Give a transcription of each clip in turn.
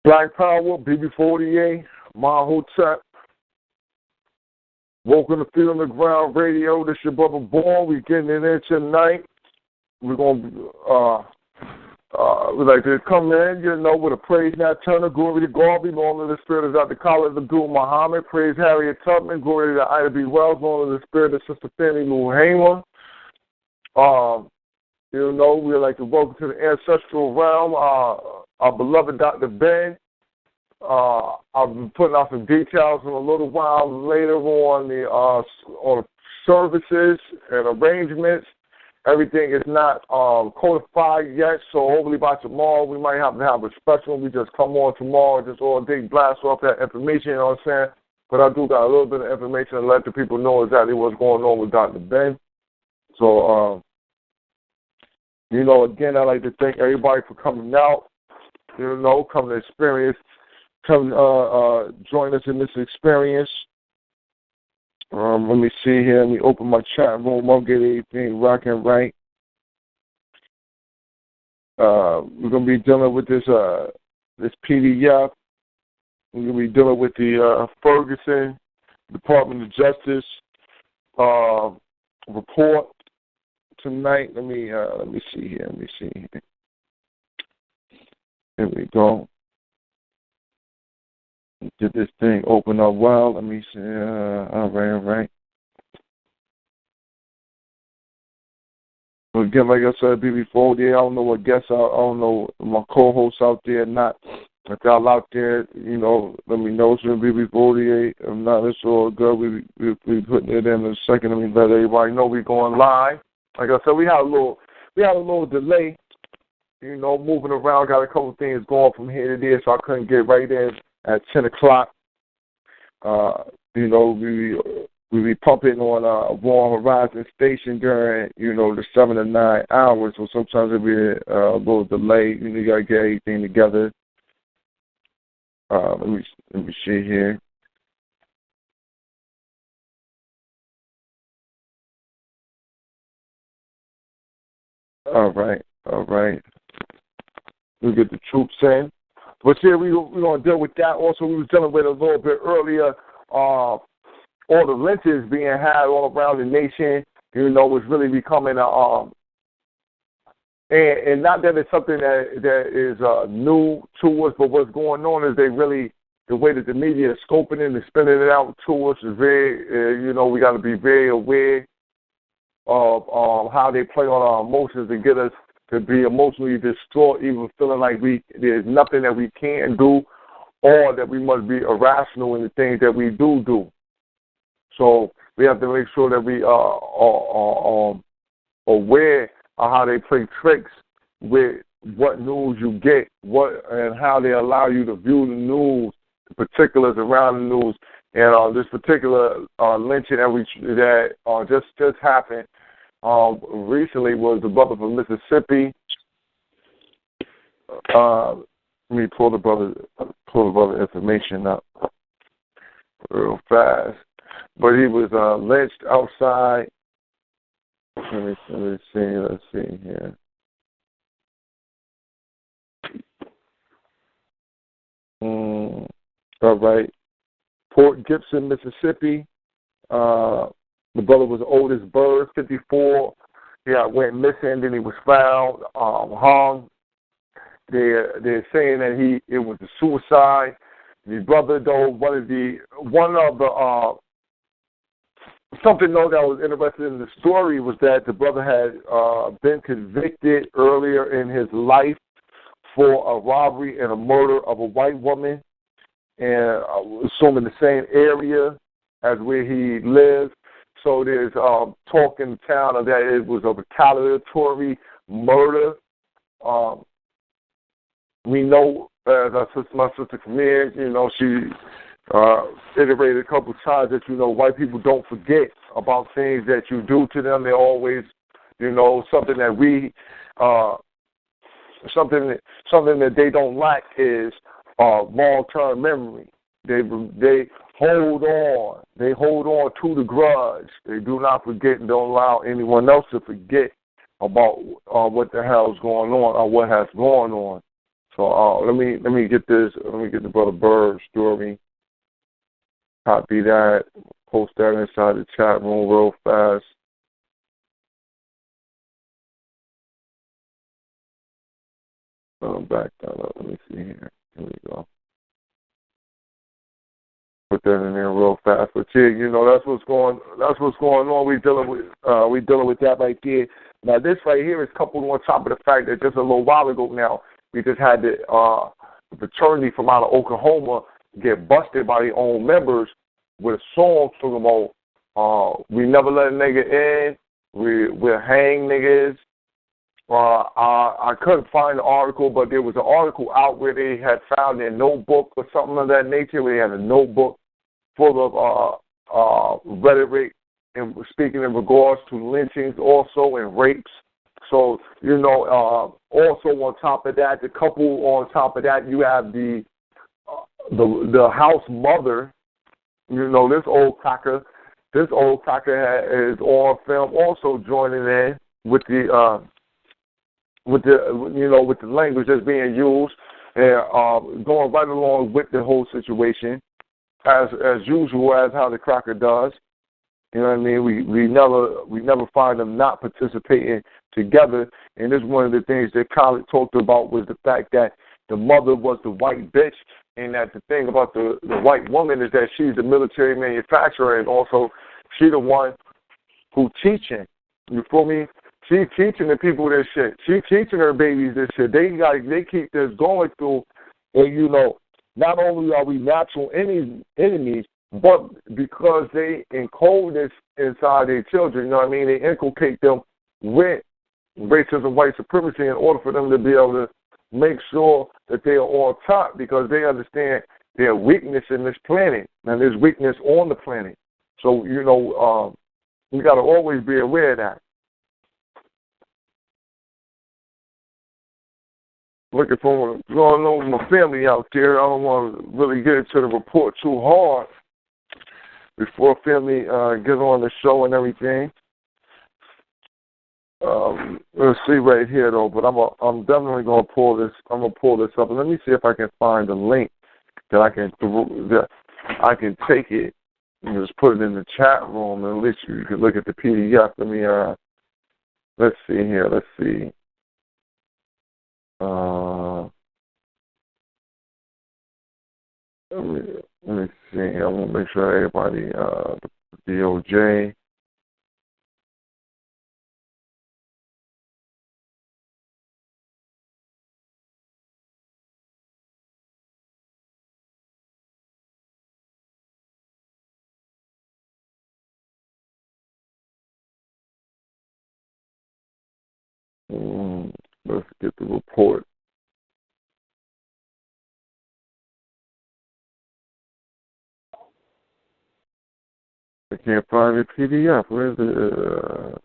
Black Power, BB48, Mahotep. Welcome to Feet on the Ground Radio. This your brother Born. We getting it in tonight. We're gonna we like to come in, with a praise Nat Turner, glory to Garvey, known to the spirit of Dr. Khalid Abdul Muhammad, praise Harriet Tubman, glory to Ida B. Wells, known to the spirit of Sister Fannie Lou Hamer. We'd like to welcome to the ancestral realm our beloved Dr. Ben. I'll be putting out some details in a little while later on the services and arrangements. Everything is not codified yet, so hopefully by tomorrow we might have to have a special. We just come on tomorrow and just all day blast off that information, you know what I'm saying? But I do got a little bit of information to let the people know exactly what's going on with Dr. Ben. So, again, I'd like to thank everybody for coming out, come to experience, come join us in this experience. Let me see here. Let me open my chat room. I'll get everything rocking right. We're going to be dealing with this PDF. We're going to be dealing with the Ferguson Department of Justice report tonight. Let me see here. There we go. Get this thing open up well. Let me see. All right. Well, again, like I said, before there, I don't know what guests are. I don't know my co-hosts out there. Not if y'all out there, let me know. It's going to be BB48. If not, it's all good. We putting it in a second. Let me let everybody know we're going live. Like I said, we had a little delay. Moving around. Got a couple things going from here to there, so I couldn't get right in at 10 o'clock. We be pumping on Warm Horizon Station during, the 7 to 9 hours, so sometimes it'll be a little delay. You got to get everything together. Let me see here. All right. We'll get the troops in. But yeah, we're going to deal with that. Also, we was dealing with a little bit earlier, all the lynchings being had all around the nation, was really becoming and not that it's something that is new to us, but what's going on is the way that the media is scoping it and spinning it out to us is very, we got to be very aware of how they play on our emotions and get us to be emotionally distraught, even feeling like there's nothing that we can do or that we must be irrational in the things that we do. So we have to make sure that we are aware of how they play tricks with what news you get, and how they allow you to view the news, the particulars around the news. And this particular lynching that just happened recently was the brother from Mississippi. Let me pull the brother information up real fast. But he was lynched outside. Let's see here. All right. Port Gibson, Mississippi. The brother was old as birth, 54. Went missing, then he was found, hung. They're saying that it was a suicide. The brother, though, something though that was interesting in the story was that the brother had been convicted earlier in his life for a robbery and a murder of a white woman, and assuming the same area as where he lives. So there's talk in the town that it was a retaliatory murder. We know, as my sister Camille, she iterated a couple of times that, white people don't forget about things that you do to them. They're always, something that something that they don't lack is long-term memory. They hold on. They hold on to the grudge. They do not forget and don't allow anyone else to forget about what the hell is going on or what has gone on. So let me get this. Let me get the Brother Bird's story. Copy that. Post that inside the chat room real fast. Back that up. Let me see here. Here we go. Put that in there real fast. But yeah, that's what's going on. We dealing with that right there. Now this right here is coupled on top of the fact that just a little while ago now we just had the fraternity from out of Oklahoma get busted by their own members with a song talking about we never let a nigga in, we'll hang niggas. I couldn't find the article, but there was an article out where they had found their notebook or something of that nature, where they had a notebook full of rhetoric and speaking in regards to lynchings also and rapes. So, also on top of that, the couple on top of that, you have the house mother, this old cracker. This old cracker is on film also joining in with the language that's being used and going right along with the whole situation as usual, as how the cracker does. You know what I mean? We never find them not participating together. And this is one of the things that Khaled talked about, was the fact that the mother was the white bitch, and that the thing about the white woman is that she's the military manufacturer, and also she the one who teaching. You feel me? She's teaching the people this shit. She's teaching her babies this shit. They keep this going through, and not only are we natural enemies, but because they encode this inside their children, they inculcate them with racism, white supremacy, in order for them to be able to make sure that they are on top, because they understand their weakness in this planet, and there's weakness on the planet. So, we got to always be aware of that. Looking for what's going on with my family out there. I don't want to really get into the report too hard before family get on the show and everything. Let's see right here though, but I'm definitely gonna pull this. I'm gonna pull this up, and let me see if I can find a link that I can take it and just put it in the chat room, and at least you can look at the PDF. Let's see here. Let's see. Let me see. I want to make sure everybody, the D.O.J. Let's get the report. I can't find the PDF. Where's the...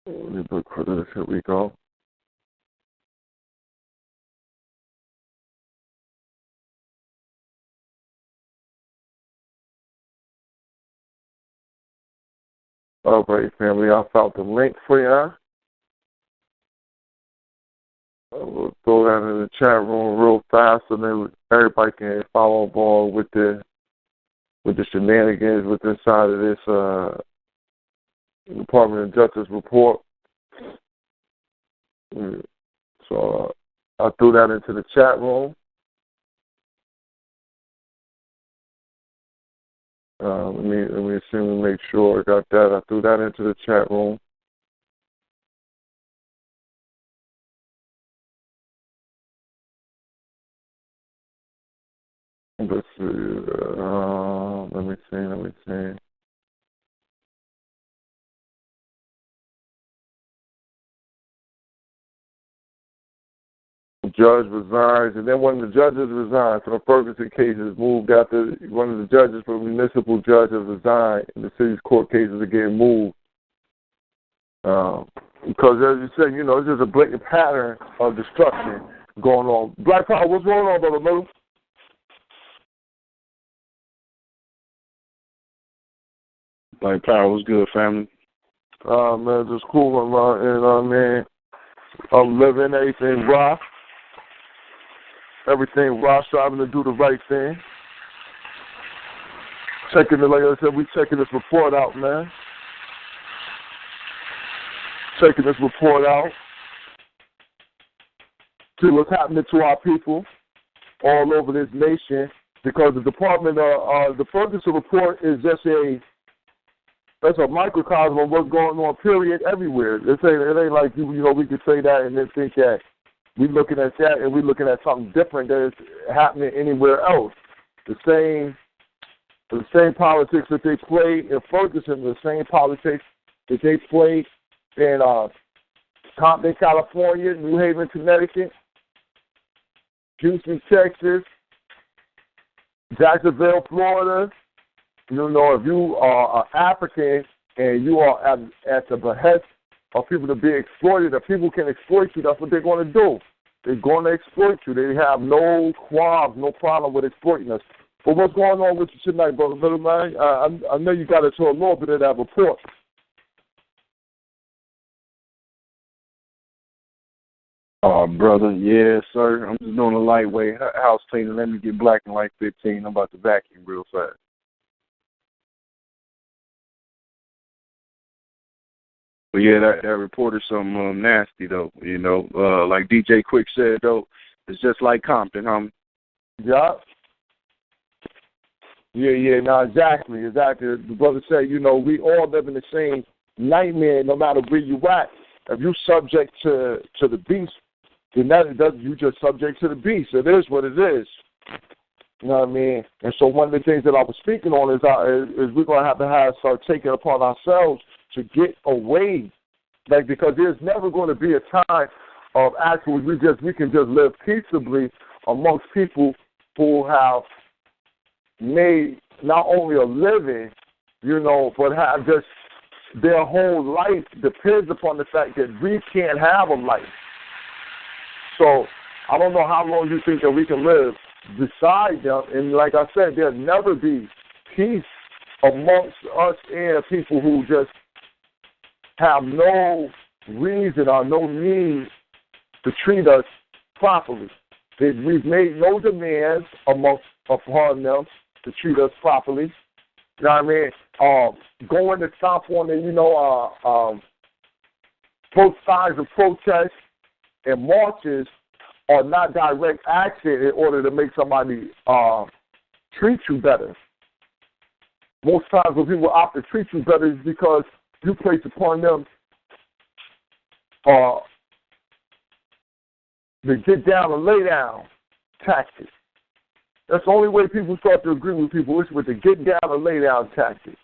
let me look for this. Here we go. All right, family. I found the link for you. We'll throw that in the chat room real fast, so then everybody can follow along with the shenanigans with inside of this Department of Justice report. So I threw that into the chat room. Let me assume and make sure I got that. I threw that into the chat room. Let's see. Let me see. The judge resigns, and then one of the judges resigns. So the Ferguson case is moved after one of the judges for the municipal judge has resigned, and the city's court cases are getting moved. Because as you said, it's just a blatant pattern of destruction going on. Black Power, what's going on, Brother Miller? Black Power, what's good, family? Man, just cool, man. You know what I mean? I'm living everything raw. Everything raw, striving to do the right thing. Checking it, like I said, we checking this report out, man. Checking this report out. See what's happening to our people all over this nation. Because the Department of the Ferguson report is just that's a microcosm of what's going on, period, everywhere. It ain't like, we could say that and then think that we're looking at that and we're looking at something different that is happening anywhere else. The same politics that they play in Ferguson, the same politics that they play in Compton, California, New Haven, Connecticut, Houston, Texas, Jacksonville, Florida. If you are African and you are at the behest of people to be exploited, if people can exploit you, that's what they're going to do. They're going to exploit you. They have no qualms, no problem with exploiting us. But what's going on with you tonight, brother Little Man? I know you got into a little bit of that report. Oh, brother, yes, sir. I'm just doing a lightweight house cleaning. Let me get black in like 15. I'm about to vacuum real fast. But yeah, that report is something nasty though. Like DJ Quick said though, it's just like Compton, Yeah. Yeah. No, exactly. The brother said, we all live in the same nightmare, no matter where you at. If you subject to the beast, then you just subject to the beast. It is what it is. You know what I mean? And so one of the things that I was speaking on is we're going to have to start taking upon ourselves to get away, because there's never going to be a time of actually we can just live peaceably amongst people who have made not only a living, but have just their whole life depends upon the fact that we can't have a life. So I don't know how long you think that we can live beside them, and like I said, there'll never be peace amongst us and people who just have no reason or no need to treat us properly. We've made no demands upon them to treat us properly. You know what I mean? Going to stop on both sides of protests and marches are not direct action in order to make somebody treat you better. Most times when people opt to treat you better is because you place upon them the get down and lay down tactic. That's the only way people start to agree with people is with the get down and lay down tactic.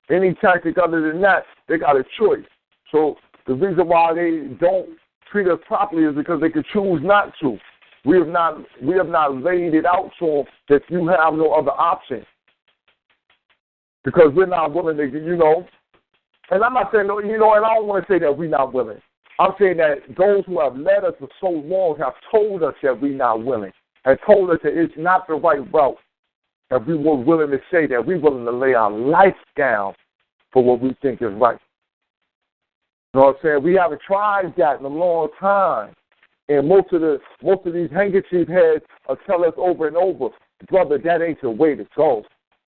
Any tactic other than that, they got a choice. So the reason why they don't treat us properly is because they could choose not to. We have not laid it out to them that you have no other option. Because we're not willing to, and I'm not saying, and I don't want to say that we're not willing. I'm saying that those who have led us for so long have told us that we're not willing, have told us that it's not the right route, that we were willing to say that we're willing to lay our life down for what we think is right. You know what I'm saying? We haven't tried that in a long time. And most of these handkerchief heads will tell us over and over, brother, that ain't the way to go.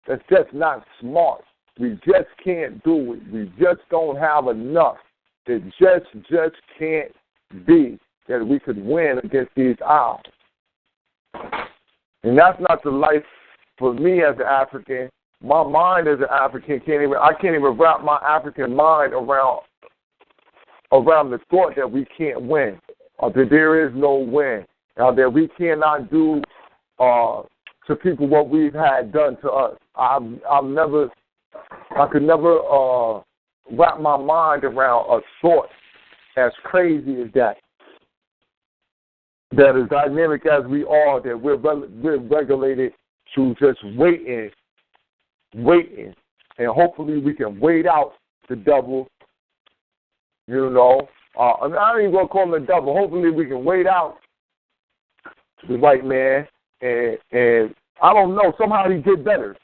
That's just not smart. We just can't do it. We just don't have enough. It just can't be that we could win against these odds. And that's not the life for me as an African. My mind as an African I can't even wrap my African mind around the thought that we can't win, or that there is no win, or that we cannot do to people what we've had done to us. I could never wrap my mind around a thought as crazy as that. That as dynamic as we are, that we're regulated to just waiting, and hopefully we can wait out the devil. I ain't even gonna call him the devil. Hopefully we can wait out the white man, and I don't know. Somehow he get better.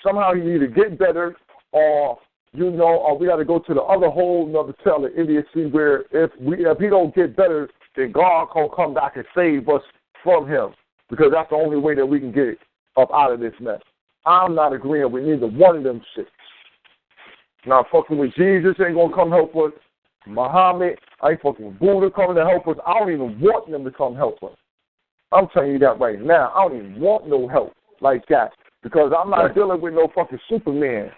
Somehow he either get better or we got to go to the other whole another tell of idiocy where if he don't get better, then God gonna come back and save us from him, because that's the only way that we can get up out of this mess. I'm not agreeing with neither one of them shit. Now, fucking with Jesus ain't gonna come help us. Muhammad, I ain't fucking with Buddha coming to help us. I don't even want them to come help us. I'm telling you that right now. I don't even want no help like that, because I'm not dealing with no fucking Superman.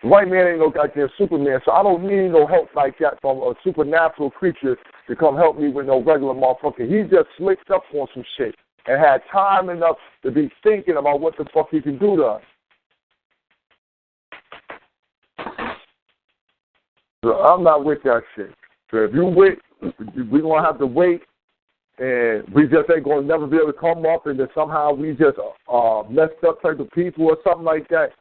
The white man ain't no goddamn Superman, so I don't need no help like that from a supernatural creature to come help me with no regular motherfucker. He just slicked up on some shit and had time enough to be thinking about what the fuck he can do to us. So I'm not with that shit. So if you wait, we're going to have to wait, and we just ain't going to never be able to come up, and then somehow we just messed up type of people or something like that.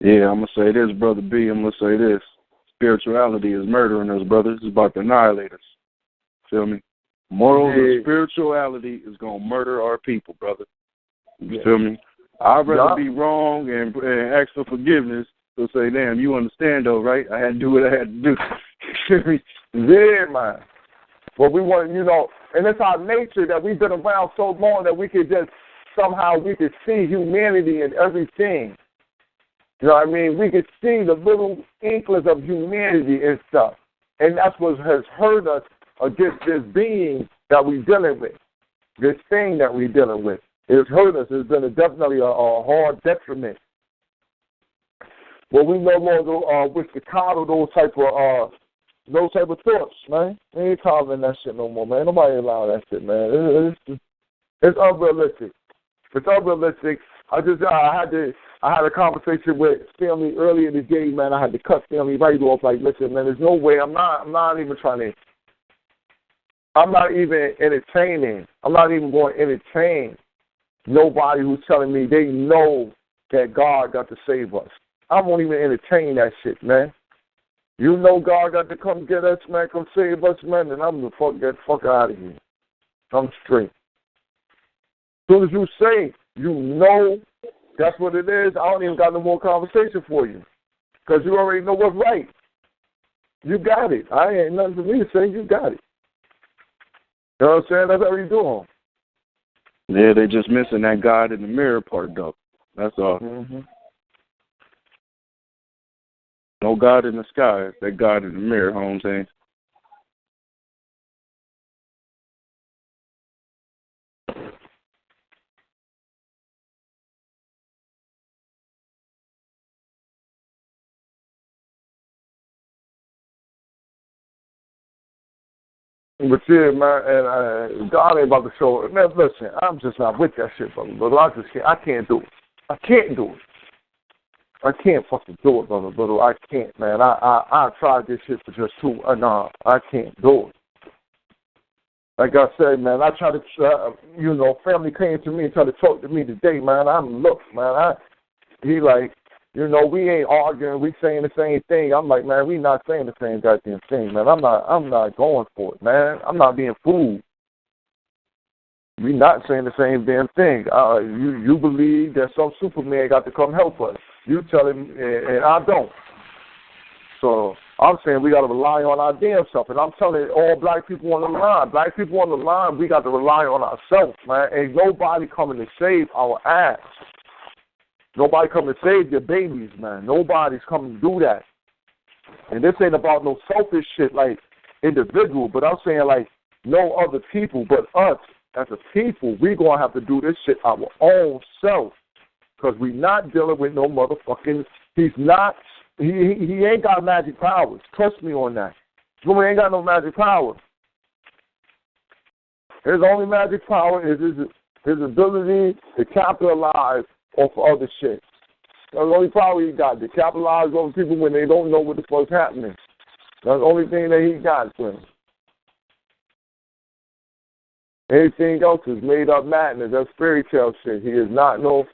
Yeah, I'm going to say this, Brother B. I'm going to say this. Spirituality is murdering us, brothers. It's about to annihilate us. Feel me? Morals and spirituality is going to murder our people, brother. You feel me? I'd rather be wrong and ask for forgiveness to say, damn, you understand, though, right? I had to do what I had to do. Yeah, man. But we want, and it's our nature that we've been around so long that we could just somehow we could see humanity in everything. You know what I mean? We could see the little inklings of humanity and stuff. And that's what has hurt us against this being that we're dealing with, this thing that we're dealing with. It's hurt us. It's been definitely a hard detriment. Well, we no longer wish to coddle those type of thoughts, man. We ain't coddling that shit no more, man. Nobody allow that shit, man. It's unrealistic. It's unrealistic. I had a conversation with family earlier today, man. I had to cut family right off. Like, listen, man, there's no way. I'm not even entertaining. I'm not even going to entertain nobody who's telling me they know that God got to save us. I won't even entertain that shit, man. You know God got to come get us, man, come save us, man, and I'm going to get the fuck out of here. I'm straight. As soon as you say, you know that's what it is, I don't even got no more conversation for you, because you already know what's right. You got it. I ain't nothing for me to say. You got it. You know what I'm saying? That's how you doing. Yeah, they just missing that God in the mirror part, though. That's all. Mm-hmm. No God in the sky. It's that God in the mirror, home saying. But yeah, man, and God ain't about to show it. Man, listen, I'm just not with that shit, brother. But I can't do it. I can't do it. I can't fucking do it, brother. I can't, man. I tried this shit for just 2. No, I can't do it. Like I said, man, I tried to, family came to me and tried to talk to me today, man. He like, we ain't arguing, we saying the same thing. I'm like, man, we not saying the same goddamn thing, man. I'm not going for it, man. I'm not being fooled. We not saying the same damn thing. You believe that some Superman got to come help us. You tell him, and I don't. So I'm saying we got to rely on our damn self. And I'm telling all black people on the line, we got to rely on ourselves, man. Ain't nobody coming to save our ass. Nobody coming to save your babies, man. Nobody's coming to do that. And this ain't about no selfish shit like individual, but I'm saying like no other people but us as a people. We going to have to do this shit our own self, because we not dealing with no motherfucking, he ain't got magic powers. Trust me on that. He ain't got no magic powers. His only magic power is his ability to capitalize off other shit. That's the only power he got, to capitalize on people when they don't know what the fuck's happening. That's the only thing that he got for him. Anything else is made up madness. That's fairy tale shit. He's not and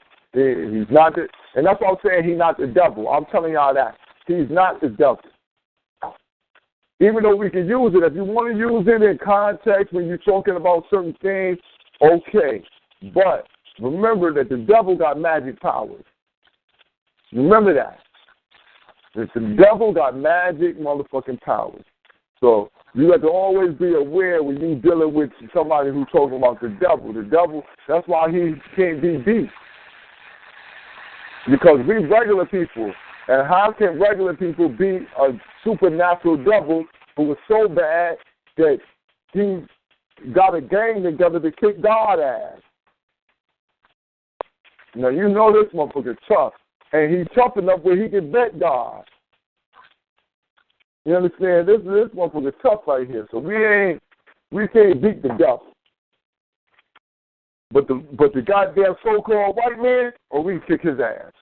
that's what I'm saying, he's not the devil. I'm telling y'all that. He's not the devil. Even though we can use it, if you want to use it in context when you're talking about certain things, okay. But remember that the devil got magic powers. Remember that. The devil got magic motherfucking powers. So you have to always be aware when you're dealing with somebody who's talking about the devil. The devil, that's why he can't be beat. Because we regular people, and how can regular people beat a supernatural devil who is so bad that he got a gang together to kick God ass? Now, you know this motherfucker tough, and he's tough enough where he can bet God. You understand? This motherfucker tough right here, so we can't beat the devil. But the goddamn so-called white man, we can kick his ass.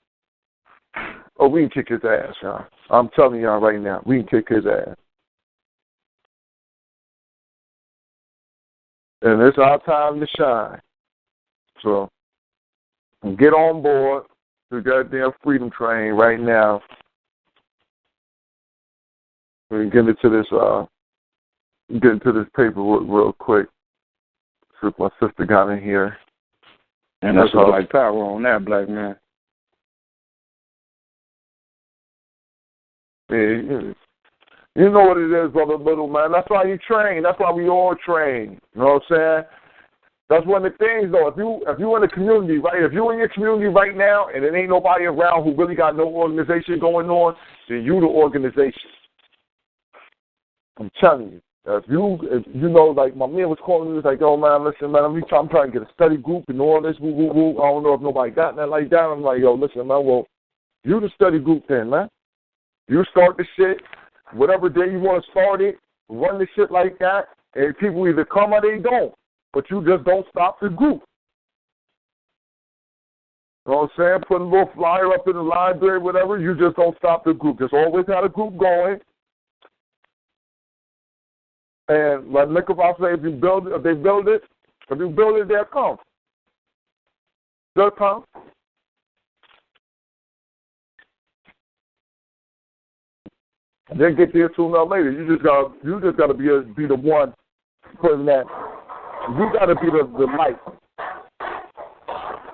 We can kick his ass, y'all. I'm telling y'all right now, we can kick his ass. And it's our time to shine. So get on board the goddamn freedom train right now. We get into this paper real quick. See if my sister got in here. And that's all like power on that, black man. Yeah, you know what it is, brother Little, man. That's why you train. That's why we all train. You know what I'm saying? That's one of the things, though. If you in the community, right? If you in your community right now and there ain't nobody around who really got no organization going on, then you the organization. I'm telling you. If you know, like my man was calling me, he was like, "Oh man, listen, man, I'm trying to get a study group and all this, woo. I don't know if nobody got that like that." I'm like, "Yo, listen, man, well, you the study group then, man. You start the shit, whatever day you want to start it, run the shit like that, and people either come or they don't. But you just don't stop the group." You know what I'm saying? Put a little flyer up in the library, whatever, you just don't stop the group. Just always have a group going. And like Nicholas say, if you build it, they'll come. They'll come. And then get there sooner or later. You just gotta be the one putting that. You gotta be the light,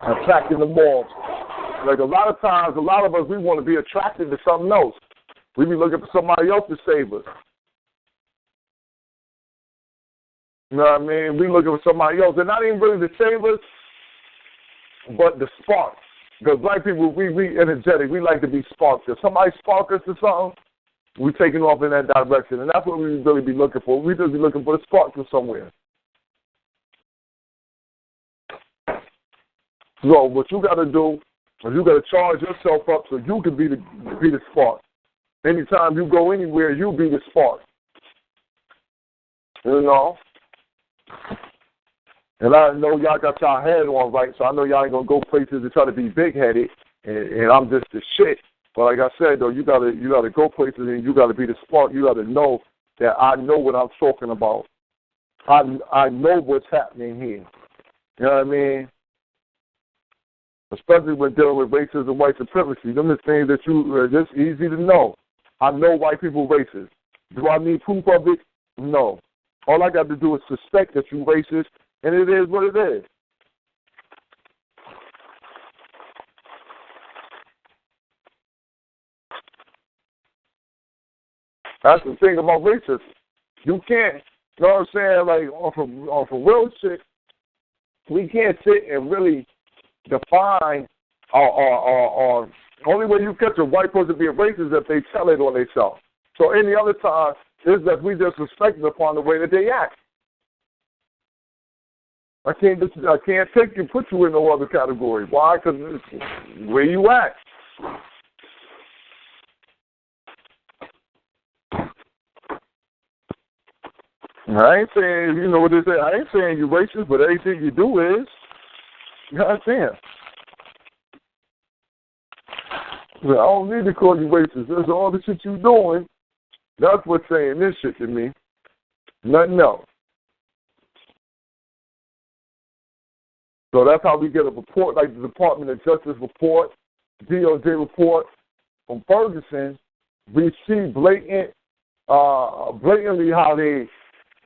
attracting the mobs. Like a lot of times, a lot of us, we want to be attracted to something else. We be looking for somebody else to save us. You know what I mean? We looking for somebody else. They're not even really the savers, but the spark. Because black people, we energetic. We like to be sparked. If somebody spark us to something, we're taking off in that direction. And that's what we really be looking for. We just be looking for the spark from somewhere. So what you got to do is you got to charge yourself up so you can be the spark. Anytime you go anywhere, you be the spark. You know? And I know y'all got y'all head on right, so I know y'all ain't going to go places to try to be big-headed, and I'm just the shit. But like I said, though, you gotta go places and you got to be the spark. You got to know that I know what I'm talking about. I know what's happening here. You know what I mean? Especially when dealing with racism and white supremacy. Them are things that just easy to know. I know white people racist. Do I need proof of it? No. All I got to do is suspect that you racist, and it is what it is. That's the thing about racism. You can't, you know what I'm saying, like on some real shit, we can't sit and really define or only way you catch a white person being racist is if they tell it on themselves. So any other time is that we just respect upon the way that they act. I can't take you, put you in no other category. Why? Because it's the way you act. I ain't saying, you know what they say, I ain't saying you're racist, but everything you do is. Goddamn. I don't need to call you racist. That's all the shit you doing. That's what's saying this shit to me. Nothing else. So that's how we get a report, like the Department of Justice report, D.O.J. report from Ferguson. We see blatantly how they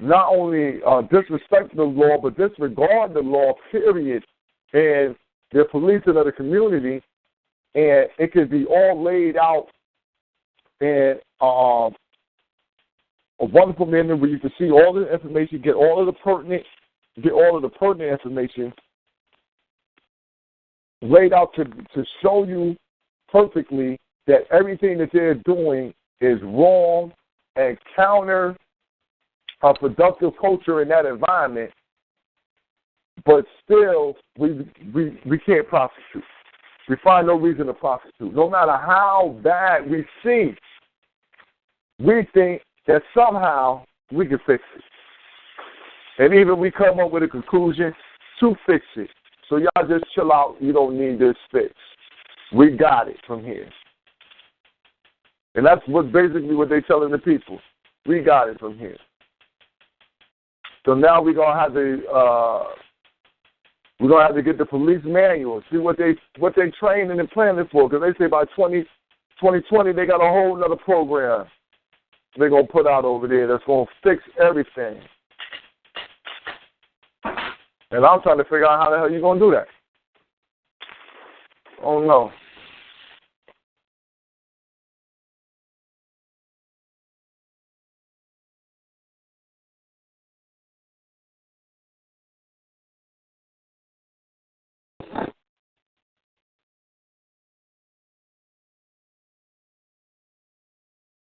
not only disrespect the law, but disregard the law, period, and their policing of the community. and it could be all laid out in a wonderful manner where you can see all the information, get all of the pertinent information laid out to show you perfectly that everything that they're doing is wrong and counter a productive culture in that environment, but still we can't prosecute. We find no reason to prosecute. No matter how bad we see, we think that somehow we can fix it. And even we come up with a conclusion to fix it. So y'all just chill out. You don't need this fix. We got it from here. And that's basically what they're telling the people. We got it from here. So now we're gonna have to get the police manual, see what they training and planning for, because they say by 2020 they got a whole other program they're gonna put out over there that's gonna fix everything. And I'm trying to figure out how the hell you're gonna do that. Oh no.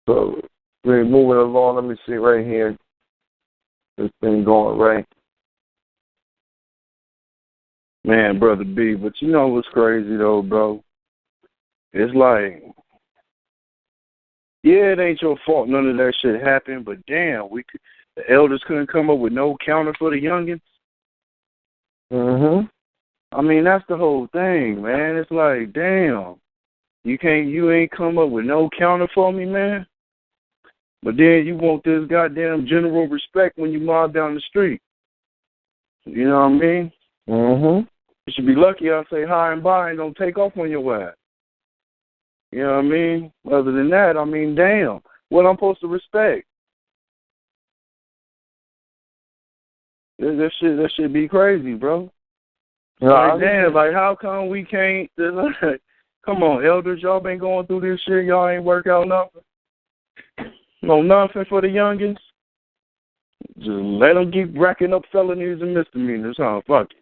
So we're moving along. Let me see right here. This thing going right. Man, Brother B, but you know what's crazy though, bro? It's like, yeah, it ain't your fault none of that shit happened, but damn, the elders couldn't come up with no counter for the youngins. I mean, that's the whole thing, man. It's like, damn, you ain't come up with no counter for me, man. But then you want this goddamn general respect when you mob down the street. You know what I mean? You should be lucky I say hi and bye and don't take off on your ass. You know what I mean? Other than that, I mean, damn, what I'm supposed to respect? That shit be crazy, bro. Like, damn, like, how come we can't? Come on, elders, y'all been going through this shit. Y'all ain't work out nothing. No, nothing for the youngins. Just let them keep racking up felonies and misdemeanors, huh? Fuck it.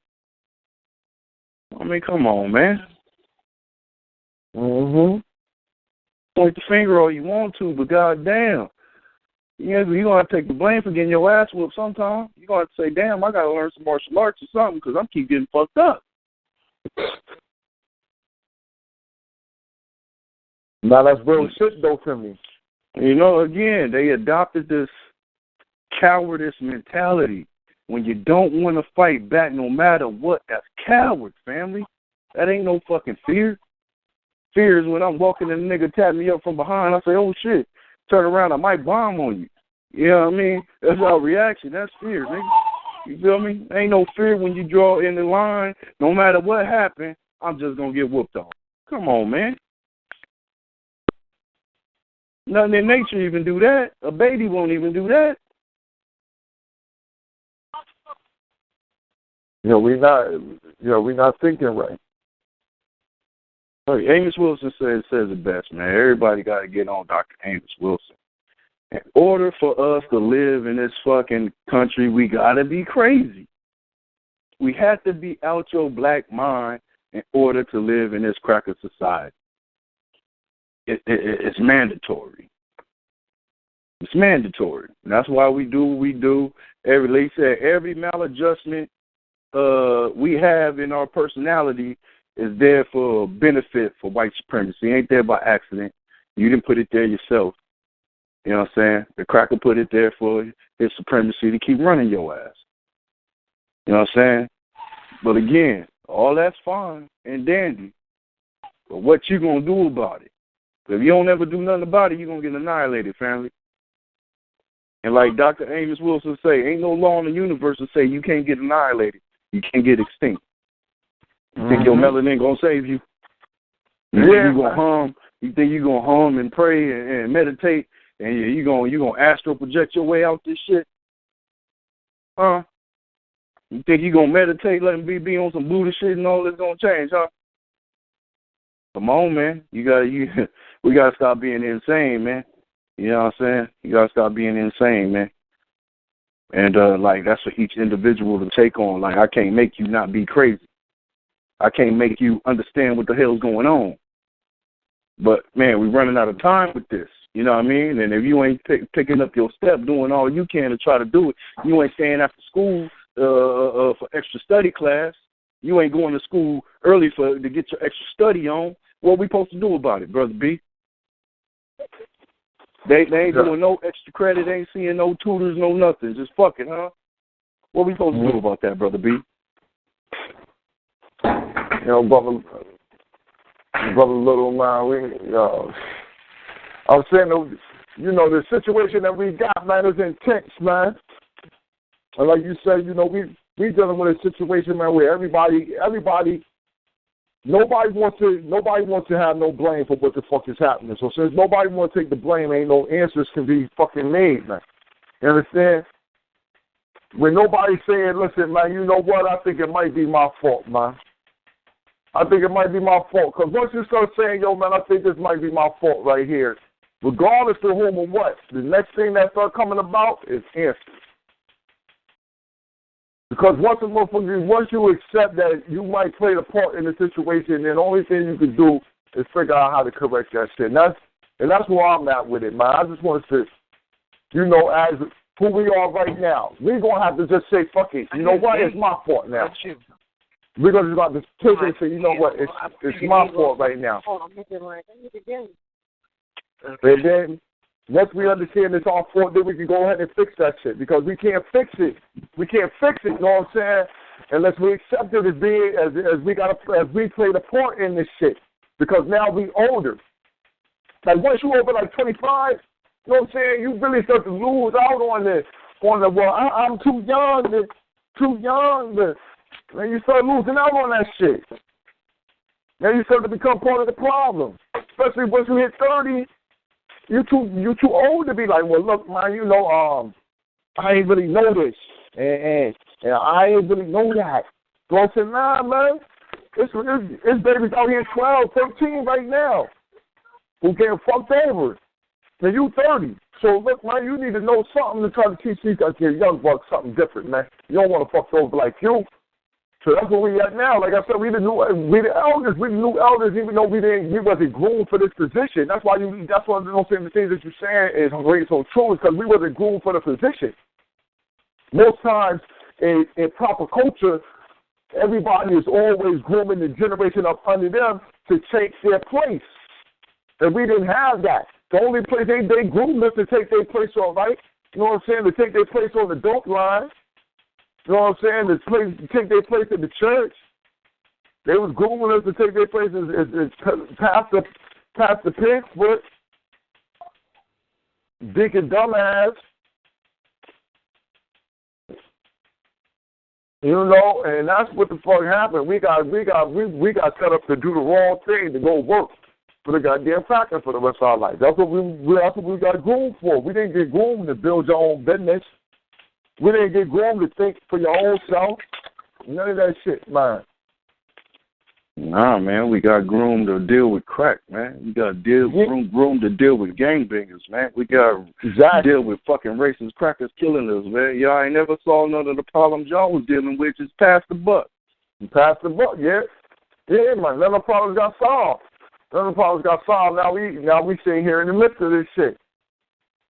I mean, come on, man. Point the finger all you want to, but goddamn, you're going to have to take the blame for getting your ass whooped sometime. You're going to have to say, damn, I got to learn some martial arts or something because I'm keep getting fucked up. Now that's real shit, though, to me. You know, again, they adopted this cowardice mentality. When you don't want to fight back no matter what, that's coward, family. That ain't no fucking fear. Fear is when I'm walking and a nigga tap me up from behind, I say, oh shit, turn around, I might bomb on you. You know what I mean? That's our reaction. That's fear, nigga. You feel me? Ain't no fear when you draw in the line. No matter what happened, I'm just going to get whooped on. Come on, man. Nothing in nature even do that. A baby won't even do that. We're not thinking right. Hey, Amos Wilson says it best, man. Everybody got to get on Dr. Amos Wilson. In order for us to live in this fucking country, we got to be crazy. We have to be out your black mind in order to live in this cracker society. It's mandatory. It's mandatory. And that's why we do what we do. Every maladjustment we have in our personality is there for benefit for white supremacy. It ain't there by accident. You didn't put it there yourself. You know what I'm saying? The cracker put it there for his supremacy to keep running your ass. You know what I'm saying? But again, all that's fine and dandy. But what you going to do about it? If you don't ever do nothing about it, you're going to get annihilated, family. And like Dr. Amos Wilson say, ain't no law in the universe to say you can't get annihilated. You can't get extinct. You think your melanin going to save you? You think you're going to hum and pray and meditate and you're going to astral project your way out this shit? Huh? You think you're going to meditate, let him be on some Buddha shit and all that's going to change, huh? Come on, man. We gotta stop being insane, man. You know what I'm saying? You gotta stop being insane, man. And like that's for each individual to take on. Like I can't make you not be crazy. I can't make you understand what the hell's going on. But man, we're running out of time with this. You know what I mean? And if you ain't picking up your step, doing all you can to try to do it, you ain't staying after school for extra study class. You ain't going to school early to get your extra study on. What we supposed to do about it, Brother B? They ain't doing no extra credit, ain't seeing no tutors, no nothing. Just fuck it, huh? What we supposed to do about that, Brother B? You know, brother Little Man, I was saying, you know, the situation that we got, man, is intense, man. And like you said, you know, we dealing with a situation, man, where everybody, nobody wants to have no blame for what the fuck is happening. So since nobody wants to take the blame, ain't no answers can be fucking made, man. You understand? When nobody's saying, listen, man, you know what? I think it might be my fault, man. I think it might be my fault. Because once you start saying, yo, man, I think this might be my fault right here, regardless of whom or what, the next thing that start coming about is answers. Because once you accept that you might play a part in the situation, then the only thing you can do is figure out how to correct that shit. And that's where I'm at with it, man. I just want to, you know, as who we are right now, we're going to have to just say, fuck it. You know what? It's my fault now. We're going to have to take it and say, you know what? It's my fault right now. And then once we understand it's our fault, then we can go ahead and fix that shit. Because we can't fix it. We can't fix it, you know what I'm saying? Unless we accept it as being as we played a part in this shit. Because now we older. Like once you over like 25, you know what I'm saying? You really start to lose out on the well, I'm too young. Man, you start losing out on that shit. Now you start to become part of the problem. Especially once you hit 30, you too old to be like, well, look, man, you know, I ain't really know this, and I ain't really know that. So I said, nah, man, it's babies out here 12, 13 right now who getting fucked over. And you 30. So look, man, you need to know something to try to teach these young bucks something different, man. You don't want to fuck over like you. So that's where we at now. Like I said, we the elders, even though we wasn't groomed for this position. That's why that's one of the things that you're saying is really so true, is because we wasn't groomed for the position. Most times in proper culture, everybody is always grooming the generation up under them to take their place. And we didn't have that. The only place they groomed us to take their place, all right? You know what I'm saying? To take their place on the dope line. You know what I'm saying? To take their place in the church. They was grooming us to take their place as Pastor Pinkfoot, Deacon Dumbass. You know, and that's what the fuck happened. We got set up to do the wrong thing, to go work for the goddamn factor for the rest of our life. That's what we got groomed for. We didn't get groomed to build your own business. We didn't get groomed to think for your own self. None of that shit, man. Nah, man, we got groomed to deal with crack, man. We got groomed to deal with gangbangers, man. We got to deal with fucking racist crackers killing us, man. Y'all ain't never saw none of the problems y'all was dealing with. Just pass the buck. Pass the buck, yeah. Yeah, man. None of the problems got solved. Now we sitting here in the midst of this shit.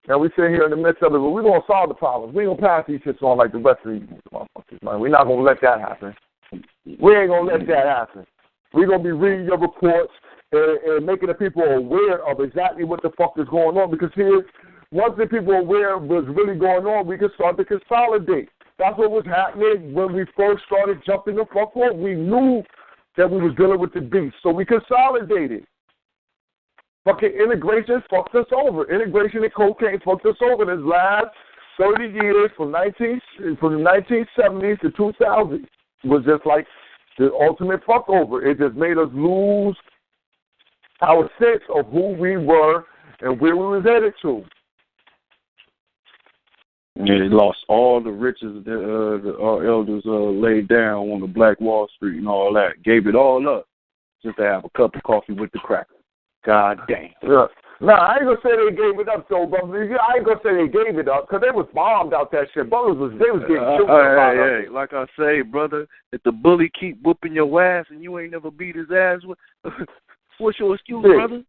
Now we sitting here in the midst of it, but we're going to solve the problems. We ain't going to pass these shits on like the rest of these motherfuckers, man. We're not going to let that happen. We ain't going to let that happen. We're going to be reading your reports and making the people aware of exactly what the fuck is going on, because here, once the people are aware of what's really going on, we can start to consolidate. That's what was happening when we first started jumping the fuck on. We knew that we was dealing with the beast, so we consolidated. Fucking integration fucked us over. Integration and cocaine fucked us over this last 30 years from the 1970s to 2000s. It was just like the ultimate fuck over. It just made us lose our sense of who we were and where we was headed to. Yeah, they lost all the riches that our elders laid down on the Black Wall Street and all that. Gave it all up. just to have a cup of coffee with the cracker. God damn. Yeah. Nah, I ain't gonna say they gave it up, though, brother. I ain't gonna say they gave it up, because they was bombed out that shit. Brothers they was getting killed. Hey, like I say, brother, if the bully keep whooping your ass and you ain't never beat his ass, what's your excuse, brother?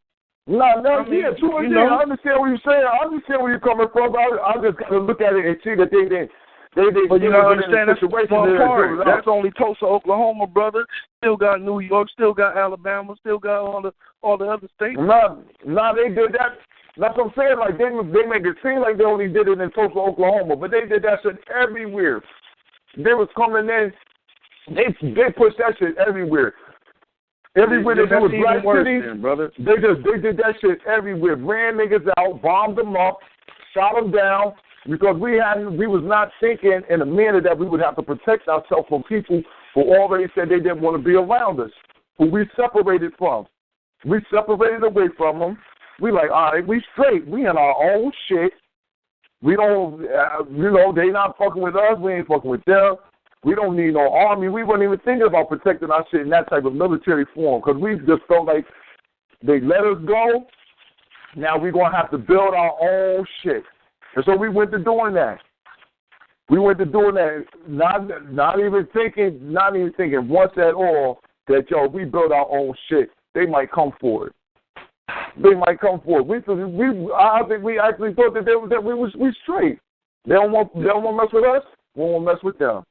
No, I understand what you're saying. I understand where you're coming from. I just got to look at it and see that they didn't. But you know, understand that's part. That's only Tulsa, Oklahoma, brother. Still got New York, still got Alabama, still got all the other states. No, they did that. That's what I'm saying. Like they make it seem like they only did it in Tulsa, Oklahoma, but they did that shit everywhere. They was coming in. They pushed that shit everywhere. Everywhere they was black cities, brother. They did that shit everywhere. Ran niggas out, bombed them up, shot them down. Because we was not thinking in a manner that we would have to protect ourselves from people who already said they didn't want to be around us, who we separated from. We separated away from them. We like, all right, we straight. We in our own shit. We don't, they not fucking with us. We ain't fucking with them. We don't need no army. We weren't even thinking about protecting our shit in that type of military form because we just felt like they let us go. Now we're going to have to build our own shit. And so we went to doing that. Not even thinking once at all that, we build our own shit. They might come for it. I think we actually thought that we straight. They don't want to mess with us. We won't mess with them.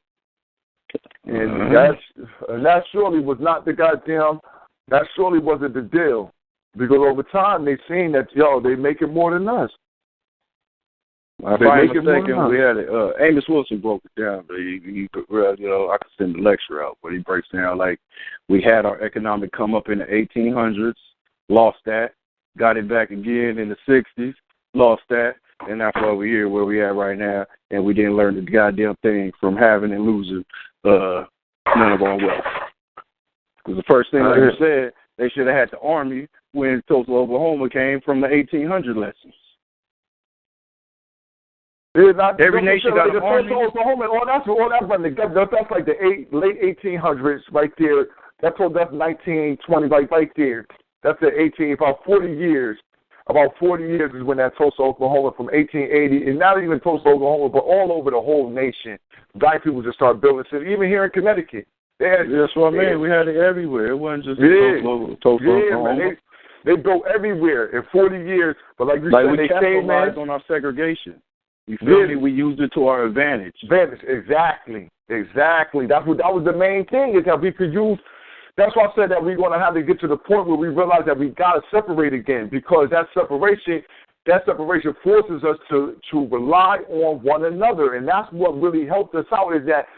And that surely was not the goddamn. That surely wasn't the deal. Because over time they seen that they making more than us. If I'm mistaken, we had it. Amos Wilson broke it down. He I could send the lecture out, but he breaks down like we had our economic come up in the 1800s, lost that, got it back again in the 60s, lost that, and that's why we're here where we at right now, and we didn't learn the goddamn thing from having and losing none of our wealth. Because the first thing, like you said, they should have had the army when Tulsa, Oklahoma came from the 1800 lessons. Every nation got an army. That's like the late 1800s right there. That's 1920 right there. That's about 40 years. About 40 years is when that Tulsa, Oklahoma from 1880, and not even Tulsa, Oklahoma, but all over the whole nation, black people just started building cities, even here in Connecticut. That's what I mean. We had it everywhere. It wasn't just Tulsa, Oklahoma. Man, they built everywhere in 40 years. But like you said, we capitalized on our segregation. You feel me? We used it to our advantage. Exactly. That was the main thing, is that we could use. That's why I said that we're going to have to get to the point where we realize that we got to separate again, because that separation forces us to rely on one another, and that's what really helped us out. Is that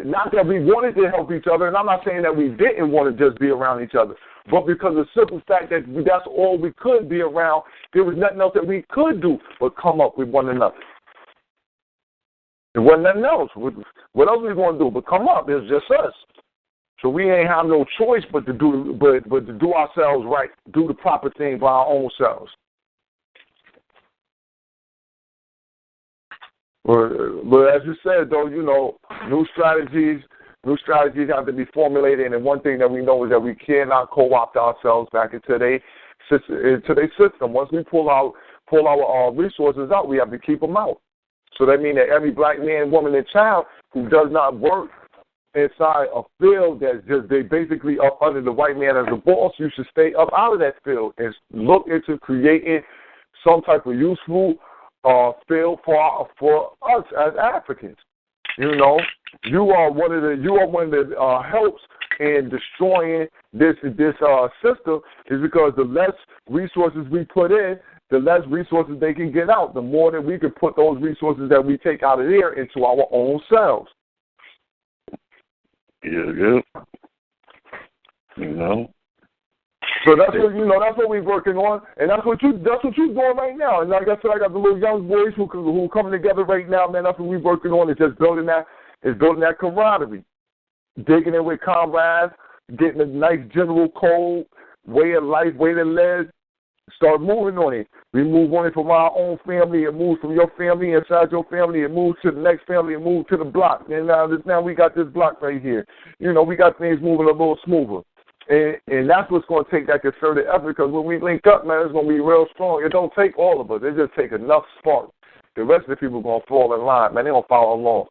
not that we wanted to help each other, and I'm not saying that we didn't want to just be around each other, but because of the simple fact that that's all we could be around, there was nothing else that we could do but come up with one another. There wasn't nothing else. What else are we going to do but come up? It's just us. So we ain't have no choice but to do ourselves right, do the proper thing by our own selves. But as you said, though, new strategies have to be formulated, and one thing that we know is that we cannot co-opt ourselves back into their system. Once we pull our resources out, we have to keep them out. So that means that every black man, woman, and child who does not work inside a field that's just they basically up under the white man as a boss, you should stay up out of that field and look into creating some type of useful field for us as Africans. You are one of the helps in destroying this system, is because the less resources we put in, the less resources they can get out. The more that we can put those resources that we take out of there into our own selves. Yeah. So that's what we're working on, and that's what you're doing right now. And like I said, I got the little young boys who coming together right now, man. That's what we're working on. Is just building that camaraderie, digging in with comrades, getting a nice general code, way of life, way to live. Start moving on it. We move on it from our own family. It moves from your family inside your family. It moves to the next family. It moves to the block. And now we got this block right here. We got things moving a little smoother. And that's what's going to take that concerted effort, because when we link up, man, it's going to be real strong. It don't take all of us. It just take enough spark. The rest of the people are going to fall in line, man. They don't follow along.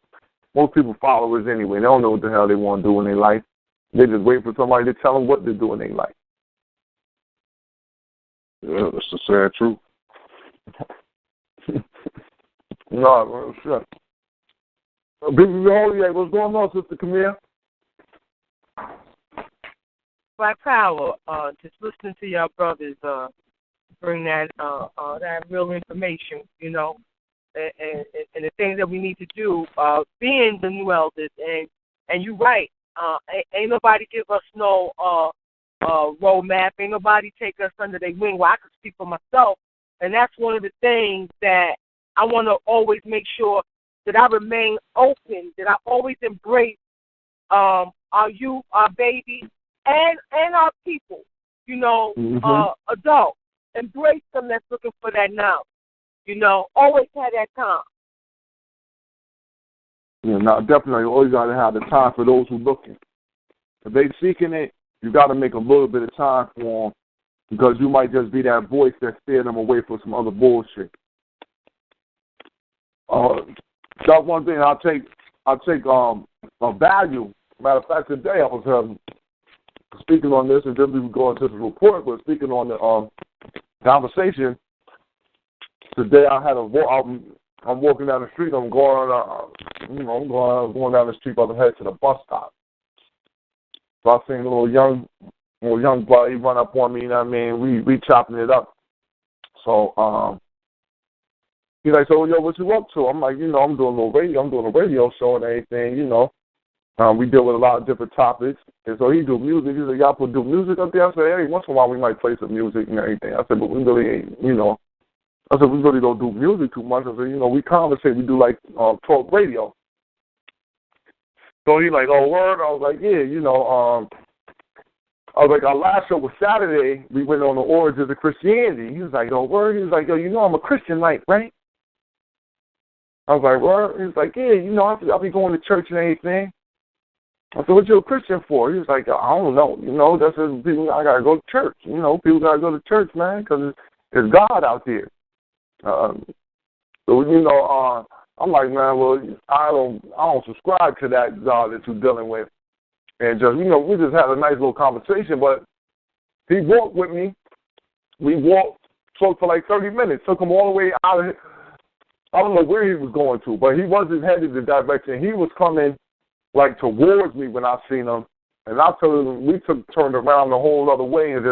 Most people followers anyway. They don't know what the hell they want to do in their life. They just wait for somebody to tell them what to do in their life. Yeah, that's the sad truth. No, sure. Big Holy, what's going on, Sister Camille? Black Power, just listening to y'all brothers bring that real information, you know, and the things that we need to do, being the new elders. And you're right, ain't nobody give us no roadmap. Ain't nobody take us under their wing. Well, I can speak for myself, and that's one of the things that I want to always make sure that I remain open, that I always embrace our youth, our babies, and our people, you know, adults. Embrace them that's looking for that now. You know, always have that time. Yeah, no, definitely. You always got to have the time for those who looking. If they seeking it, you got to make a little bit of time for them, because you might just be that voice that steer them away from some other bullshit. That's one thing I'll take a value. Matter of fact, today I was speaking on this, and then we were going to the report, but speaking on the conversation, today I had I'm walking down the street, I'm going down the street, about to head to the bus stop. So I seen a little young boy, he run up on me, you know what I mean? We chopping it up. So, he's like, so, yo, what you up to? I'm like, you know, I'm doing a radio show and everything, you know. We deal with a lot of different topics. And so he do music. He said, y'all put do music up there? I said, hey, once in a while we might play some music and everything. I said, but we really ain't, you know. I said, we really don't do music too much. I said, you know, we conversate. We do, like, talk radio. So he like, oh, word? I was like, yeah, you know. I was like, our last show was Saturday. We went on the origins of Christianity. He was like, oh, word? He was like, yo, you know I'm a Christian, like, right? I was like, word? He was like, yeah, you know, I'll be going to church and everything. I said, what you a Christian for? He was like, I don't know. You know, that's just people, I got to go to church. You know, people got to go to church, man, because it's God out there. So, you know, I'm like, man, well, I don't subscribe to that God that you're dealing with. And just, you know, we just had a nice little conversation, but he walked with me. We walked, talked for like 30 minutes, took him all the way out of, I don't know where he was going to, but he wasn't headed the direction. He was coming like towards me when I seen him, and I told him we turned around the whole other way and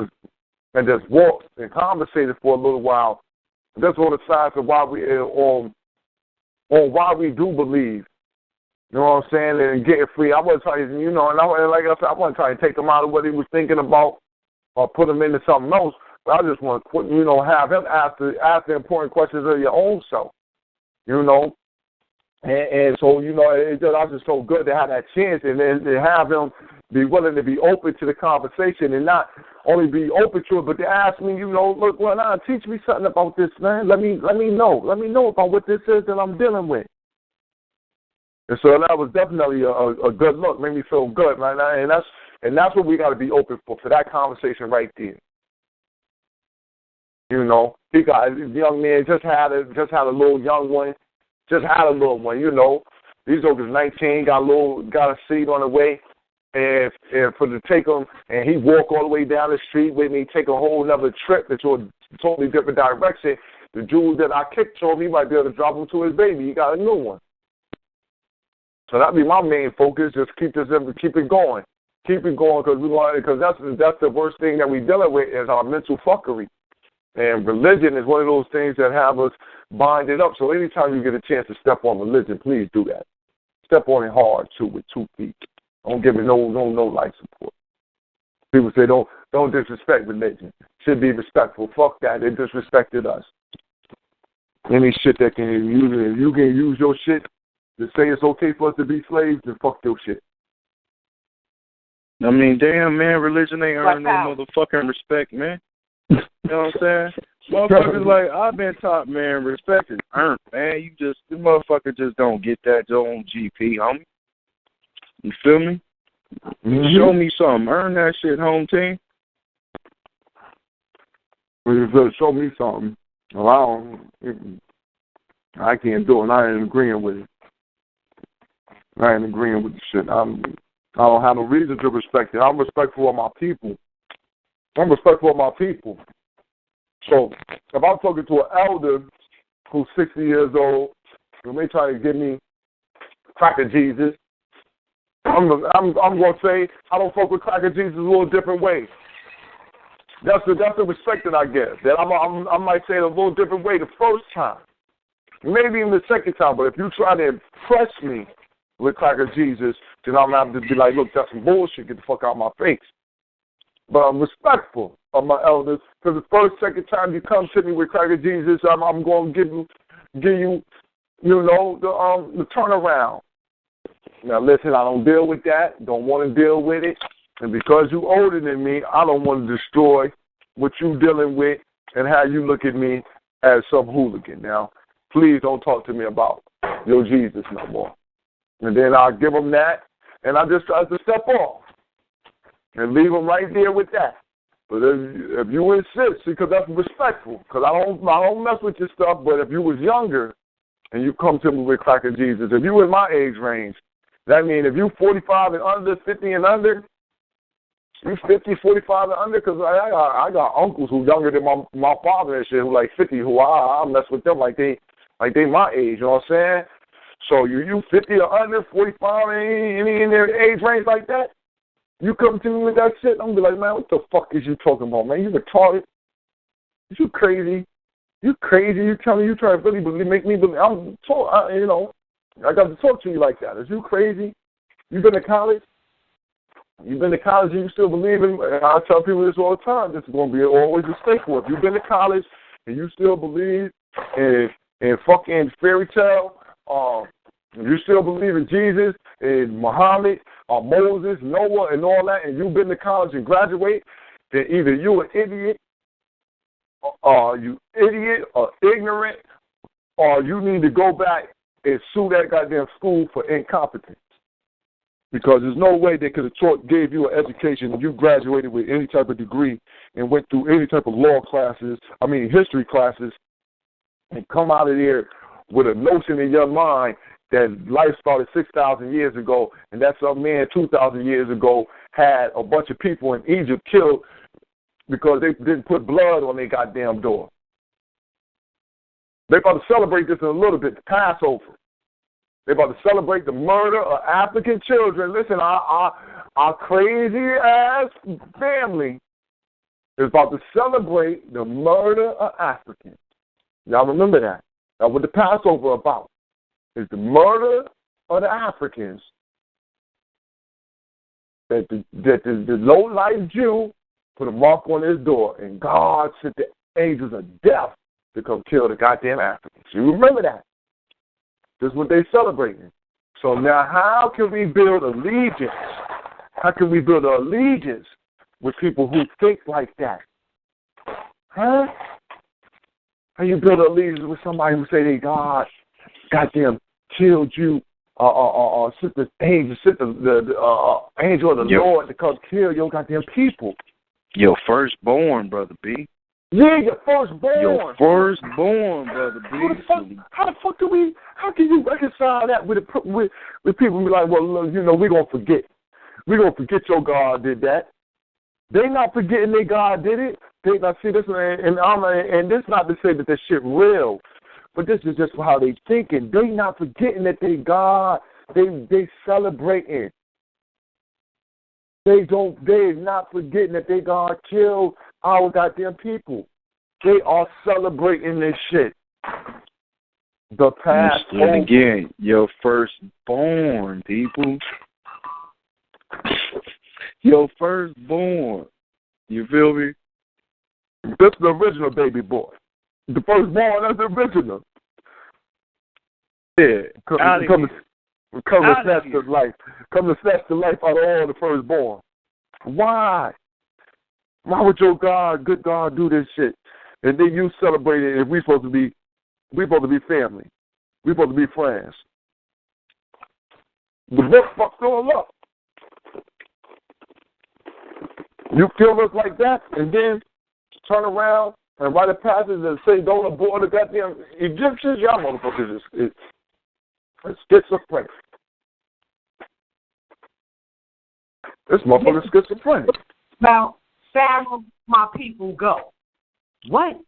just walked and conversated for a little while. That's on the sides of why we on why we do believe. You know what I'm saying? And getting free. I wasn't trying to, you know, and like I said, I wasn't trying to take him out of what he was thinking about or put him into something else. But I just want to, you know, have him ask the important questions of your own self. You know. And so, you know, I was just so good to have that chance and then to have him be willing to be open to the conversation and not only be open to it, but to ask me, you know, look, well, now teach me something about this, man. Let me know. Let me know about what this is that I'm dealing with. And so that was definitely a good look. Made me feel good, man. And that's what we got to be open for that conversation right there. You know, he got the young man just had a little young one. Just had a little one, you know. These jokers 19, got a seat on the way, and for to take him, and he walk all the way down the street with me, take a whole another trip into a totally different direction. The jewels that I kicked to him, he might be able to drop him to his baby. He got a new one. So that'd be my main focus. Just keep it going, because that's the worst thing that we dealing with is our mental fuckery. And religion is one of those things that have us binded up. So anytime you get a chance to step on religion, please do that. Step on it hard, too, with 2 feet. Don't give it no life support. People say don't disrespect religion. Should be respectful. Fuck that. They disrespected us. Any shit that can use it. If you can use your shit to say it's okay for us to be slaves, then fuck your shit. I mean, damn, man, religion ain't earning no motherfucking respect, man. You know what I'm saying? Motherfuckers like, I've been taught, man, respect is earned, man. This motherfucker just don't get that your own GP, homie. You feel me? Mm-hmm. Show me something. Earn that shit, home team. Show me something. Well, I can't do it. I ain't agreeing with it. I ain't agreeing with the shit. I don't have no reason to respect it. I'm respectful of my people. So if I'm talking to an elder who's 60 years old, and they try to give me Cracker Jesus, I'm going to say I don't fuck with Cracker Jesus a little different way. That's the respect that I get. That I might say it a little different way the first time, maybe even the second time. But if you try to impress me with Cracker Jesus, then I'm going to have to be like, look, that's some bullshit. Get the fuck out of my face. But I'm respectful of my elders, because the first, second time you come to me with Cracker Jesus, I'm going to give you, the turnaround. Now listen, I don't deal with that. Don't want to deal with it. And because you're older than me, I don't want to destroy what you're dealing with and how you look at me as some hooligan. Now, please don't talk to me about your Jesus no more. And then I'll give them that, and I just try to step off and leave them right there with that. But if you insist, because that's respectful, because I don't mess with your stuff. But if you was younger and you come to me with Cracker Jesus, if you in my age range, that means if you 45 and under, 50 and under, you 50, 45 and under, because I got uncles who younger than my father and shit, who like 50, who I mess with them like they my age. You know what I'm saying? So you 50 or under, 45, any in their age range like that, you come to me with that shit, I'm gonna be like, man, what the fuck is you talking about, man? You retarded? You crazy? You crazy? You tell me you try to really make me believe? I got to talk to you like that. Is you crazy? You been to college? You've been to college and you still believe in, I tell people this all the time, this is going to be always a staple. If you've been to college and you still believe in fucking fairy tale, you still believe in Jesus and Muhammad or Moses, Noah and all that, and you've been to college and graduate, then either you an idiot or ignorant, or you need to go back and sue that goddamn school for incompetence. Because there's no way they could have gave you an education and you graduated with any type of degree and went through any type of history classes, and come out of there with a notion in your mind that life started 6,000 years ago, and that some man 2,000 years ago had a bunch of people in Egypt killed because they didn't put blood on their goddamn door. They're about to celebrate this in a little bit, the Passover. They're about to celebrate the murder of African children. Listen, our crazy-ass family is about to celebrate the murder of Africans. Y'all remember that. That's what the Passover about. Is the murder of the Africans. That the low-life Jew put a mark on his door, and God sent the angels of death to come kill the goddamn Africans. You remember that. This is what they're celebrating. So now how can we build allegiance? How can we build an allegiance with people who think like that? Huh? How you build an allegiance with somebody who say they God goddamn killed you, sent the angel of the Lord to come kill your goddamn people? Your firstborn, Brother B. Yeah, your firstborn. Your firstborn, Brother B. How can you reconcile that with people be like, well, look, we're going to forget. We're going to forget your God did that. They not forgetting their God did it. They not see this, and this not to say that this shit real, but this is just how they thinking. They not forgetting that they God, they celebrating. They're not forgetting that they God killed our goddamn people. They are celebrating this shit. The past. And again, your firstborn, people. Your firstborn. You feel me? That's the original baby boy. The firstborn, that's the original. Yeah. Come to snatch the life. Come to snatch the life out of all the firstborn. Why? Why would your good God, do this shit? And then you celebrate it, and we're supposed to be family. We're supposed to be friends. The book fucked all up. You kill us like that, and then turn around and write a passage and say, don't abhor the goddamn Egyptians? Y'all motherfuckers is schizophrenic. This motherfucker's schizophrenic. Now, Pharaoh, my people go. What?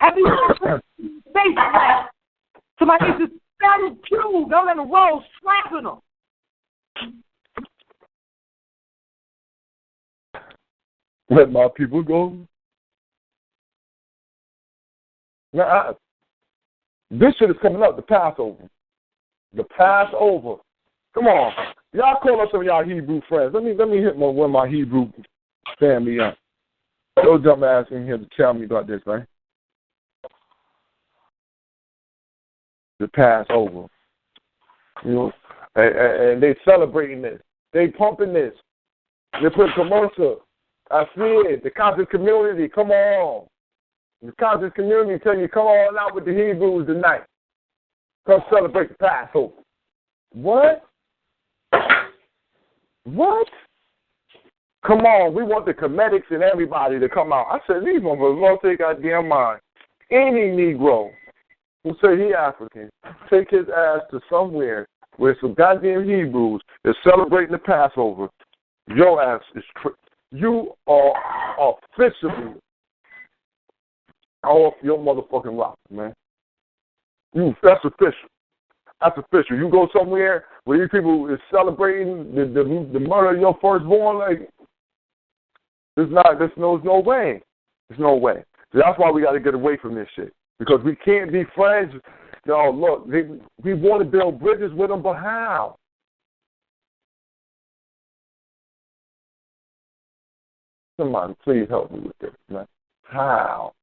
Everyone face that. Somebody just started pew, don't let them roll, slapping them. Let my people go. Now, this shit is coming up, the Passover. The Passover. Come on. Y'all call up some of y'all Hebrew friends. Let me hit one of my Hebrew family up. Yo dumb ass in here to tell me about this, right? The Passover. You know, and they celebrating this. They pumping this. They put commercial. I see it. The conscious community, come on. The conscious community tell you, come on out with the Hebrews tonight. Come celebrate the Passover. What? What? Come on, we want the comedics and everybody to come out. I said, these motherfuckers lost their goddamn mind. Any Negro who say he African, take his ass to somewhere where some goddamn Hebrews is celebrating the Passover. Your ass is you are officially off your motherfucking rock, man. That's official. That's official. You go somewhere where these people is celebrating the murder of your firstborn, like there's no way. There's no way. So that's why we got to get away from this shit, because we can't be friends. No, look, we want to build bridges with them, but how? Somebody, please help me with this, man. How?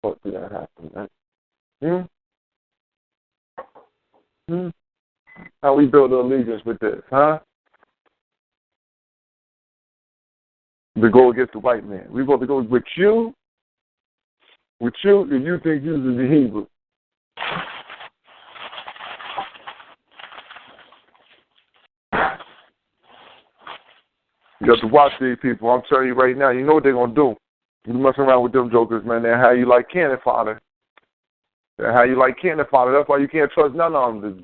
What did that happen, man? How we build an allegiance with this, huh? To go against the white man. We want to go with you, and you think you're the Hebrew. You have to watch these people. I'm telling you right now, you know what they're going to do. You messing around with them jokers, man. They're how you like cannon fodder. They're how you like cannon fodder. That's why you can't trust none of them.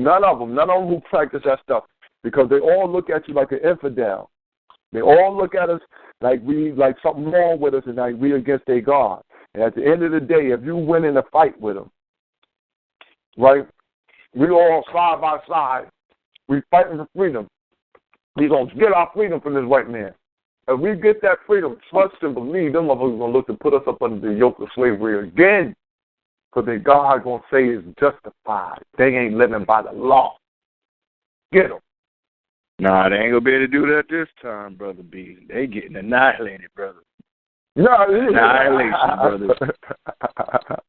None of them who practice that stuff. Because they all look at you like an infidel. They all look at us like something wrong with us and like we against their God. And at the end of the day, if you win in a fight with them, right, we all side by side, we fighting for freedom. We going to get our freedom from this white man. If we get that freedom, trust and believe, them motherfuckers going to look to put us up under the yoke of slavery again. Because their God going to say is justified. They ain't living by the law. Get them. Nah, they ain't going to be able to do that this time, Brother B. They getting annihilated, brother. No, annihilation, brother.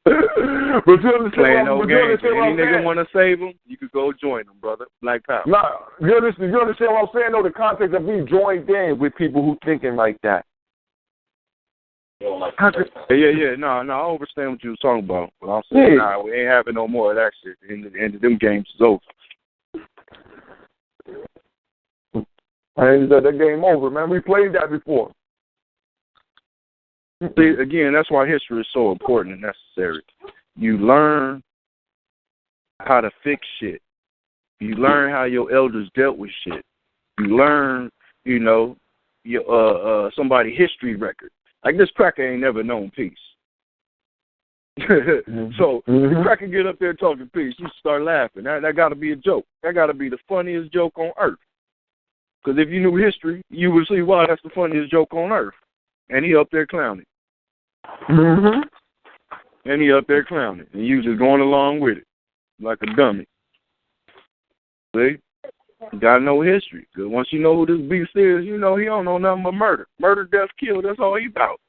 But you understand playing no games. Any nigga want to save them, you could go join them, brother. Black Power. No, you understand what I'm saying, though? The context of me joined in with people who thinking like that. Yeah. No, I understand what you was talking about. But I'm saying, nah, we ain't having no more of that shit. The end of them games is over. That game over, man. We played that before. See, again, that's why history is so important and necessary. You learn how to fix shit. You learn how your elders dealt with shit. You learn, your somebody's history record. Like this cracker ain't never known peace. So the cracker get up there talking peace, you start laughing. That got to be a joke. That got to be the funniest joke on earth. Because if you knew history, you would see why that's the funniest joke on earth. And he up there clowning. And he up there clowning. And you just going along with it like a dummy. See? You got to know history. Because once you know who this beast is, he don't know nothing but murder. Murder, death, kill. That's all he about.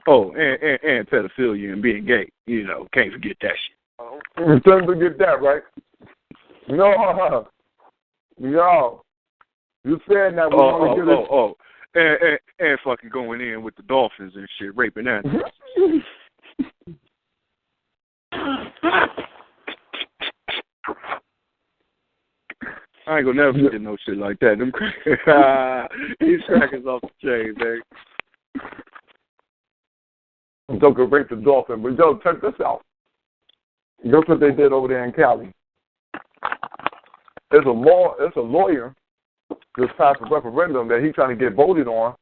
Oh, and pedophilia and being gay. Can't forget that shit. Can't forget that, right? No. You said that we want to get it. And fucking going in with the dolphins and shit, raping animals. I ain't gonna never forget no shit like that. Them these crackers off the chain, man. Don't go break the dolphin. But yo, check this out. Guess what they did over there in Cali? There's a lawyer just passed a referendum that he's trying to get voted on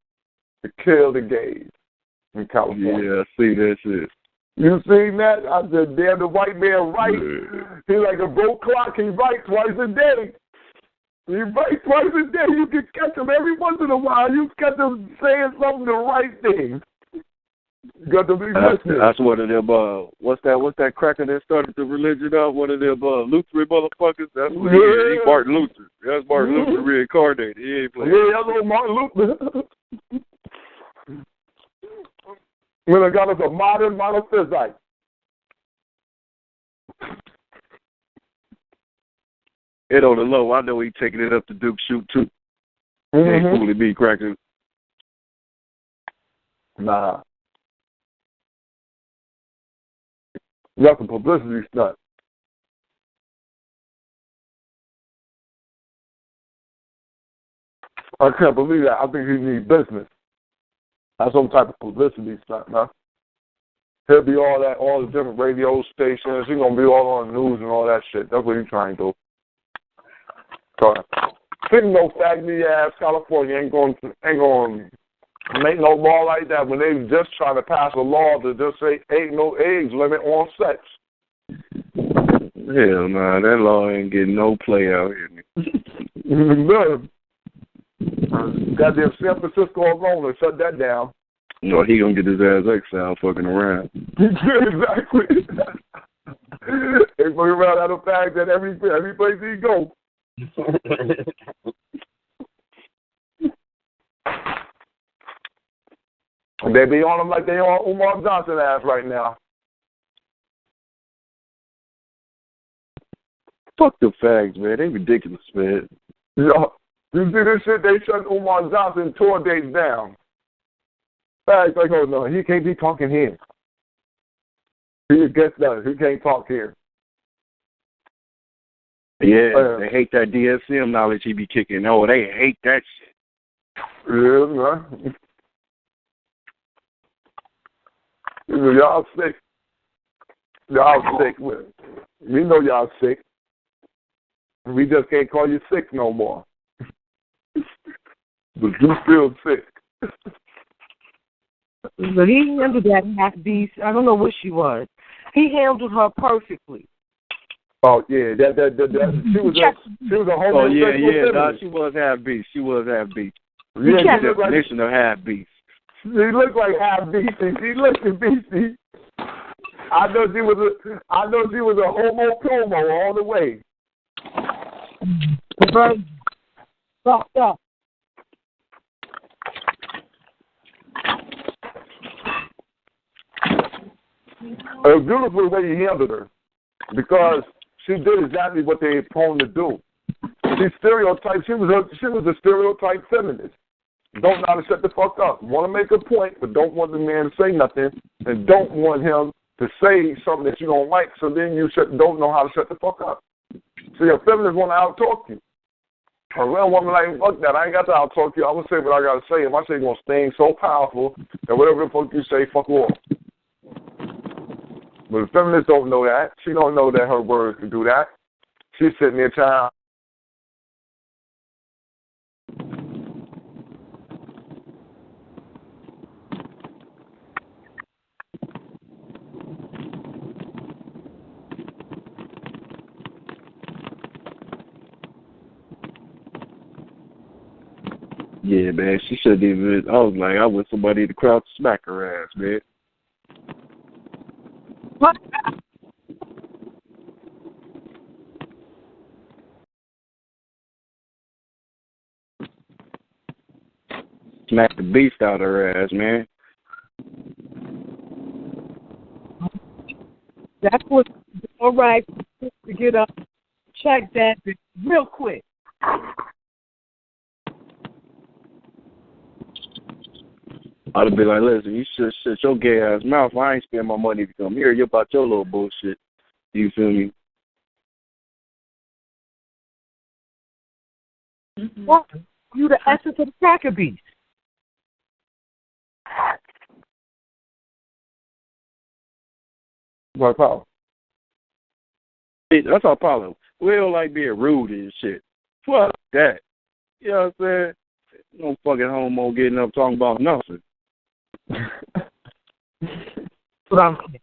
to kill the gays in California. Yeah, I see that shit. You seen that? I said, damn, the white man right. He's like a broke clock. He right twice a day. He right twice a day. You can catch him every once in a while. You catch him saying something the right thing. You got to be listening. That's one of them. What's that cracker that started the religion up? One of them Lutheran motherfuckers. That's what he is. He Martin Luther. That's Martin Luther reincarnated. He ain't playing. Yeah, that's old Martin Luther. When I got us a modern monophysite. It on the low. I know he taking it up to Duke shoot too. He ain't fooling me, cracker. Nah. That's a publicity stunt. I can't believe that. I think he needs business. That's some type of publicity stunt, man. He'll be all the different radio stations. He's gonna be all on the news and all that shit. That's what he's trying to do. Sitting no faggy ass California ain't going to make no law like that when they just trying to pass a law to just say ain't no age limit on sex. Hell nah, that law ain't getting no play out here. Goddamn San Francisco alone will shut that down. No, he gonna get his ass exiled fucking around. Exactly. They fucking around out of fact that every place he go. They be on him like they on Umar Johnson ass right now. Fuck the fags, man. They ridiculous, man. Yo, you see this shit? They shut Umar Johnson tour dates down. Fags like, oh no, he can't be talking here. He gets that. He can't talk here. Yeah, they hate that DSM knowledge he be kicking. Oh, they hate that shit. Yeah, man. Y'all sick. Y'all sick. We know y'all sick. We just can't call you sick no more. But you feel sick. But he handled that half beast. I don't know what she was. He handled her perfectly. Oh yeah, that she was a homosexual. Oh yeah, nah, she was half beast. Yeah, the definition of half beast. She looked like half beastie. She looked beastie. I know she was a homo promo all the way. Fucked up. It was beautiful the way he handled her, because she did exactly what they had prone to do. She stereotyped. She was a stereotype feminist. Don't know how to shut the fuck up. Want to make a point, but don't want the man to say nothing, and don't want him to say something that you don't like. So then you don't know how to shut the fuck up. See, a feminist want to out-talk you. A real woman like, fuck that. I ain't got to out-talk you. I'm gonna say what I gotta say. If I say it's gonna sting so powerful that whatever the fuck you say, fuck off. But the feminists don't know that. She don't know that her words can do that. She's sitting there trying. Yeah, man, she shouldn't even. I was like, I want somebody in the crowd to smack her ass, man. What? Smack the beast out of her ass, man. That's what's all right to get up, check that real quick. I'd be like, listen, you should shut your gay ass mouth. I ain't spend my money to come here. You about your little bullshit. You feel me? What? You the essence of the cracker beast. What power? That's our problem. We don't like being rude and shit. Fuck that. You know what I'm saying? No fucking homo getting up talking about nothing. What I'm saying.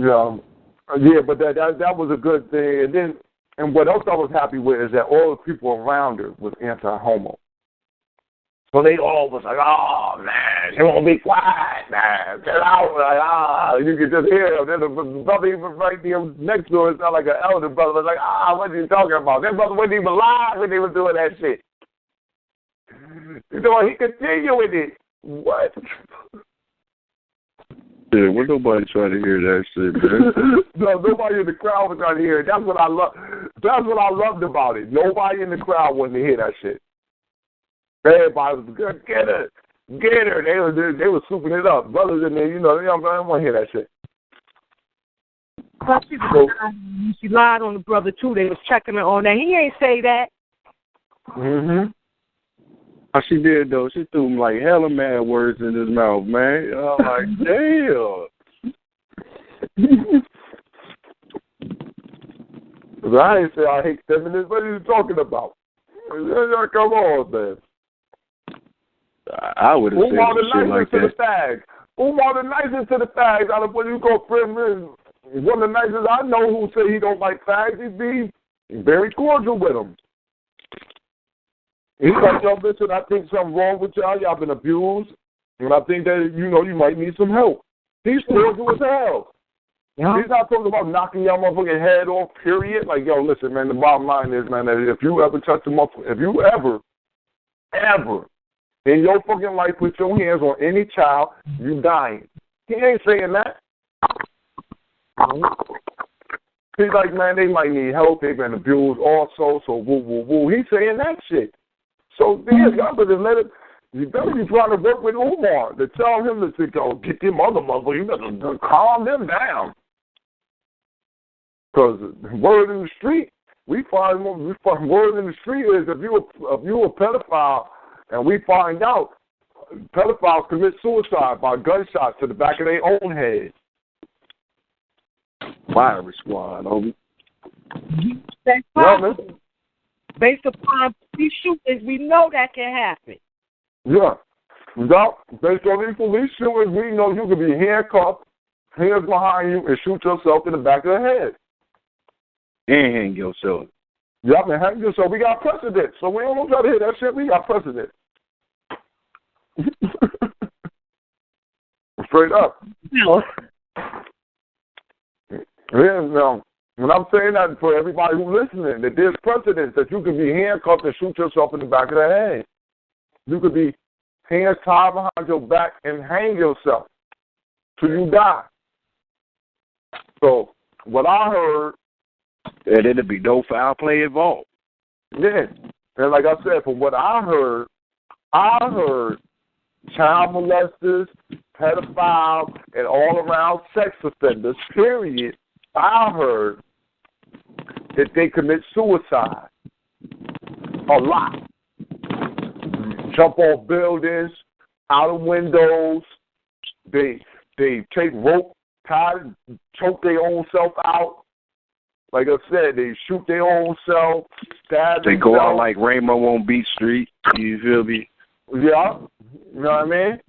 Yeah, but that was a good thing. And what else I was happy with is that all the people around her was anti-homo. So they all was like, oh, man, you won't be quiet, man. Get out. Like, you could just hear them. Then the brother even right there next to her sounded like an elder brother. Was like, what are you talking about? That brother wasn't even alive when they were doing that shit. You know, he continued with it. What? Yeah, well, nobody trying to hear that shit, man. No, nobody in the crowd was trying to hear it. That's what I love. That's what I loved about it. Nobody in the crowd wanted to hear that shit. Everybody was good. Get her. They were swooping it up. Brothers in there, you know, they don't want to hear that shit. She lied on the brother, too. They was checking her on that. He ain't say that. Mm-hmm. How she did, though? She threw him like hella mad words in his mouth, man. I'm like, damn. I ain't say I hate feminists. What are you talking about? Come on, man. I would have said shit like that. Who are the nicest to the fags? Out of what you call feminists, one of the nicest I know who say he don't like fags, he be very cordial with them. He's like, yo, listen, I think something wrong with y'all. Y'all been abused, and I think that, you know, you might need some help. He's cordial as hell. Yeah. He's not talking about knocking your motherfucking head off, period. Like, yo, listen, man, the bottom line is, man, that if you ever touch the motherfucker, if you ever in your fucking life put your hands on any child, you dying. He ain't saying that. He's like, man, they might need help. They've been abused also, so woo, woo, woo. He's saying that shit. So, y'all better let it, you better be trying to work with Umar to tell him to go get them other motherfuckers. You better calm them down. Because word in the street, we find word in the street is if you a pedophile and we find out, pedophiles commit suicide by gunshots to the back of their own head. Fire squad, homie. That's right. Based upon these shootings, we know that can happen. Yeah. Based on these police shootings, we know you can be handcuffed, hands behind you, and shoot yourself in the back of the head. And hang yourself. Yeah, man, hang yourself. We got precedent. So we don't try to hear that shit. We got precedent. Straight up. No. Yeah, no. When I'm saying that for everybody who's listening, that there's precedent that you can be handcuffed and shoot yourself in the back of the head. You could be hands tied behind your back and hang yourself till you die. So what I heard, and it'd be no foul play involved. Yeah, and like I said, from what I heard child molesters, pedophiles, and all around sex offenders, period, I heard that they commit suicide a lot. Jump off buildings, out of windows. They take rope, choke their own self out. Like I said, they shoot their own self, stab They themselves. go out like Rainbow on Beach Street. You feel me? Yeah, you know what I mean?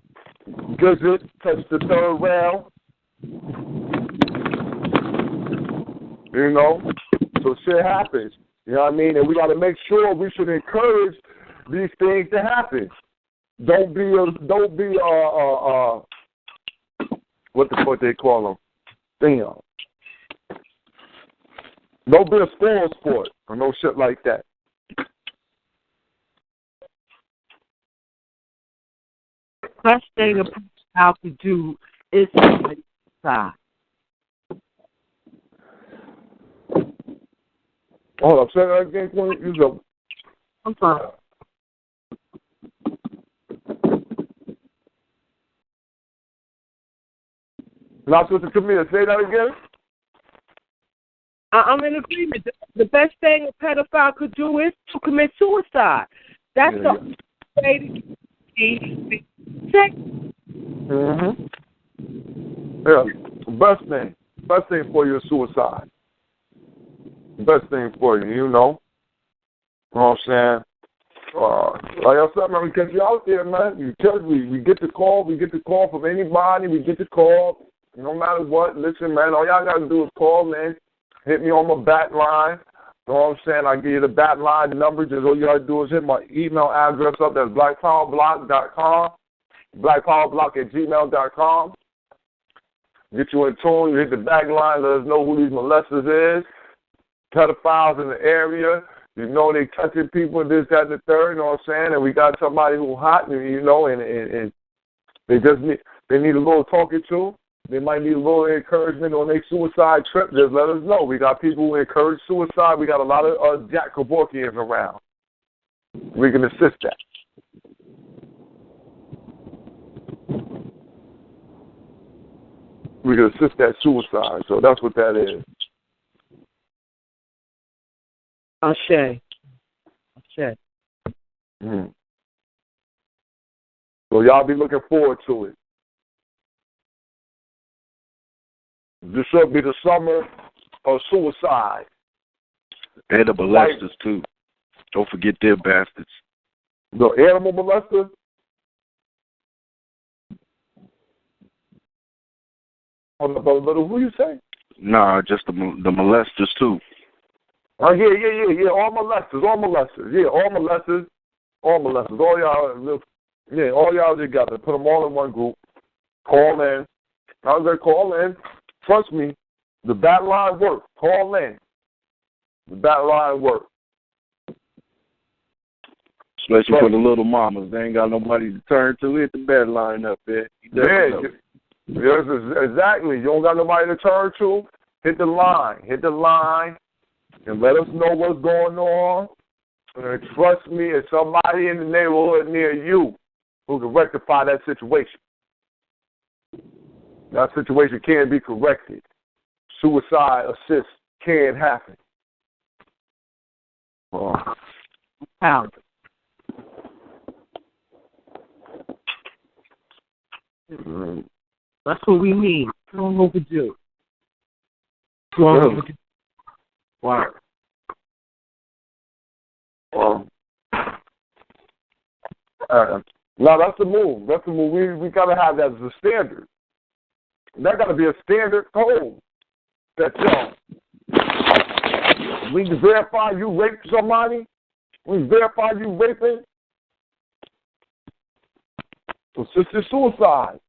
Good, touch the third rail. You know? So shit happens. You know what I mean? And we got to make sure we should encourage these things to happen. Don't be what the fuck they call them? Damn. Don't be a spoil sport or no shit like that. Best thing a person out to do is side. Hold up, say that again, Queen. I'm sorry. Now, Sister Camille, say that again. I'm in agreement. The best thing a pedophile could do is to commit suicide. That's the way to be sick. Mm-hmm. Yeah, best thing for you is suicide. Best thing for you, you know. You know what I'm saying? Like I said, man, we catch you out there, man. We get the call. We get the call from anybody. We get the call. No matter what. Listen, man, all y'all got to do is call, man. Hit me on my bat line. You know what I'm saying? I give you the bat line number. Just all you got to do is hit my email address up. That's blackpowerblock.com. blackpowerblock@gmail.com. Get you in tune. You hit the back line. Let us know who these molesters is. Pedophiles in the area. You know they touching people, this, that, and the third. You know what I'm saying? And we got somebody who's hot, you know, and they need a little talking to. They might need a little encouragement on their suicide trip. Just let us know. We got people who encourage suicide. We got a lot of Jack Kevorkians around. We can assist that. We can assist that suicide. So that's what that is. Ashe. Mm. So y'all be looking forward to it. This should be the summer of suicide. And the molesters, too. Don't forget their bastards. The animal molesters? Hold up, brother. Who you say? Nah, just the molesters, too. Oh, yeah. All molesters. Yeah, all molesters. All y'all, all y'all together. Put them all in one group. Call in. I was going to call in. Trust me, the bat line works. Call in. The bat line works. Especially for the little mamas. They ain't got nobody to turn to. Hit the bat line up there. Yes, exactly. You don't got nobody to turn to. Hit the line. And let us know what's going on. And trust me, it's somebody in the neighborhood near you who can rectify that situation. That situation can be corrected. Suicide assist can happen. How? That's what we need. Long overdue. Wow. Now that's the move. We gotta have that as a standard. That gotta be a standard code. That we can verify you raped somebody. We can verify you raping. So sister suicide.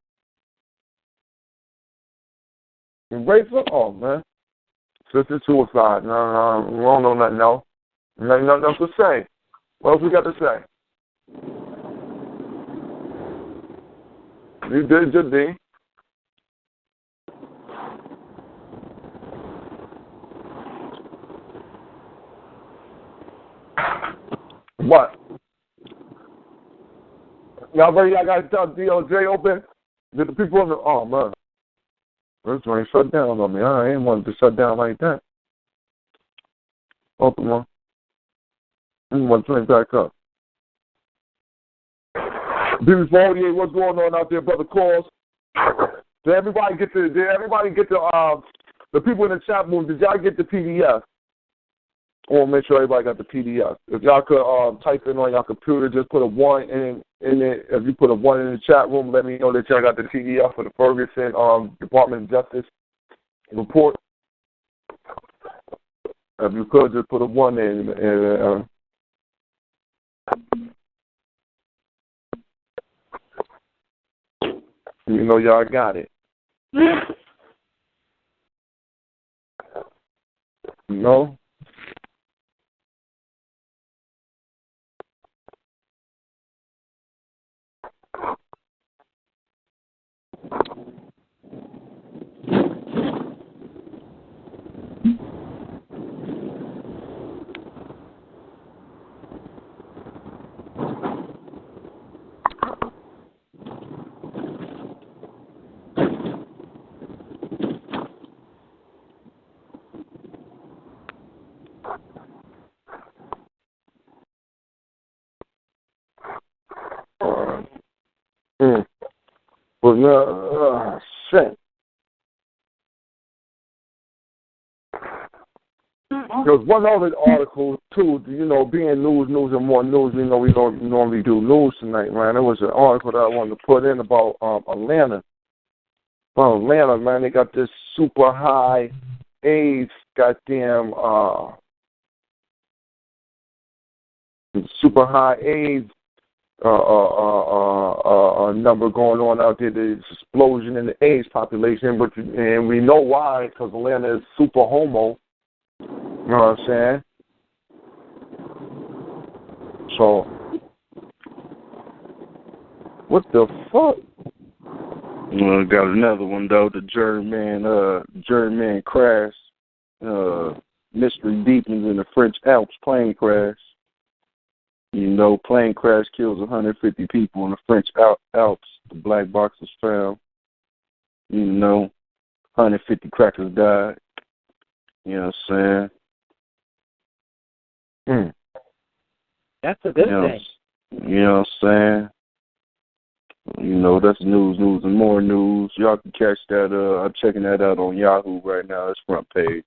You rape her? Oh man. Sister suicide. No, we don't know nothing else. Nothing else to say. What else we got to say? You did your thing. What? Y'all ready? I got D.O.J. open. Did the people in the... Oh, man. This one shut down on me. I ain't wanted to shut down like that. Open one. I want to turn back up. B48, what's going on out there, brother Calls? Did everybody get the people in the chat room, did y'all get the PDF? I want to make sure everybody got the PDF. If y'all could type in on your computer, just put a 1 in it. If you put a 1 in the chat room, let me know that y'all got the PDF for the Ferguson Department of Justice report. If you could, just put a 1 in. You know y'all got it. No? Shit. There was one other article, too, you know, being news, and more news. You know, we don't normally do news tonight, man. There was an article that I wanted to put in about Atlanta. Well, Atlanta, man, they got this super high AIDS goddamn super high AIDS number going on out there. There's explosion in the AIDS population, and we know why, because Atlanta is super homo. You know what I'm saying? So, what the fuck? Got another one though. The German crash. Mystery deepens in the French Alps plane crash. You know, plane crash kills 150 people in the French Alps. The black box was found. You know, 150 crackers died. You know what I'm saying? That's a good thing. You know what I'm saying? You know, that's news, and more news. Y'all can catch that. I'm checking that out on Yahoo right now. It's front page.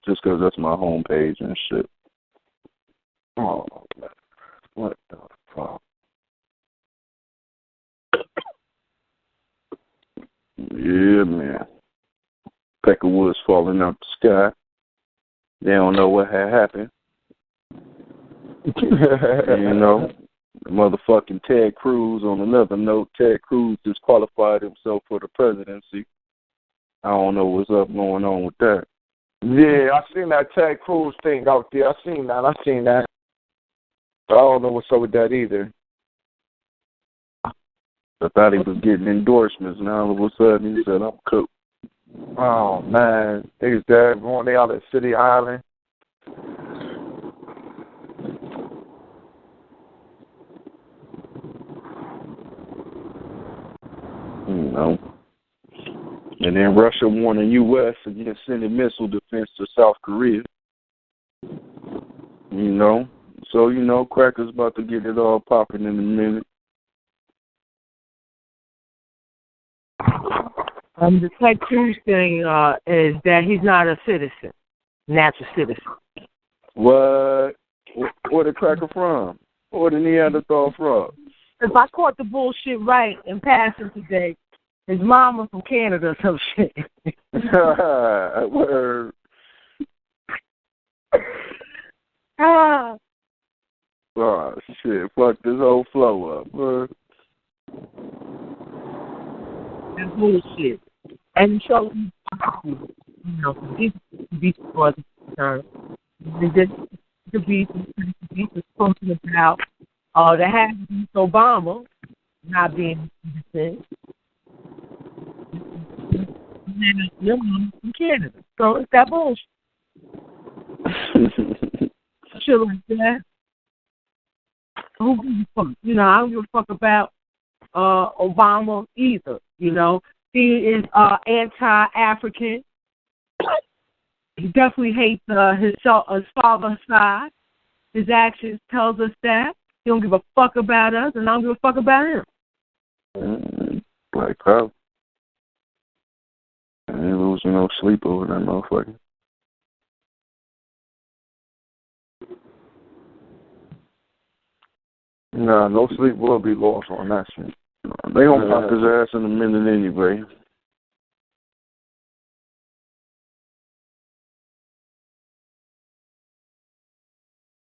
Just 'cause that's my home page and shit. Oh, man. What the fuck? Yeah, man. Peckerwood's falling out the sky. They don't know what had happened. You know, motherfucking Ted Cruz. On another note, Ted Cruz disqualified himself for the presidency. I don't know what's going on with that. Yeah, I seen that Ted Cruz thing out there. I seen that. But I don't know what's up with that either. I thought he was getting endorsements. Now all of a sudden he said, I'm cool. Oh, man. They was there going out at City Island. You know. And then Russia warned the U.S. against sending missile defense to South Korea. You know. So, you know, Cracker's about to get it all popping in a minute. The Ted Cruz thing is that he's not a citizen, natural citizen. What? Where the Cracker from? Where the Neanderthal from? If I caught the bullshit right in passing today, his mom was from Canada or some shit. Word. Oh, shit. Fuck this whole flow up, bro. That's bullshit. And so, you know, these was concerned. The beef is talking about the half of Obama not being citizen. And your mom from Canada. So it's that bullshit. Shit like that. Who gives a fuck? You know, I don't give a fuck about Obama either. You know, he is anti-African. He definitely hates his father's side. His actions tells us that. He don't give a fuck about us, and I don't give a fuck about him. Black power. I ain't losing no sleep over that motherfucker. Nah, no sleep will be lost on that shit. They gonna pop his ass in a minute anyway.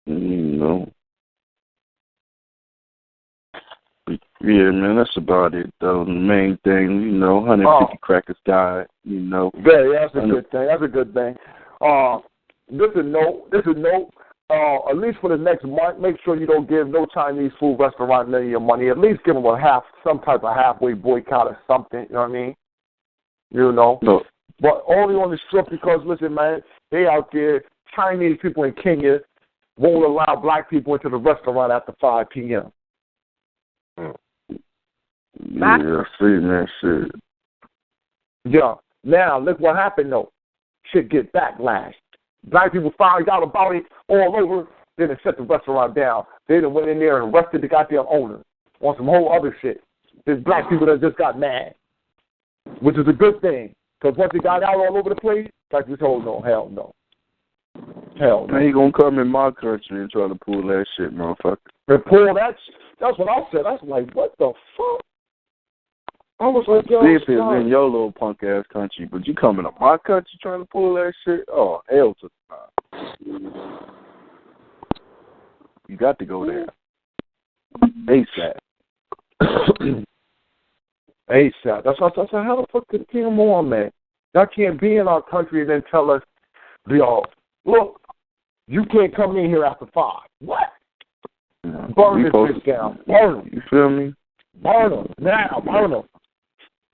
You know. Yeah, man, that's about it, though. The main thing, you know, 150 crackers died, you know. Yeah, that's a good thing. That's a good thing. This is note. At least for the next month, make sure you don't give no Chinese food restaurant none of your money. At least give them some type of halfway boycott or something. You know what I mean? You know. No. But only on the strip because, listen, man, they out there. Chinese people in Kenya won't allow black people into the restaurant after 5 p.m. Yeah, I see that shit. Yeah. Now, look what happened, though. Shit get backlash. Black people found out about it all over, then they shut the restaurant down. They done went in there and arrested the goddamn owner on some whole other shit. There's black people that just got mad. which is a good thing. Because once it got out all over the place, like this whole no, hell no. Hell no. Now you gonna come in my country and try to pull that shit, motherfucker. And pull that that's what I said. I was like, what the fuck? I was like, yo, see if it's in your little punk ass country, but you coming to my country trying to pull that shit? Oh, hell to the no. You got to go there. ASAP. ASAP. That's what I said. How the fuck could come on, man? Y'all can't be in our country and then tell us, yo, look, you can't come in here after 5. What? Burn this bitch down. Burn them. You feel me? Burn them. Now, burn them.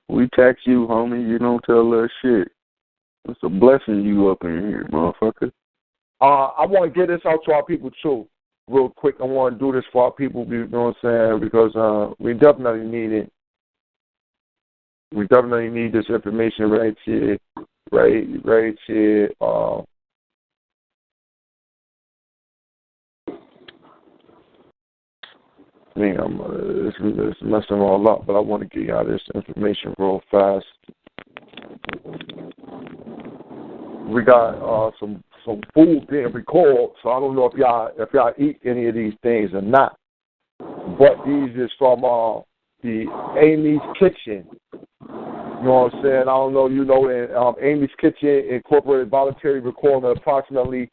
We tax you, homie. You don't tell us shit. It's a blessing you up in here, motherfucker. I want to get this out to our people, too, real quick. I want to do this for our people, you know what I'm saying, because we definitely need it. We definitely need this information right here. Right here. I mean, it's messing all up, but I want to get y'all this information real fast. We got some food being recalled, so I don't know if y'all eat any of these things or not. But these is from the Amy's Kitchen. You know what I'm saying? I don't know, you know, in Amy's Kitchen incorporated voluntary recall of approximately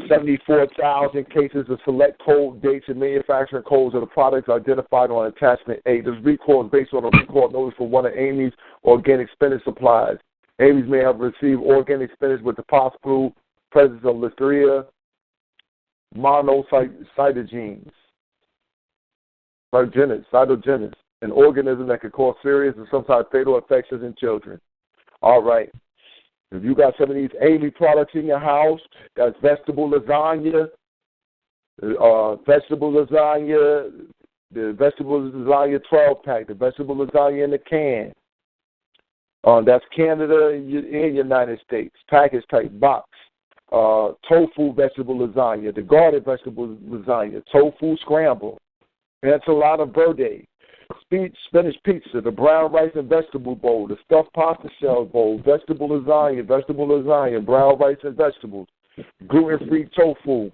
74,000 cases of select code dates and manufacturing codes of the products identified on attachment A. This recall is based on a recall notice for one of Amy's organic spinach supplies. Amy's may have received organic spinach with the possible presence of Listeria monocytogenes, cytogenous, an organism that could cause serious and sometimes fatal infections in children. All right. If you got some of these Amy products in your house, that's vegetable lasagna, the vegetable lasagna 12-pack, the vegetable lasagna in the can. That's Canada and United States, package type box. Tofu vegetable lasagna, the garden vegetable lasagna, tofu scramble, enchilada verde, spinach pizza, the brown rice and vegetable bowl, the stuffed pasta shell bowl, vegetable lasagna, brown rice and vegetables, gluten-free tofu,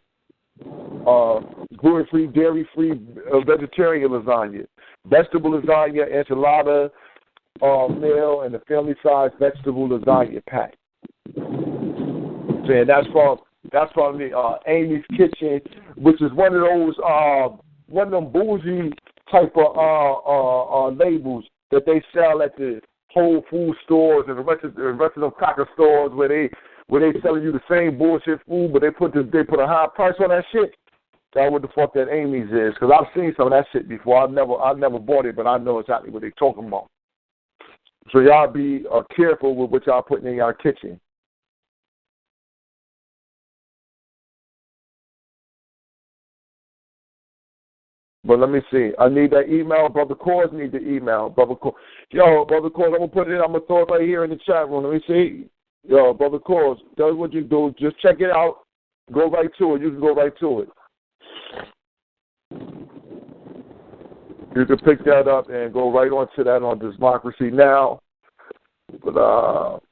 gluten-free, dairy-free vegetarian lasagna, vegetable lasagna, enchilada meal, and the family-sized vegetable lasagna pack. And that's from the Amy's Kitchen, which is one of them bougie type of labels that they sell at the Whole Food stores and the rest of them cracker stores where they selling you the same bullshit food, but they put a high price on that shit. That's what the fuck that Amy's is, because I've seen some of that shit before. I've never bought it, but I know exactly what they're talking about. So y'all be careful with what y'all putting in your kitchen. But let me see. I need that email. Brother Cores need the email. Brother Cores, I'm going to put it in. I'm going to throw it right here in the chat room. Let me see. Brother Cores, that's what you do. Just check it out. Go right to it. You can go right to it. You can pick that up and go right on to that on Democracy Now! But,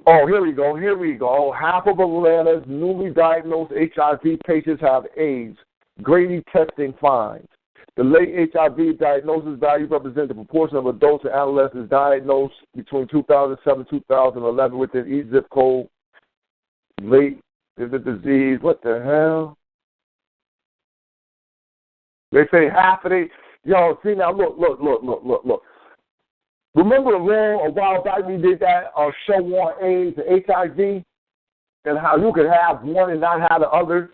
here we go. Half of Atlanta's newly diagnosed HIV patients have AIDS. Grady testing finds. The late HIV diagnosis value represents the proportion of adults and adolescents diagnosed between 2007 and 2011 within each zip code. Late is the disease. What the hell? They say half of it. See now, look. Remember a while back we did that show on AIDS and HIV and how you could have one and not have the other?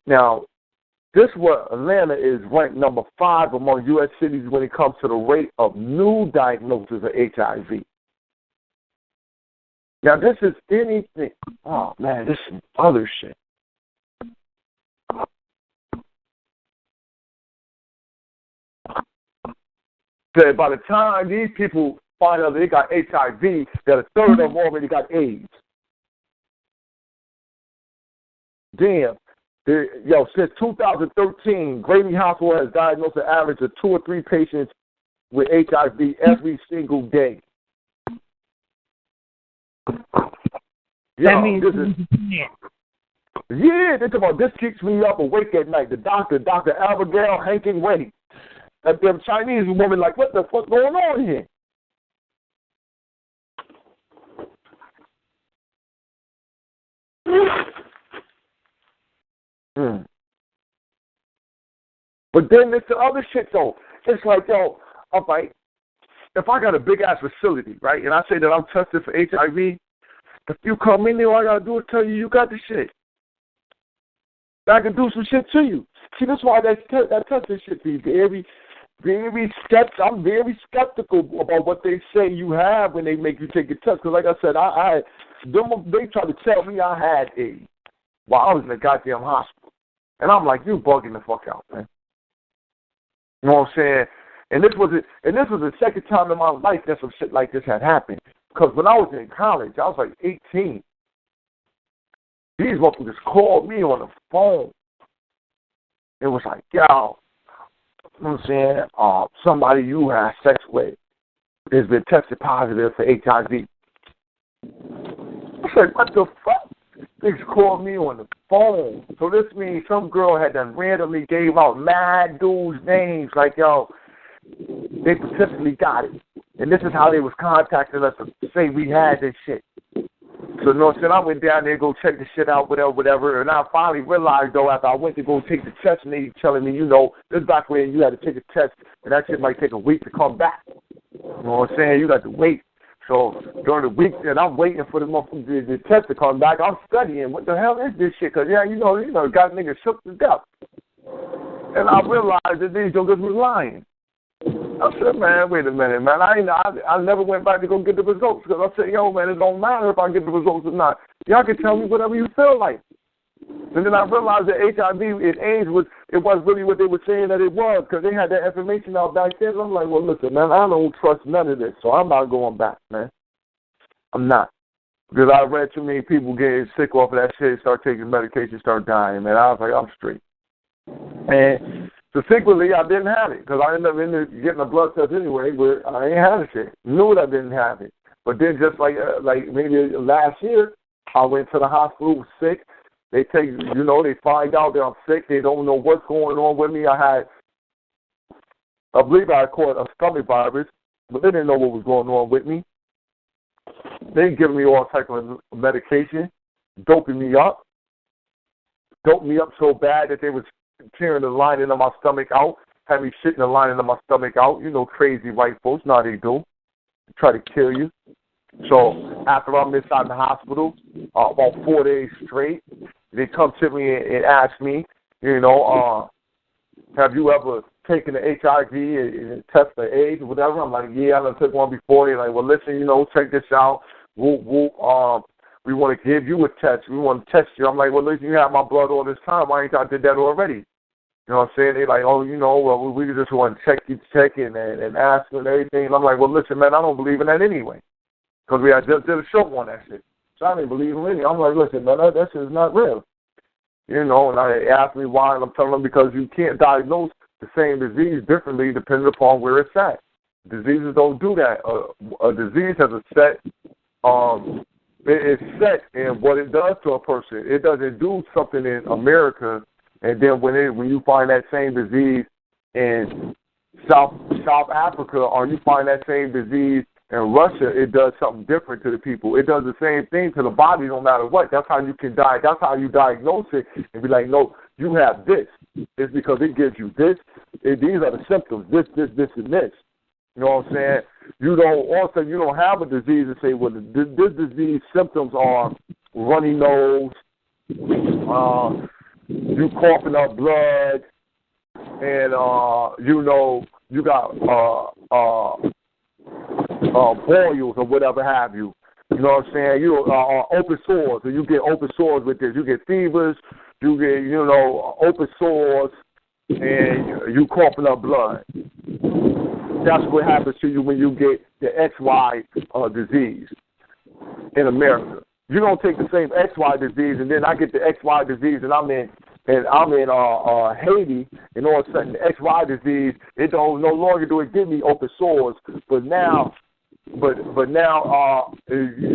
Now, this what Atlanta is ranked number 5 among U.S. cities when it comes to the rate of new diagnoses of HIV. Now, this is anything. Oh, man, this is other shit. That by the time these people find out they got HIV, that a third of them already got AIDS. Damn. Since 2013, Grady Hospital has diagnosed an average of 2 or 3 patients with HIV every single day. That means they talk about this keeps me up awake at night. The doctor, Dr. Abigail Hankin Wade, that them Chinese woman, like, what the fuck going on here? But then there's the other shit, though. It's like, yo, I'm like, if I got a big-ass facility, right, and I say that I'm tested for HIV, if you come in there, all I got to do is tell you got the shit. I can do some shit to you. See, that's why that testing shit be very, very skeptical. I'm very skeptical about what they say you have when they make you take a test. Because, like I said, they tried to tell me I had AIDS while I was in the goddamn hospital. And I'm like, you bugging the fuck out, man. You know what I'm saying? And this was the second time in my life that some shit like this had happened. Because when I was in college, I was like 18. These motherfuckers called me on the phone. It was like, yo, you know what I'm saying? Somebody you had sex with has been tested positive for HIV. I said, what the fuck? They called me on the phone. So this means some girl had done randomly gave out mad dudes' names like, yo, they potentially got it. And this is how they was contacting us to say we had this shit. So, you know what I'm saying? I went down there, go check the shit out, whatever. And I finally realized, though, after I went to go take the test, and they telling me, you know, this is back when you had to take a test, and that shit might take a week to come back. You know what I'm saying? You got to wait. So during the week, and I'm waiting for the test to come back. I'm studying. What the hell is this shit? Because, you know, got niggas shook to death. And I realized that these jokers was lying. I said, man, wait a minute, man. I never went back to go get the results because I said, yo, man, it don't matter if I get the results or not. Y'all can tell me whatever you feel like. And then I realized that HIV and AIDS was really what they were saying that it was because they had that information out back then. I'm like, well, listen, man, I don't trust none of this, so I'm not going back, man. I'm not. Because I read too many people getting sick off of that shit, start taking medication, start dying, man. I was like, I'm straight. And so secretly, I didn't have it because I ended up getting a blood test anyway, but I ain't had the shit. Knew that I didn't have it. But then just like maybe last year, I went to the hospital sick. They take, they find out that I'm sick. They don't know what's going on with me. I believe I caught a stomach virus, but they didn't know what was going on with me. They giving me all type of medication, doping me up. Doped me up so bad that they was tearing the lining of my stomach out, had me shitting the lining of my stomach out. You know, crazy white folks, now they do. They try to kill you. So after I'm inside the hospital, about 4 days straight, they come to me and ask me, have you ever taken the HIV and test for AIDS or whatever? I'm like, yeah, I took one before. They're like, well, listen, check this out. We want to give you a test. We want to test you. I'm like, well, listen, you have my blood all this time. Why ain't I did that already? You know what I'm saying? They're like, oh, well, we just want to check and ask and everything. And I'm like, well, listen, man, I don't believe in that anyway. Because we had just did a show on that shit. So I didn't believe in it. I'm like, listen, man, that shit is not real. And they asked me why, and I'm telling them because you can't diagnose the same disease differently depending upon where it's at. Diseases don't do that. A disease has a set, it's set in what it does to a person. It doesn't do something in America, and then when you find that same disease in South Africa, or you find that same disease in Russia, it does something different to the people. It does the same thing to the body no matter what. That's how you can die. That's how you diagnose it and be like, no, you have this. It's because it gives you this. These are the symptoms, this, and this. You know what I'm saying? You don't have a disease and say, well, this disease symptoms are runny nose, you coughing up blood, and you got boils or whatever have you. You know what I'm saying? Open sores, and you get open sores with this. You get fevers, you get open sores, and you coughing up blood. That's what happens to you when you get the XY disease in America. You don't take the same XY disease, and then I get the XY disease, and I'm in and I'm in Haiti, and all of a sudden the XY disease, it don't no longer do it give me open sores, but now you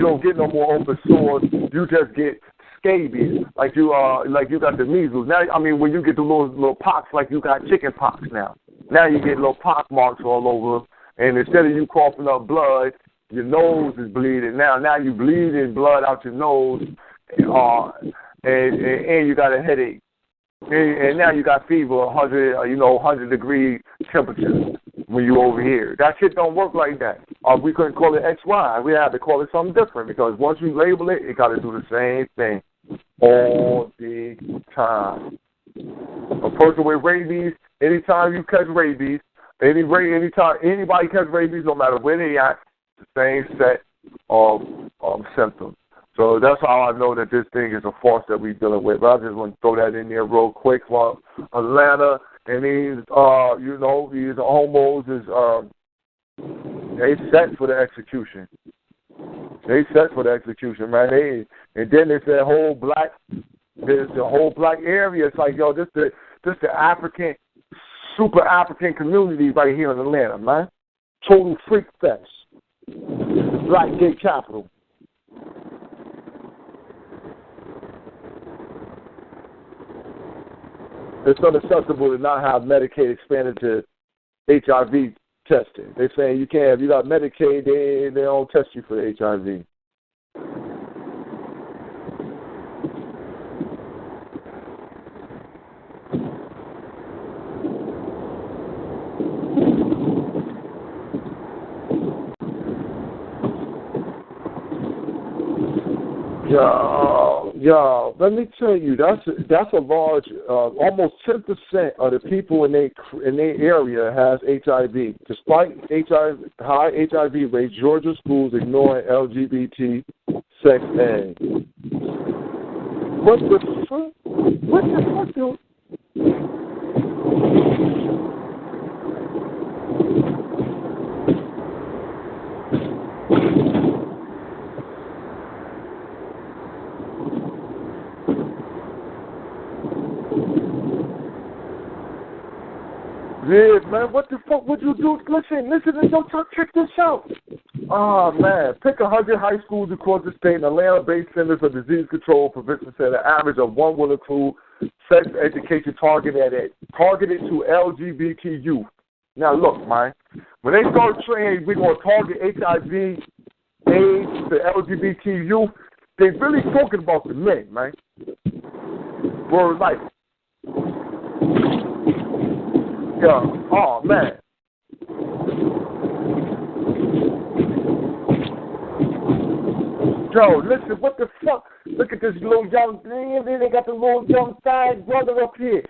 don't get no more open sores. You just get scabies, like you got the measles. Now, I mean, when you get the little pox, like you got chicken pox now. Now you get little pox marks all over, and instead of you coughing up blood, your nose is bleeding. Now you bleeding blood out your nose, and you got a headache. And now you got fever, 100-degree temperature when you over here. That shit don't work like that. We couldn't call it XY. We had to call it something different because once you label it, it got to do the same thing all the time. A person with rabies, anytime you catch rabies, anytime anybody catch rabies, no matter where they at, the same set of symptoms. So that's how I know that this thing is a farce that we're dealing with. But I just want to throw that in there real quick for Atlanta. And these homos they set for the execution. They set for the execution, man. And then there's the whole black area. It's like, yo, this the African, super African community right here in Atlanta, man. Total freak fest. Black gay capital. It's unacceptable to not have Medicaid expanded to HIV testing. They're saying you can't. If you got Medicaid, they don't test you for HIV. Yeah, let me tell you, that's a large, almost 10% of the people in their area has HIV. Despite high HIV rates, Georgia schools ignoring LGBT sex ed. What the fuck, dude? Yeah, man, what the fuck would you do? Listen, don't check this out. Oh, man, pick 100 high schools across the state and Atlanta-based Centers for Disease Control and Prevention said an average of one will include sex education targeted to LGBT youth. Now, look, man, when they start saying we're going to target HIV, AIDS, the LGBT youth, they really talking about the men, man. Word life. Yeah. Oh, man. Yo, listen, what the fuck? Look at this little young thing. Then they got the little young fat brother up here.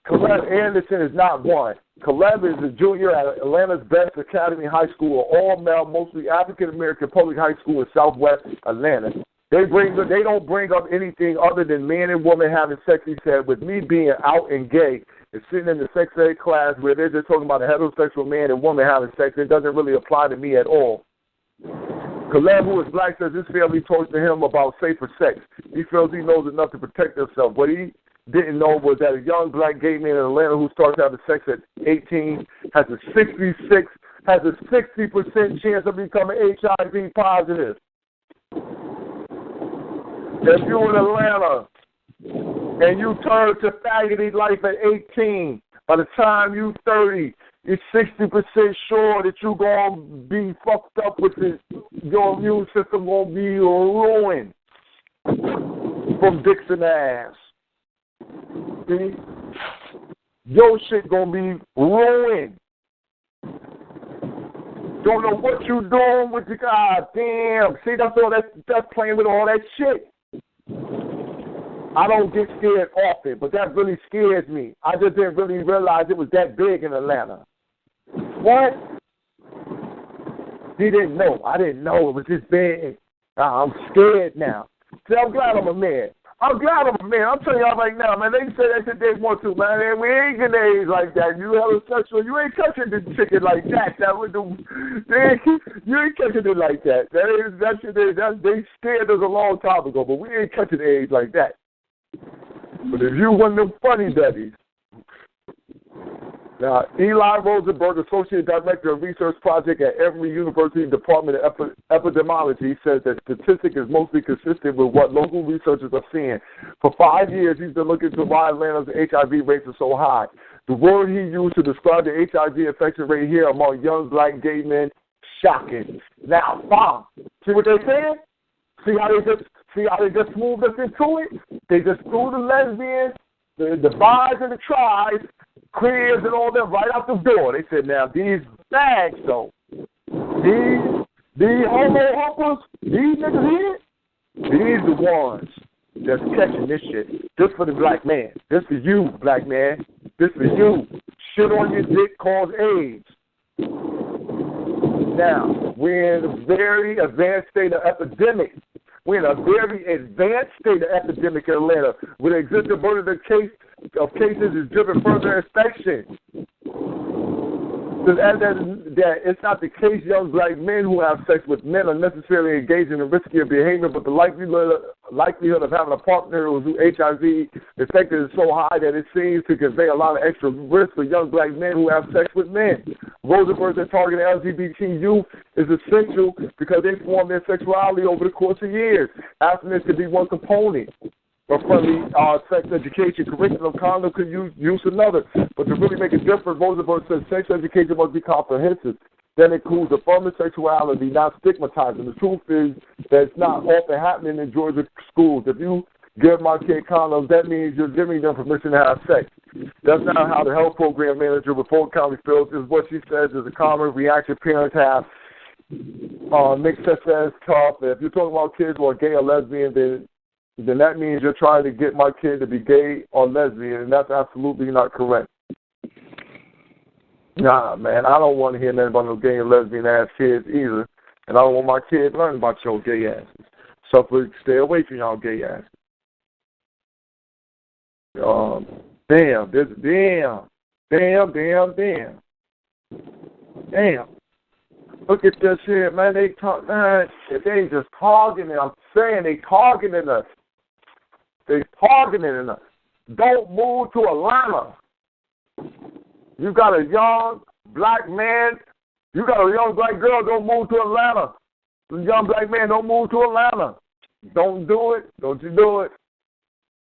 Caleb Anderson is not one. Caleb is a junior at Atlanta's Best Academy High School, an all-male, mostly African-American public high school in southwest Atlanta. They don't bring up anything other than man and woman having sex, he said. With me being out and gay and sitting in the sex ed class where they're just talking about a heterosexual man and woman having sex, it doesn't really apply to me at all. Caleb, who is black, says his family talks to him about safer sex. He feels he knows enough to protect himself. What he didn't know was that a young black gay man in Atlanta who starts having sex at 18 has a 60% chance of becoming HIV positive. If you're in Atlanta and you turn to faggoty life at 18, by the time you're 30, you're 60% sure that you're going to be fucked up with it. Your immune system going to be ruined from dicks and ass. See? Your shit going to be ruined. Don't know what you doing with your goddamn. See, that's playing with all that shit. I don't get scared often, but that really scares me. I just didn't really realize it was that big in Atlanta. What? He didn't know. I didn't know it was this big. I'm scared now. See, I'm glad I'm a man. I'm telling y'all right now, man. They can say that shit they want to, man. And we ain't getting AIDS like that. You heterosexual, you ain't touching the chicken like that. You ain't catching it like that. They scared us a long time ago, but we ain't catching AIDS like that. But if you one of them funny daddies, now, Eli Rosenberg, Associate Director of Research Project at Emory University Department of Epidemiology, says that statistic is mostly consistent with what local researchers are seeing. For 5 years, he's been looking into why Atlanta's HIV rates are so high. The word he used to describe the HIV infection rate here among young black gay men, shocking. Now, see what they're saying? See how they just moved us into it? They just threw the lesbians, the bis and the tris, queers and all them right out the door. They said, now, these bags, though, these homo humpers, these niggas here, these the ones that's catching this shit. This for the black man. This for you, black man. This for you. Shit on your dick cause AIDS. Now, we're in a very advanced state of epidemic. We're in a very advanced state of epidemic in Atlanta, where the existing burden of cases is driven further inspection. That it's not the case young black men who have sex with men are necessarily engaging in riskier behavior, but the likelihood of having a partner who's HIV infected is so high that it seems to convey a lot of extra risk for young black men who have sex with men. Rosenberg that targeting LGBT youth is essential because they form their sexuality over the course of years. Abstinence could be one component. But friendly sex education curriculum, condom could use another. But to really make a difference, Rosenberg says sex education must be comprehensive. That includes affirming sexuality, not stigmatizing. The truth is that it's not often happening in Georgia schools. If you give my kid condoms, that means you're giving them permission to have sex. That's not how the health program manager with Fulton County feels. Is what she says is a common reaction parents have. Nick says tough. If you're talking about kids who are gay or lesbian, then that means you're trying to get my kid to be gay or lesbian, and that's absolutely not correct. Nah, man, I don't want to hear nothing about no gay and lesbian-ass kids either, and I don't want my kids learning about your gay asses. So stay away from y'all gay asses. Damn. Look at this here, man. They just targeting. I'm saying they targeting us. They targeting us. Don't move to Atlanta. You got a young black man. You got a young black girl. Don't move to Atlanta. A young black man, don't move to Atlanta. Don't do it. Don't you do it.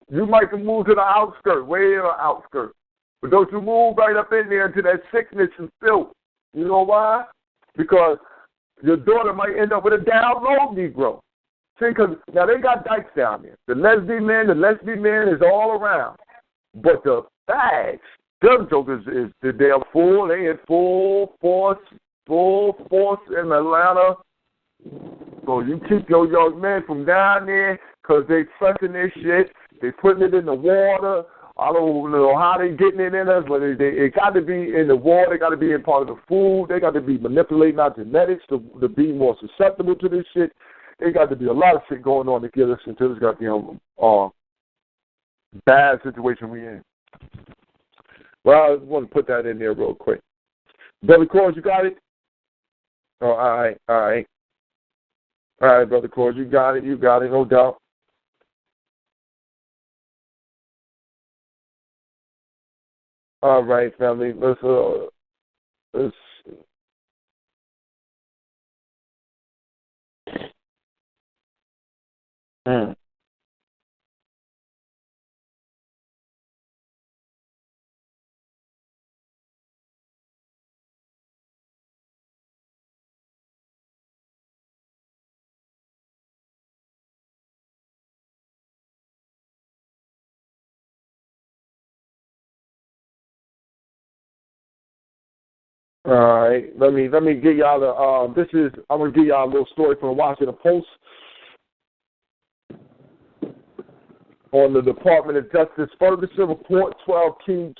You might can move to the outskirts, way in the outskirts. But don't you move right up in there into that sickness and filth. You know why? Because your daughter might end up with a down low Negro. See, because now they got dykes down there. The lesbian men is all around. But the fags, them jokers they're full. They in full force in Atlanta. So you keep your young men from down there because they sucking this shit. They putting it in the water. I don't know how they getting it in us, but it got to be in the water. They got to be in part of the food. They got to be manipulating our genetics to be more susceptible to this shit. They got to be a lot of shit going on to get us into this goddamn bad situation we in. Well, I just want to put that in there real quick. Brother Cords, you got it? Oh, all right. All right, Brother Cords, you got it, no doubt. All right, family. Let's All right, let me give y'all the I'm gonna give y'all a little story from the Washington Post on the Department of Justice Ferguson report. 12 key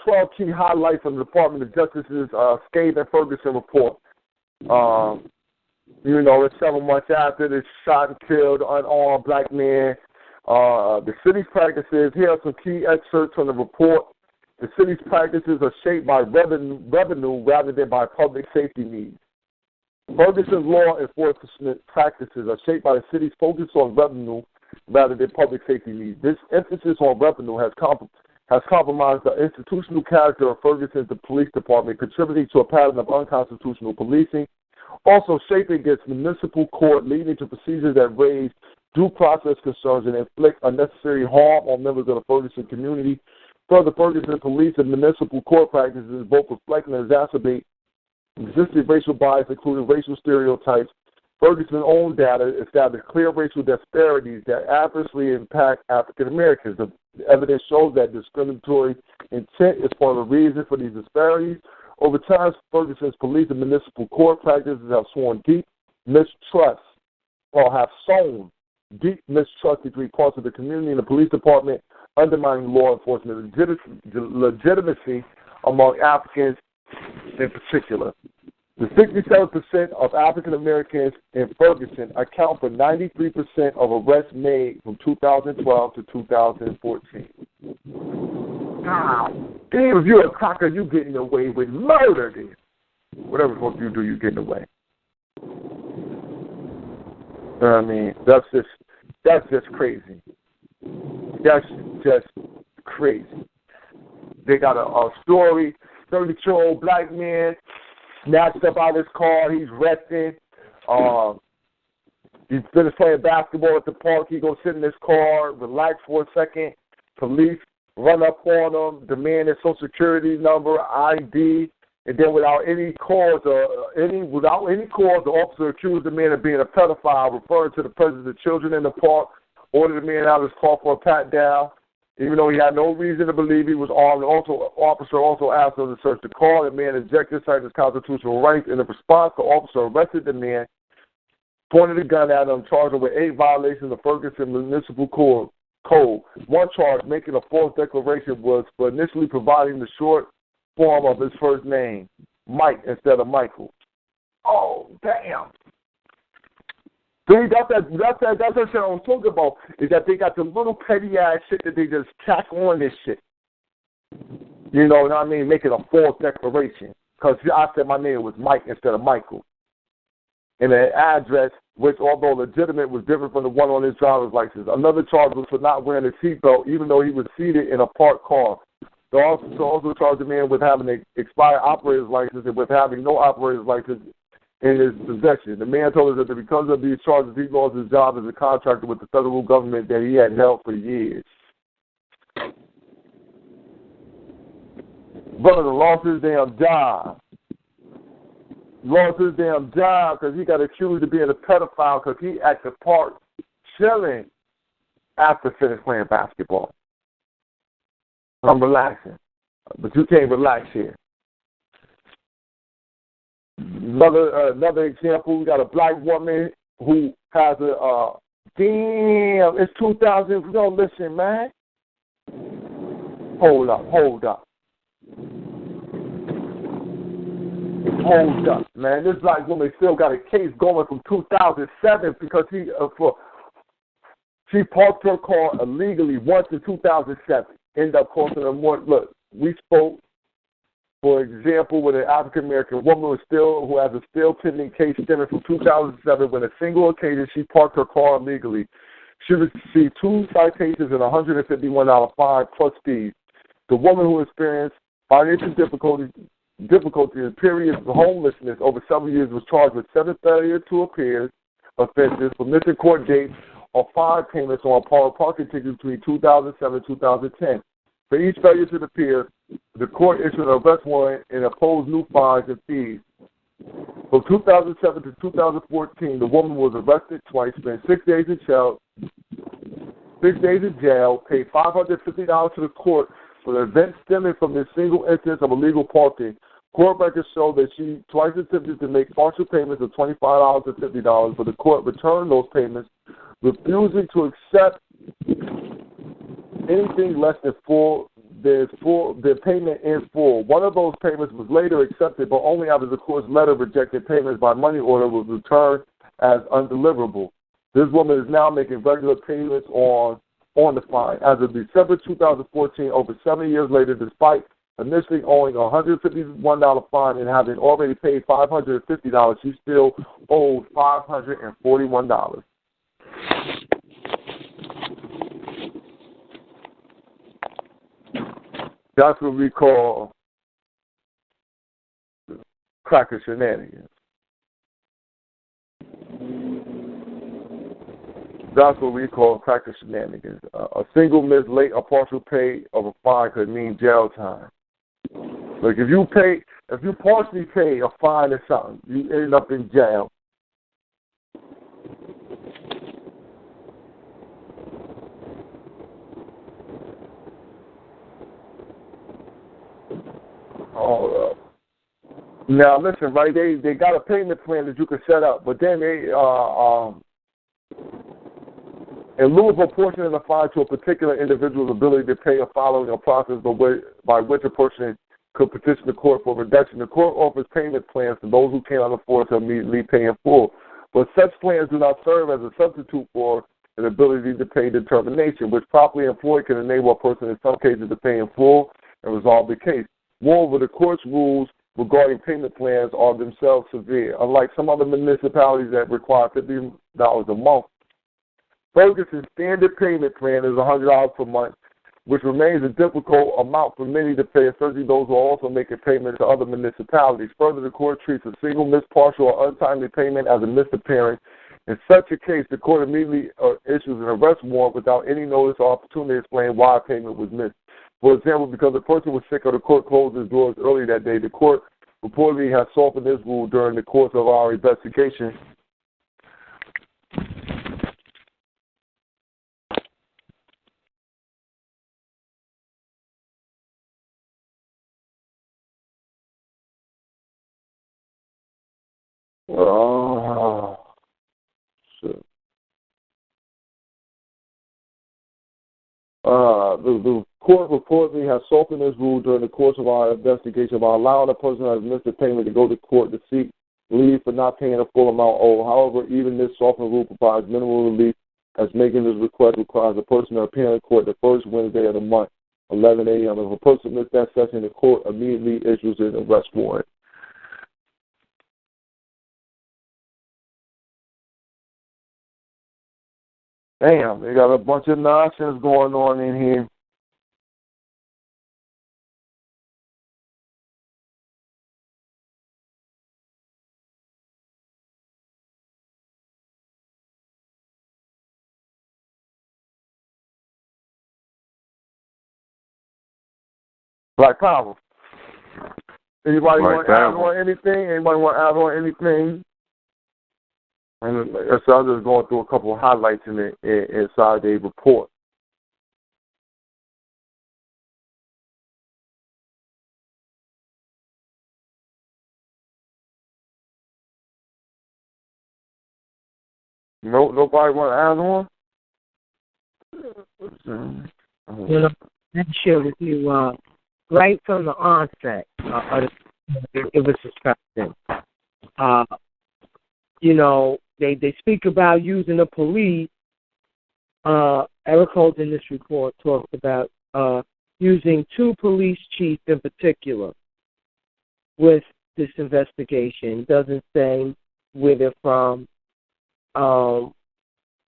highlights from the Department of Justice's scathing Ferguson report. It's 7 months after this shot and killed unarmed black man. The city's practices. Here are some key excerpts from the report. The city's practices are shaped by revenue rather than by public safety needs. Ferguson's law enforcement practices are shaped by the city's focus on revenue rather than public safety needs. This emphasis on revenue has compromised the institutional character of Ferguson's police department, contributing to a pattern of unconstitutional policing, also shaping its municipal court, leading to procedures that raise due process concerns and inflict unnecessary harm on members of the Ferguson community. Further, Ferguson police and municipal court practices both reflect and exacerbate existing racial bias, including racial stereotypes. Ferguson's own data established clear racial disparities that adversely impact African Americans. The evidence shows that discriminatory intent is part of the reason for these disparities. Over time, Ferguson's police and municipal court practices have sown deep mistrust between parts of the community and the police department, undermining law enforcement legitimacy among Africans in particular. The 67% of African Americans in Ferguson account for 93% of arrests made from 2012 to 2014. Damn, if you're a cracker, you're getting away with murder then. Whatever fuck you do, you're getting away. I mean, that's just crazy. That's just crazy. They got a story, 32-year-old black man snatched up out of his car. He's resting. He's finished playing basketball at the park. He goes sit in his car, relax for a second. Police run up on him, demand his social security number, ID, and then without any cause, the officer accused the man of being a pedophile, referring to the presence of children in the park, ordered the man out of his car for a pat down, even though he had no reason to believe he was armed. The officer also asked him to search the car. The man objected, citing his constitutional rights. In response, the officer arrested the man, pointed a gun at him, charged him with 8 violations of Ferguson Municipal Code. One charge, making a false declaration, was for initially providing the short form of his first name, Mike, instead of Michael. Oh, damn. See, that's what I was talking about, is that they got the little petty-ass shit that they just tack on this shit. You know what I mean? Making a false declaration. Because I said my name was Mike instead of Michael. And the address, which although legitimate, was different from the one on his driver's license. Another charge was for not wearing a seatbelt, even though he was seated in a parked car. The officer also charged the man with having an expired operator's license and with having no operator's license in his possession. The man told us that because of these charges, he lost his job as a contractor with the federal government that he had held for years. Brother lost his damn job. Lost his damn job because he got accused of being a pedophile because he at the park chilling after finished playing basketball. I'm relaxing, but you can't relax here. Another example, we got a black woman who has it's 2000. No, listen, man. Hold up, man. This black woman still got a case going from 2007 because she parked her car illegally once in 2007. Ended up costing her more. Look, we spoke, for example, with an African-American woman who has a still pending case stemming from 2007 when a single occasion she parked her car illegally. She received 2 citations and $151 fine plus fees. The woman who experienced financial difficulty and periods of homelessness over several years was charged with 7 failure to appear offenses for missing court dates or fine payments on parking tickets between 2007 and 2010. For each failure to appear, the court issued an arrest warrant and imposed new fines and fees. From 2007 to 2014, the woman was arrested twice, spent 6 days in jail, paid $550 to the court for the event stemming from this single instance of illegal parking. Court records show that she twice attempted to make partial payments of $25 and $50, but the court returned those payments, refusing to accept anything less than their payment in full. One of those payments was later accepted, but only after the court's letter rejected payments by money order was returned as undeliverable. This woman is now making regular payments on the fine. As of December 2014, over 7 years later, despite initially owing a $151 fine and having already paid $550, she still owed $541. That's what we call cracker shenanigans. That's what we call cracker shenanigans. A single miss, late or partial pay of a fine could mean jail time. Like if you partially pay a fine or something, you end up in jail. Now listen, right? They got a payment plan that you can set up, but then they in lieu of a portion of the fine to a particular individual's ability to pay, or following a process by which a person could petition the court for reduction. The court offers payment plans to those who cannot afford to immediately pay in full, but such plans do not serve as a substitute for an ability to pay determination, which properly employed can enable a person in some cases to pay in full and resolve the case. Moreover, the court's rules regarding payment plans are themselves severe. Unlike some other municipalities that require $50 a month, Ferguson's standard payment plan is $100 per month, which remains a difficult amount for many to pay, especially those who are also making payments to other municipalities. Further, the court treats a single missed, partial, or untimely payment as a missed appearance. In such a case, the court immediately issues an arrest warrant without any notice or opportunity to explain why a payment was missed. For example, because the person was sick or the court closed its doors early that day, the court reportedly has softened this rule during the course of our investigation. Shit. The court reportedly has softened this rule during the course of our investigation by allowing a person who has missed a payment to go to court to seek leave for not paying a full amount owed. However, even this softened rule provides minimal relief, as making this request requires a person to appear in court the first Wednesday of the month, 11 a.m. If a person missed that session, the court immediately issues an arrest warrant. Damn, they got a bunch of nonsense going on in here. Black Power. Anybody want to add on anything? Anybody want to add on anything? And so I'm just going through a couple of highlights inside the report. Nobody want to add on? You know, I share with you right from the onset. It was suspected. You know, they speak about using the police. Eric Holt in this report talks about using two police chiefs in particular with this investigation. Doesn't say where they're from.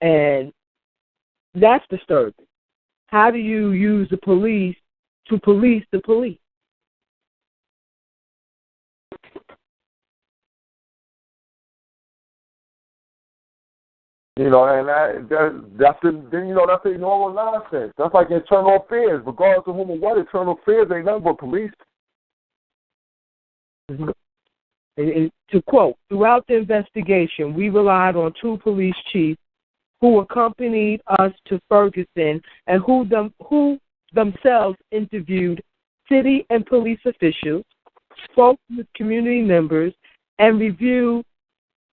And that's disturbing. How do you use the police to police the police? You know, and that's the normal nonsense. That's like internal affairs, regardless of whom or what. Internal affairs ain't nothing but police. Mm-hmm. And to quote, throughout the investigation, we relied on two police chiefs who accompanied us to Ferguson and who themselves interviewed city and police officials, spoke with community members, and reviewed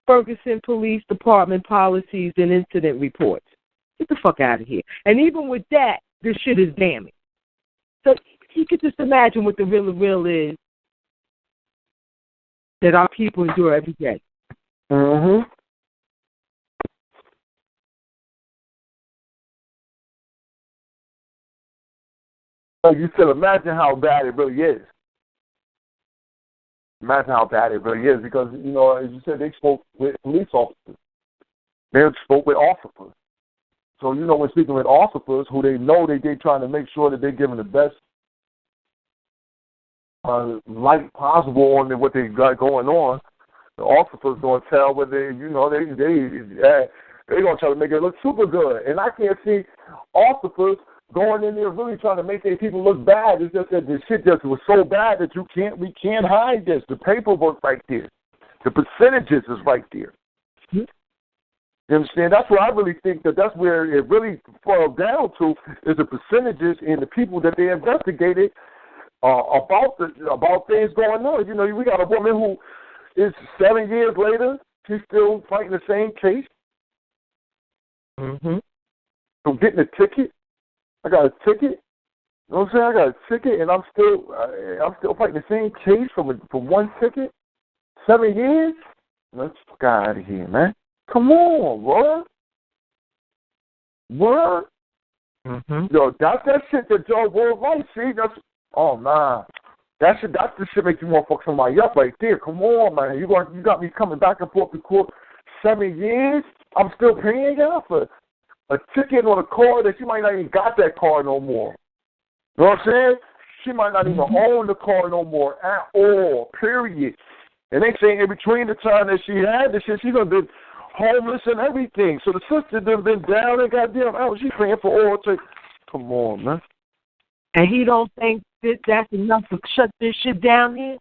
Ferguson Police Department policies and incident reports. Get the fuck out of here. And even with that, this shit is damning. So you can just imagine what the real is that our people endure every day. Mm-hmm. Like you said, imagine how bad it really is. Imagine how bad it really is because, you know, as you said, they spoke with police officers. They spoke with officers. So, you know, when speaking with officers who they know they're trying to make sure that they're giving the best light possible on what they got going on. The officers going to tell whether they're going to try to make it look super good. And I can't see officers going in there really trying to make their people look bad. It's just that the shit just was so bad that we can't hide this. The paperwork right there. The percentages is right there. You understand? That's what I really think that's where it really falls down to is the percentages and the people that they investigated about things going on. We got a woman who is 7 years later, she's still fighting the same case. Mm-hmm. So getting a ticket. I got a ticket. You know what I'm saying? I got a ticket, and I'm still fighting the same case for one ticket. 7 years? Let's fuck out of here, man. Come on, bro. What? Mm-hmm. Yo, that's that shit that Joe Wolf right. See, nah. That's the shit make you want to fuck somebody up right there. Come on, man. You got me coming back and forth to court 7 years. I'm still paying y'all for a ticket on a car that she might not even got that car no more. You know what I'm saying? She might not even own the car no more at all. Period. And they saying in between the time that she had this shit, she's gonna be homeless and everything. So the sister done been down and goddamn out. She's paying for all tickets. Come on, man. And he don't think that's enough to shut this shit down here?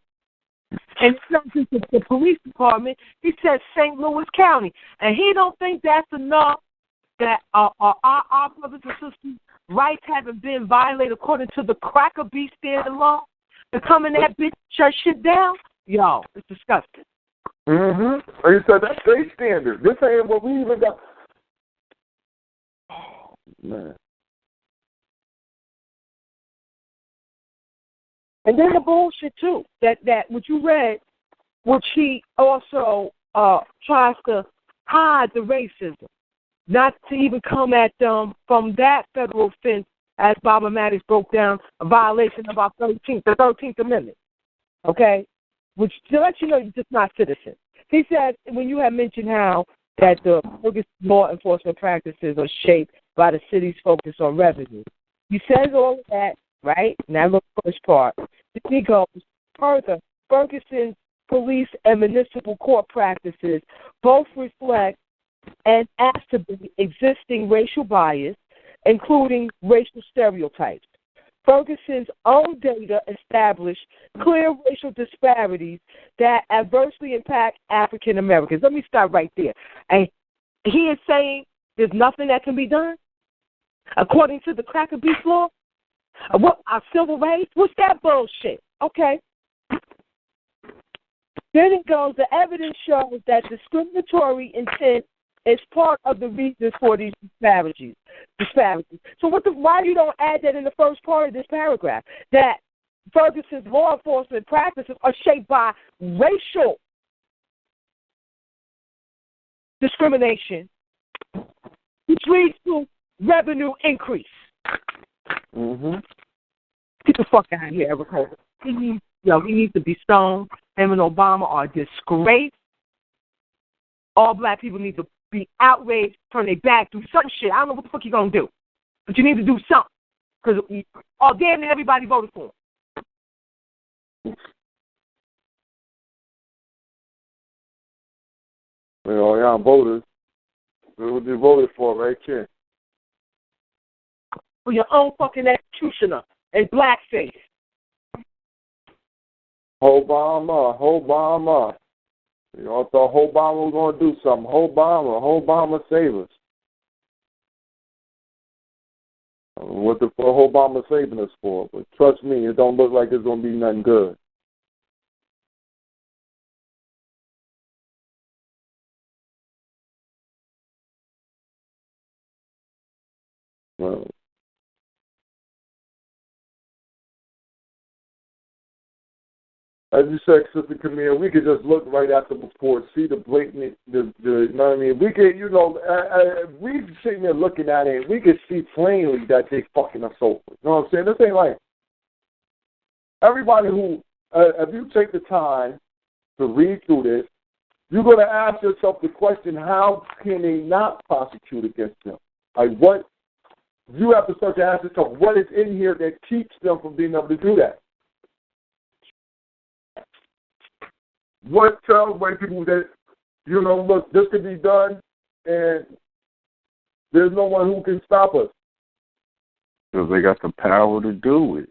And it's not just the police department. He said St. Louis County. And he don't think that's enough that our brothers and sisters' rights haven't been violated according to the Cracker Beast standard law to come in that bitch shut shit down? Yo, it's disgusting. Mm-hmm. Like you said, that's their standard. This ain't what we even got. Oh, man. And then the bullshit, too, that what you read, which he also tries to hide the racism, not to even come at them from that federal offense, as Baba Mattis broke down, a violation of our the 13th Amendment, okay, which to let you know you're just not citizen. He said, when you had mentioned how that the Ferguson law enforcement practices are shaped by the city's focus on revenue, he says all of that, right? Now look at the first part. Then he goes further. Ferguson's police and municipal court practices both reflect and exacerbate existing racial bias, including racial stereotypes. Ferguson's own data established clear racial disparities that adversely impact African Americans. Let me start right there. And he is saying there's nothing that can be done according to the Cracker Beast law. What, our civil rights? What's that bullshit? Okay. Then it goes, the evidence shows that discriminatory intent is part of the reasons for these disparities. So why you don't add that in the first part of this paragraph? That Ferguson's law enforcement practices are shaped by racial discrimination, which leads to revenue increase. Mm-hmm. Get the fuck out of here, Eric. He needs to be stoned. Him and Obama are a disgrace. All black people need to be outraged, turn their back, do some shit. I don't know what the fuck you're going to do. But you need to do something. Because damn near everybody voted for him. Well, y'all voters. What they voted for right here. For your own fucking executioner and blackface. Obama. You know, I thought Obama was going to do something. Obama save us. I don't know what the fuck Obama saving us for, but trust me, it don't look like it's going to be nothing good. Well, as you said, Sister Camille, we could just look right at the report, see the blatant, you know what I mean? We could, we sitting there looking at it, we could see plainly that they fucking us over. You know what I'm saying? This ain't like everybody who, if you take the time to read through this, you're going to ask yourself the question, how can they not prosecute against them? Like what, you have to start to ask yourself, what is in here that keeps them from being able to do that? what tells white people that, look, this could be done, and there's no one who can stop us? Because they got the power to do it.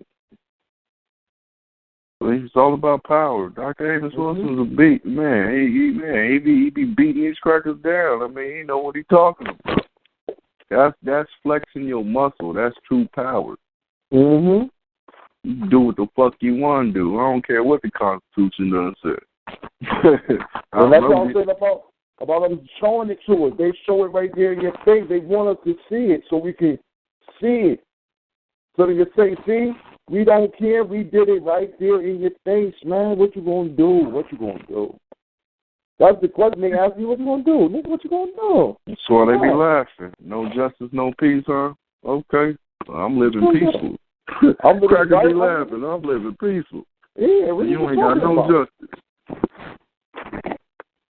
It's all about power. Dr. Amos Wilson's a beat man. He be beating these crackers down. I mean, he know what he's talking about. That's flexing your muscle. That's true power. Mm-hmm. You do what the fuck you want to do. I don't care what the Constitution does say. And that's what I'm saying about them showing it to us. They show it right there in your face. They want us to see it so we can see it. So they can say, see, we don't care. We did it right there in your face, man. What you gonna do? What you gonna do? That's the question they ask you. What you gonna do? Nigga, what you gonna do? That's why they be laughing. No justice, no peace, huh? Okay, I'm living peaceful. I'm crackers be laughing. I'm living peaceful. Yeah, what you ain't got no about? Justice.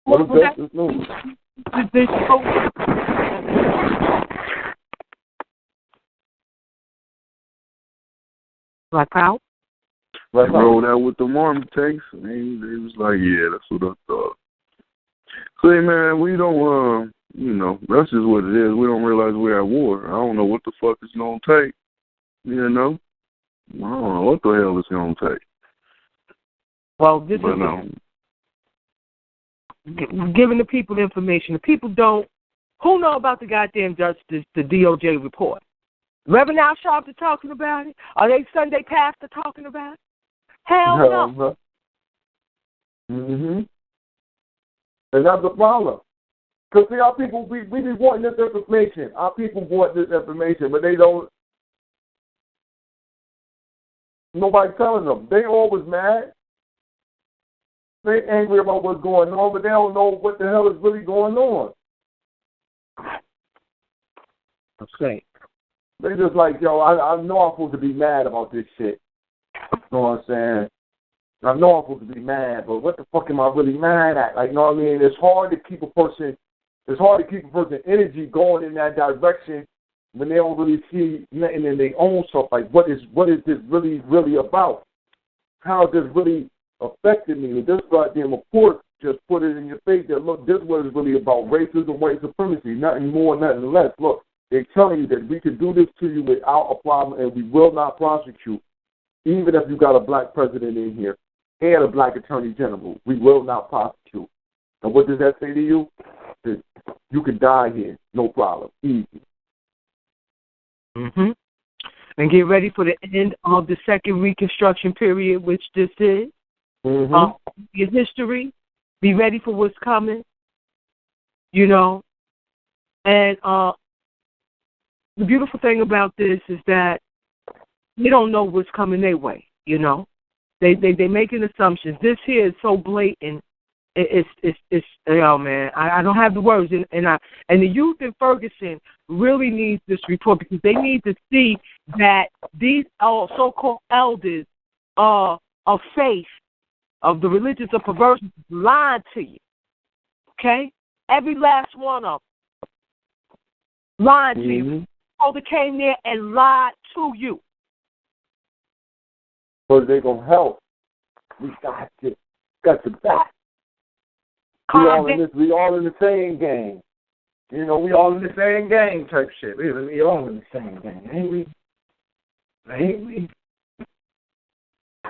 No justice, no. Black Power? They rolled out with the Mormon tanks, and they was like, yeah, that's what I thought. See, man, we don't, that's just what it is. We don't realize we're at war. I don't know what the fuck it's going to take, I don't know what the hell it's going to take. Well, this is giving the people information. The people don't, who know about the goddamn justice, the D.O.J. report? Reverend Al Sharpton talking about it? Are they Sunday pastor talking about it? Hell no. Mm-hmm. And that's the problem. Because, see, our people, we be wanting this information. Our people want this information, but they don't. Nobody telling them. They always mad. They angry about what's going on, but they don't know what the hell is really going on. Okay. They just like, yo, I know I'm supposed to be mad about this shit. You know what I'm saying? I know I'm supposed to be mad, but what the fuck am I really mad at? Like, you know what I mean? It's hard to keep a person energy going in that direction when they don't really see nothing in their own self. Like, what is this really about? How is this really affecting me? This goddamn report just put it in your face that, look, this is what it's really about. Racism, white supremacy, nothing more, nothing less. Look, they're telling you that we can do this to you without a problem and we will not prosecute, even if you got a black president in here and a black attorney general. We will not prosecute. And what does that say to you? That you can die here, no problem, easy. Mm-hmm. And get ready for the end of the second Reconstruction period, which this is. Mm-hmm. Your history. Be ready for what's coming. And the beautiful thing about this is that they don't know what's coming their way. They making assumptions. This here is so blatant. It's man. I don't have the words, and the youth in Ferguson really needs this report because they need to see that these so-called elders of faith, of the religions of perversion, lied to you. Okay, every last one of them lied to you. Oh, they came there and lied to you. So they're gonna help. We got to back. We all in the same game. We all in the same game type shit. We all in the same game, ain't we?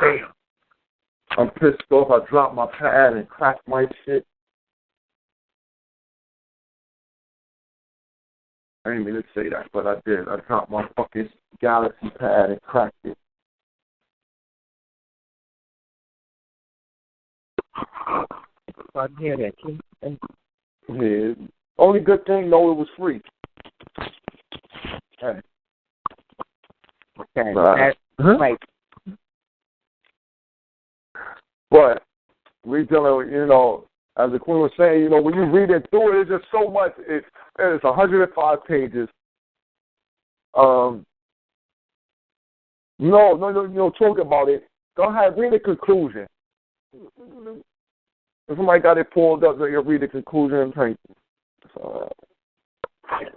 Damn. I'm pissed off. I dropped my pad and cracked my shit. I didn't mean to say that, but I did. I dropped my fucking Galaxy pad and cracked it. I hear that, King. Yeah. Only good thing, though, it was free. Okay. That's right. But we dealing, as the Queen was saying, when you read it through it, it's just so much. It's 105 pages. Talk about it. Go ahead, read the conclusion. If somebody got it pulled up, they'll read the conclusion.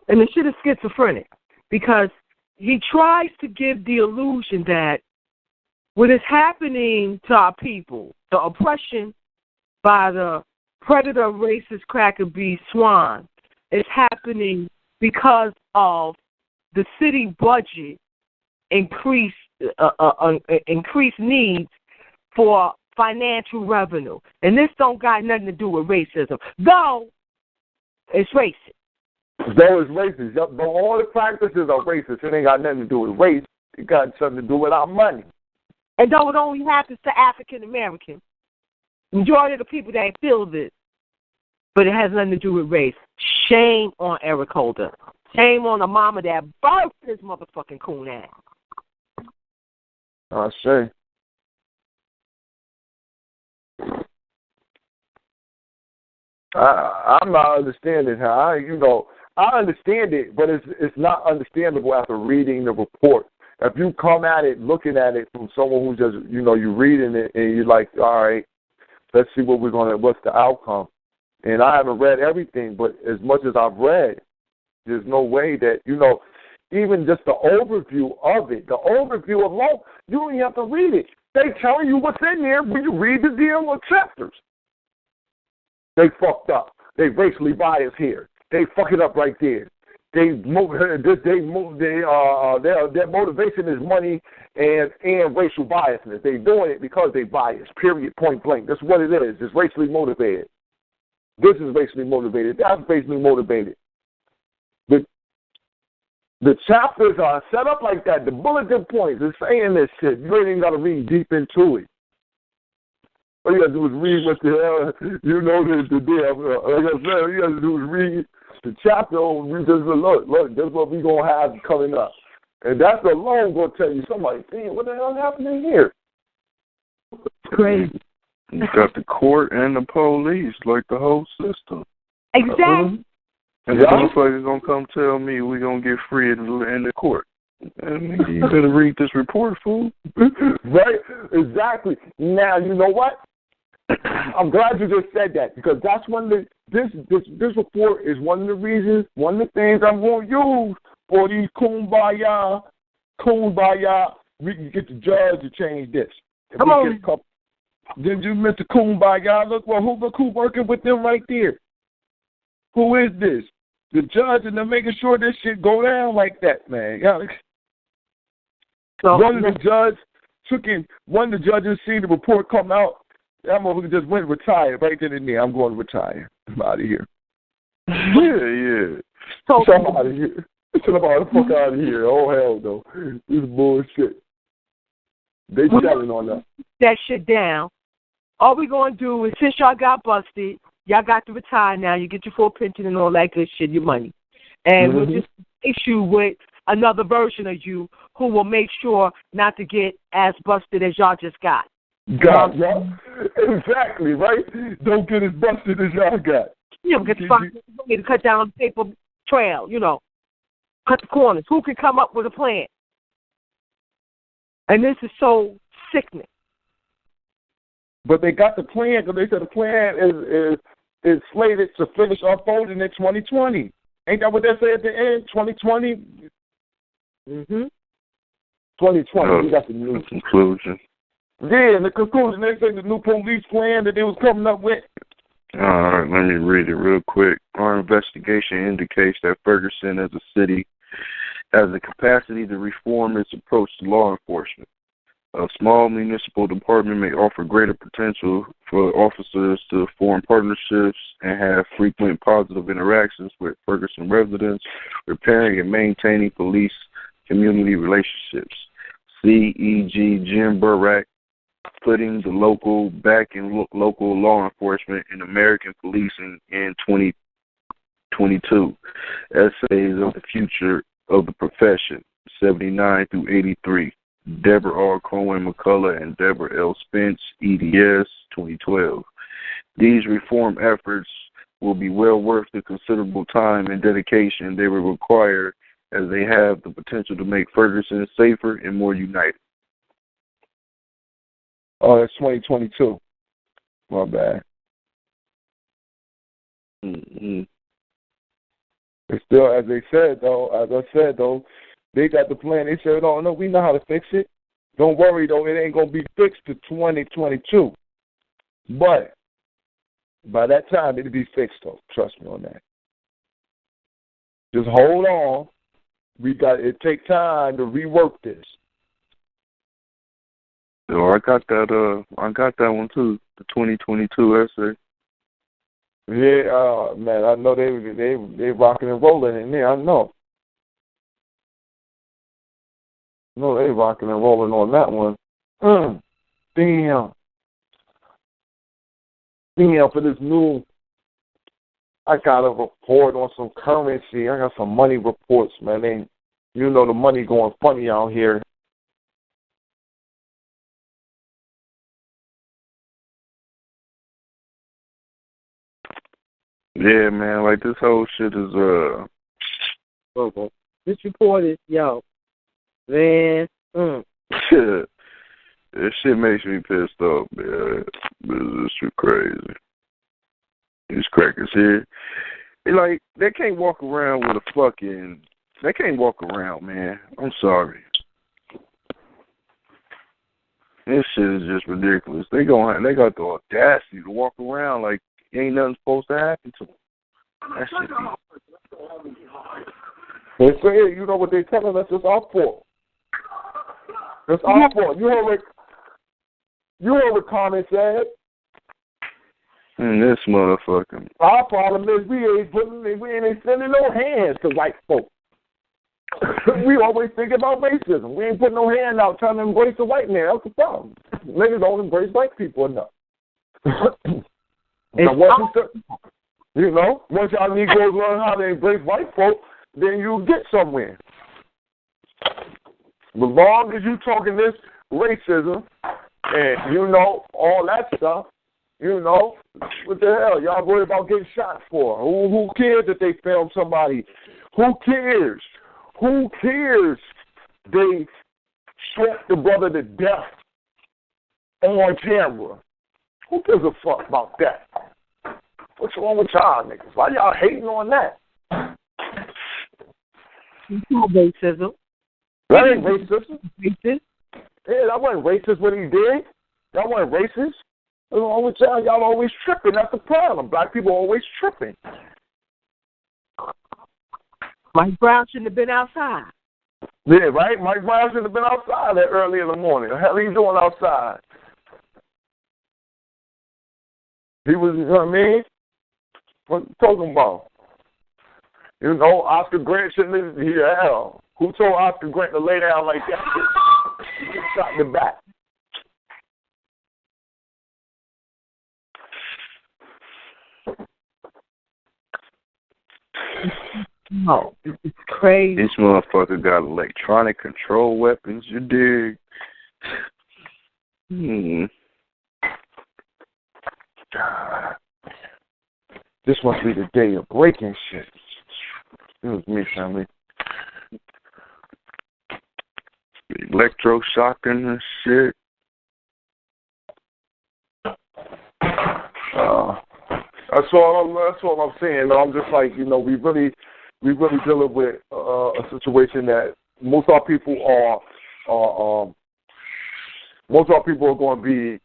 And the shit is schizophrenic because he tries to give the illusion that what is happening to our people, the oppression by the predator racist cracker bee Swan. It's happening because of the city budget increased needs for financial revenue. And this don't got nothing to do with racism, though it's racist. Though it's racist. But all the practices are racist. It ain't got nothing to do with race. It got something to do with our money. And though it only happens to African Americans, majority of the people that feel this, but it has nothing to do with race. Shame on Eric Holder. Shame on the mama that birthed this motherfucking coon ass. I say. I'm not understanding how I understand it, but it's not understandable after reading the report. If you come at it, looking at it from someone who just, you're reading it and you're like, all right, let's see what's the outcome. And I haven't read everything, but as much as I've read, there's no way that, even just the overview of it, the overview alone, you don't even have to read it. They tell you what's in there when you read the damn chapters. They fucked up. They racially biased here. They fuck it up right there. Their motivation is money and racial biasness. They doing it because they biased. Period. Point blank. That's what it is. It's racially motivated. This is racially motivated. That's racially motivated. The chapters are set up like that. The bulletin points is saying this shit. You ain't even got to read deep into it. All you got to do is read what the hell, the deal. Like I said, all you got to do is read the chapter over. Just look, this is what we're going to have coming up. And that's alone going to tell you, somebody, damn, what the hell happened in here? It's crazy. You got the court and the police, like the whole system. Exactly. And the motherfucker's going to come tell me we're going to get free in the court. And you better read this report, fool. Right? Exactly. Now, you know what? I'm glad you just said that, because that's one of this report is one of the reasons, one of the things I'm going to use for these kumbaya. We can get the judge to change this. Come on. Did you Mr. Kumbaya? Look who working with them right there. Who is this? The judge, and they're making sure this shit go down like that, man. So, one of the judges seen the report come out. That motherfucker just went and retired right then and there. I'm going to retire. I'm out of here. Yeah. So I'm out of here. Somebody the fuck out of here. Oh, hell no. This is bullshit. They telling on that. That shit down. All we going to do is, since y'all got busted, y'all got to retire now. You get your full pension and all that good shit, your money. And we'll just issue with another version of you who will make sure not to get as busted as y'all just got. Got y'all. Exactly, right? Don't get as busted as y'all got. Get the fucking money to cut down the paper trail, Cut the corners. Who can come up with a plan? And this is so sickening. But they got the plan, because they said the plan is slated to finish unfolding in 2020. Ain't that what they say at the end? 2020? 2020. We got the new conclusion. Yeah, in the conclusion, they say the new police plan that they was coming up with. All right, let me read it real quick. Our investigation indicates that Ferguson as a city has the capacity to reform its approach to law enforcement. A small municipal department may offer greater potential for officers to form partnerships and have frequent positive interactions with Ferguson residents, repairing and maintaining police-community relationships. C.E.G. Jim Burrack, putting the local back in local law enforcement in American policing in 2022. Essays of the Future of the Profession, 79 through 83. Deborah R. Cohen McCullough and Deborah L. Spence, EDS, 2012. These reform efforts will be well worth the considerable time and dedication they will require, as they have the potential to make Ferguson safer and more united. Oh, that's 2022. My bad. Mm-hmm. It's still, as I said, though, they got the plan. They said, oh, no, we know how to fix it. Don't worry, though, it ain't going to be fixed to 2022. But By that time, it'll be fixed, though. Trust me on that. Just hold on. It takes time to rework this. I got that one too. The 2022 essay. Yeah, man, I know they rocking and rolling in there. I know. No, they rocking and rolling on that one. Damn. For this new, I got a report on some currency. I got some money reports, man. The money going funny out here. Yeah, man, like this whole shit is Okay. This report is, man. This shit makes me pissed off, man. This shit crazy. These crackers here, they can't walk around with a fucking. They can't walk around, man. I'm sorry. This shit is just ridiculous. They got the audacity to walk around like ain't nothing supposed to happen to them. That shit be. They say, you know what they're telling us? It's our fault. It's our fault. You heard what Carmen said. This motherfucker. Our problem is we ain't sending no hands to white folks. We always think about racism. We ain't putting no hand out trying to embrace the white man. That's the problem. Niggas don't embrace white people enough. Now, once y'all Negroes learn how to embrace white folk, then you'll get somewhere. As long as you talking this racism and, all that stuff, what the hell? Y'all worried about getting shot for? Who cares if they film somebody? Who cares? Who cares they shot the brother to death on camera? Who gives a fuck about that? What's wrong with y'all niggas? Why y'all hating on that? It's not racism. That ain't racism. Yeah, that wasn't racist what he did. That wasn't racist. What's wrong with y'all? Y'all always tripping. That's the problem. Black people always tripping. Mike Brown shouldn't have been outside. Yeah, right? Mike Brown shouldn't have been outside that early in the morning. The hell he doing outside? He was, you know what I mean? What you talking about? Oscar Grant shouldn't have, hell. Who told Oscar Grant to lay down like that? Get shot in the back. No, it's crazy. This motherfucker got electronic control weapons, you dig? This must be the day of breaking shit. It was me, family. Electroshocking and shit. That's all I'm saying. I'm just like, we really dealing with a situation that most of our people are going to be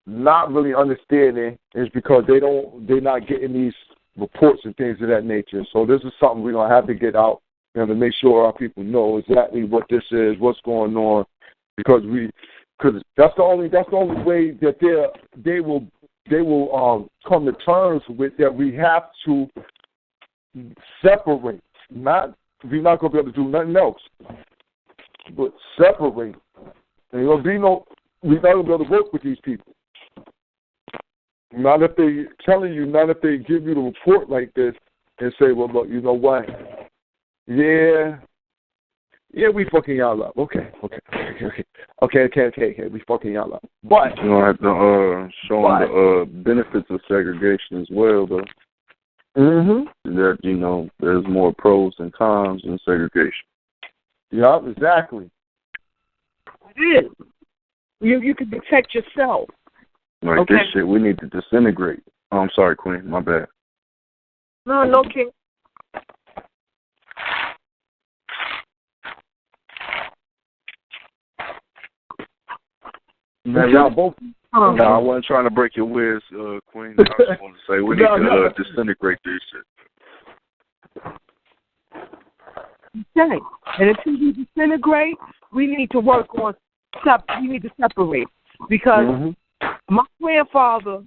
not really understanding is because they're not getting these reports and things of that nature. So this is something we're going to have to get out and to make sure our people know exactly what this is, what's going on, because that's the only way that they will come to terms with that. We have to separate. We're not going to be able to do nothing else but separate. And we're not going to be able to work with these people. Not if they telling you, not if they give you the report like this and say, well, look, you know what? Yeah, we fucking y'all up. Okay, we fucking y'all up. But you don't have to show them the benefits of segregation as well, though. That there's more pros and cons in segregation. Yeah, exactly. It is. You can protect yourself. Like this shit, we need to disintegrate. Oh, I'm sorry, Queen. My bad. No, King. Man, y'all both No, I wasn't trying to break your whiz, Queen. I just want to say we need to disintegrate this shit. Okay. And until we disintegrate, we need to work on we need to separate. Because my grandfather,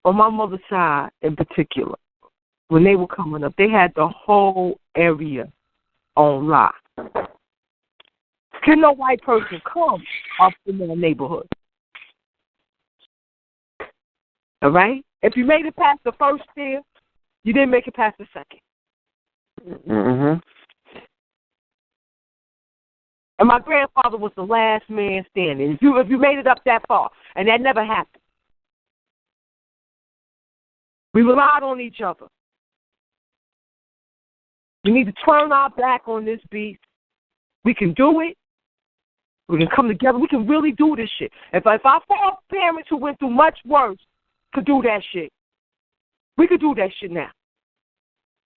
on my mother's side in particular, when they were coming up, they had the whole area on lock. Can no white person come up in their neighborhood? All right? If you made it past the first year, you didn't make it past the second. And my grandfather was the last man standing. If you made it up that far, and that never happened. We relied on each other. We need to turn our back on this beast. We can do it. We can come together. We can really do this shit. If our parents who went through much worse could do that shit, we could do that shit now.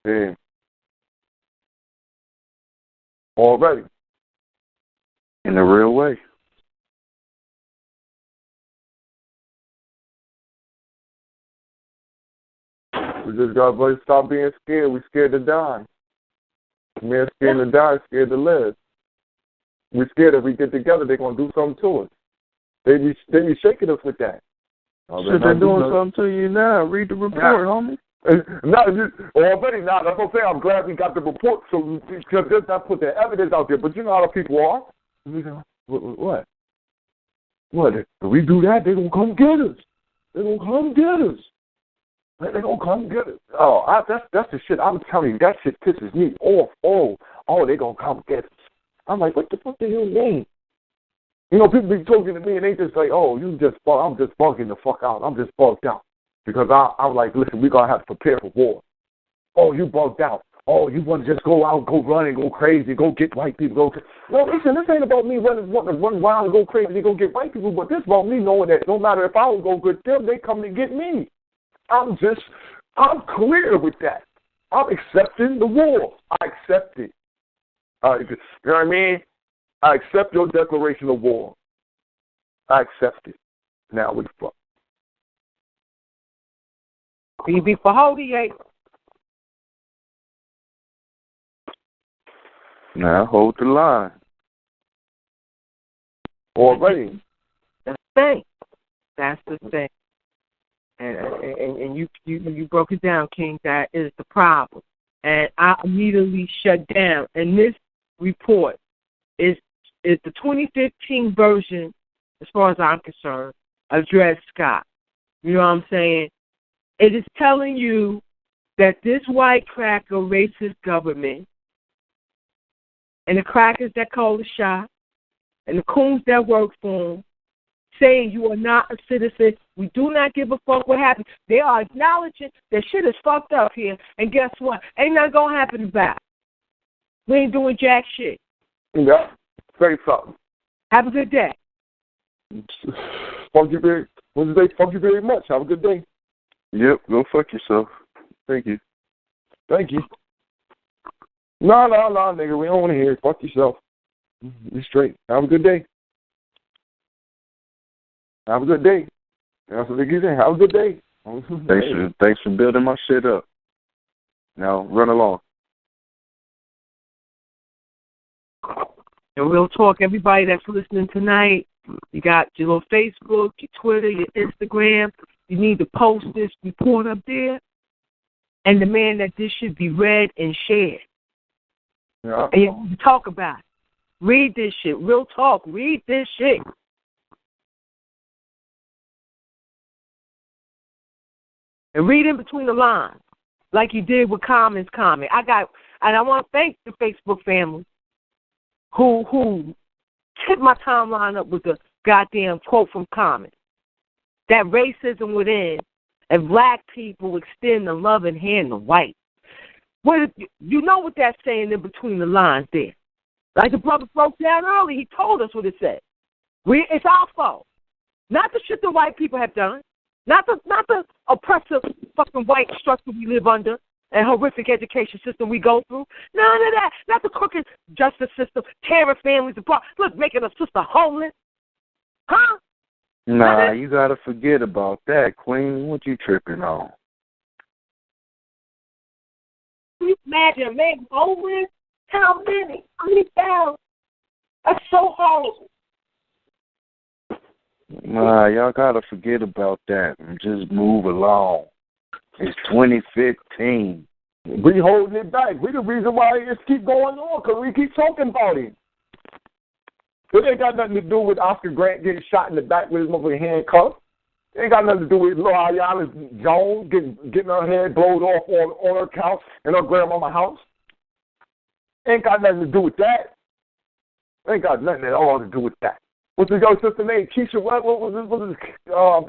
Yeah. Already. In a real way. We just got to stop being scared. We're scared to die. Man, scared to die, scared to live. We're scared if we get together, they're going to do something to us. They be shaking us with that. Shit, they're doing something to you now. Read the report, homie. Already now. That's what I'm saying. I'm glad we got the report, so because there's not put the evidence out there. But you know how the people are. What? If we do that, they're going to come get us. They're going to come get us. They're going to come get us. That's the shit. I'm telling you, that shit pisses me off. Oh, they're going to come get us. I'm like, what the fuck do you mean? You know, people be talking to me and they just like, oh, I'm just bugging the fuck out. I'm just bugged out. Because I'm like, listen, we're going to have to prepare for war. Oh, you bugged out. Oh, you want to just go out, go run and go crazy, go get white people. No, listen, this ain't about me wanting to run wild and go crazy, go get white people, but this about me knowing that no matter if I don't go get them, they come to get me. I'm clear with that. I'm accepting the war. I accept it. You know what I mean? I accept your declaration of war. I accept it. Now we fuck. BB for F.O.G. Now hold the line. Already. That's the thing. That's the thing. And you broke it down, King. That is the problem. And I immediately shut down. And this report is the 2015 version, as far as I'm concerned, of Dred Scott. You know what I'm saying? It is telling you that this white cracker racist government and the crackers that call the shot and the coons that work for them saying you are not a citizen. We do not give a fuck what happens. They are acknowledging that shit is fucked up here. And guess what? Ain't nothing going to happen back. We ain't doing jack shit. Yeah. Say something. Have a good day. Thank you very much. Have a good day. Yep, go fuck yourself. Thank you. Thank you. No, nigga, we don't want to hear it. Fuck yourself. Be straight. Have a good day. Have a good day. That's what they keep saying. Have a good day. Thanks for building my shit up. Now run along. And real talk, everybody that's listening tonight, you got your little Facebook, your Twitter, your Instagram. You need to post this report up there and demand that this should be read and shared. Yeah. And you need to talk about it. Read this shit. Real talk. Read this shit. And read in between the lines, like you did with Common's comment. I want to thank the Facebook family who hit my timeline up with the goddamn quote from Common. That racism within and black people extend the loving hand to white. You know what that's saying in between the lines there. Like the brother broke down early, he told us what it said. It's our fault. Not the shit the white people have done. Not the oppressive fucking white structure we live under and horrific education system we go through. None of that. Not the crooked justice system, tearing families apart. Look, making a sister homeless. Huh? Nah, you gotta forget about that, Queen. What you tripping on? Imagine, make homeless? How many? How many thousand? That's so horrible. Nah, y'all gotta forget about that and just move along. It's 2015. We holding it back. We the reason why it keep going on, because we keep talking about it. It ain't got nothing to do with Oscar Grant getting shot in the back with his motherfucking handcuffs. It ain't got nothing to do with Ayala Jones getting her head blowed off on her couch in her grandmama's house. Ain't got nothing to do with that. Ain't got nothing at all to do with that. What's his young sister name? Keisha, what was this,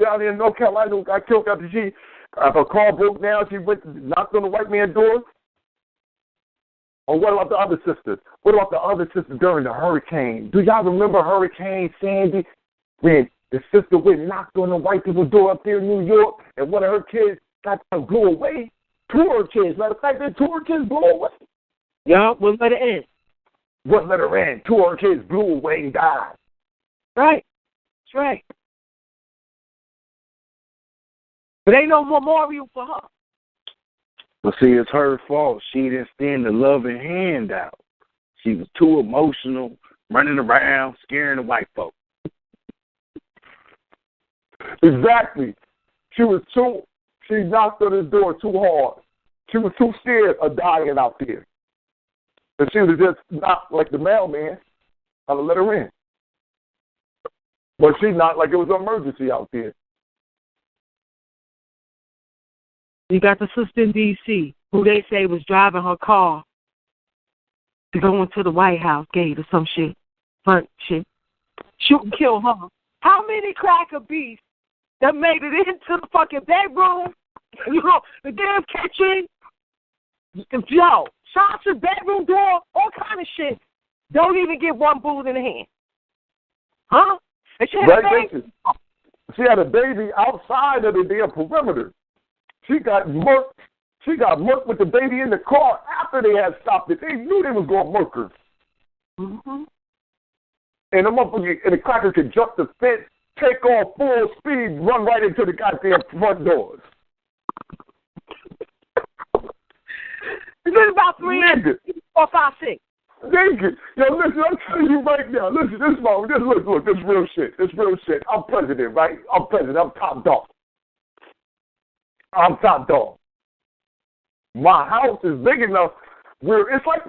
down here in North Carolina who got killed after her car broke down, she knocked on the white man's door? Or what about the other sisters? What about the other sisters during the hurricane? Do y'all remember Hurricane Sandy? When the sister went and knocked on the white people's door up there in New York, and one of her kids blew away? Two of her kids. Matter of fact, two of her kids blew away. Yeah, we'll let it in. Wouldn't let her in. Two of her kids blew away and died. Right. That's right. But ain't no memorial for her. But see, it's her fault. She didn't extend the loving hand out. She was too emotional, running around, scaring the white folk. Exactly. She knocked on his door too hard. She was too scared of dying out there. And she was just not like the mailman. I'd have let her in. But she not like it was an emergency out there. You got the sister in D.C. who they say was driving her car to go into the White House gate or some shit. Fun shit. Shoot and kill her. How many cracker beasts that made it into the fucking bedroom? You know, the damn kitchen. Yo, Sasha's bedroom door, all kind of shit. Don't even get one bullet in the hand. Huh? And she had a baby. She had a baby outside of the damn perimeter. She got murked. She got murked with the baby in the car after they had stopped it. They knew they was going to murk her. Mm-hmm. And the cracker could jump the fence, take off full speed, run right into the goddamn front doors. It's been about 3 years. 4, 5, 6. Nigga, yo, listen, I'm telling you right now. Listen, look, this real shit. This real shit. I'm president, right? I'm president. I'm top dog. I'm top dog. My house is big enough where it's like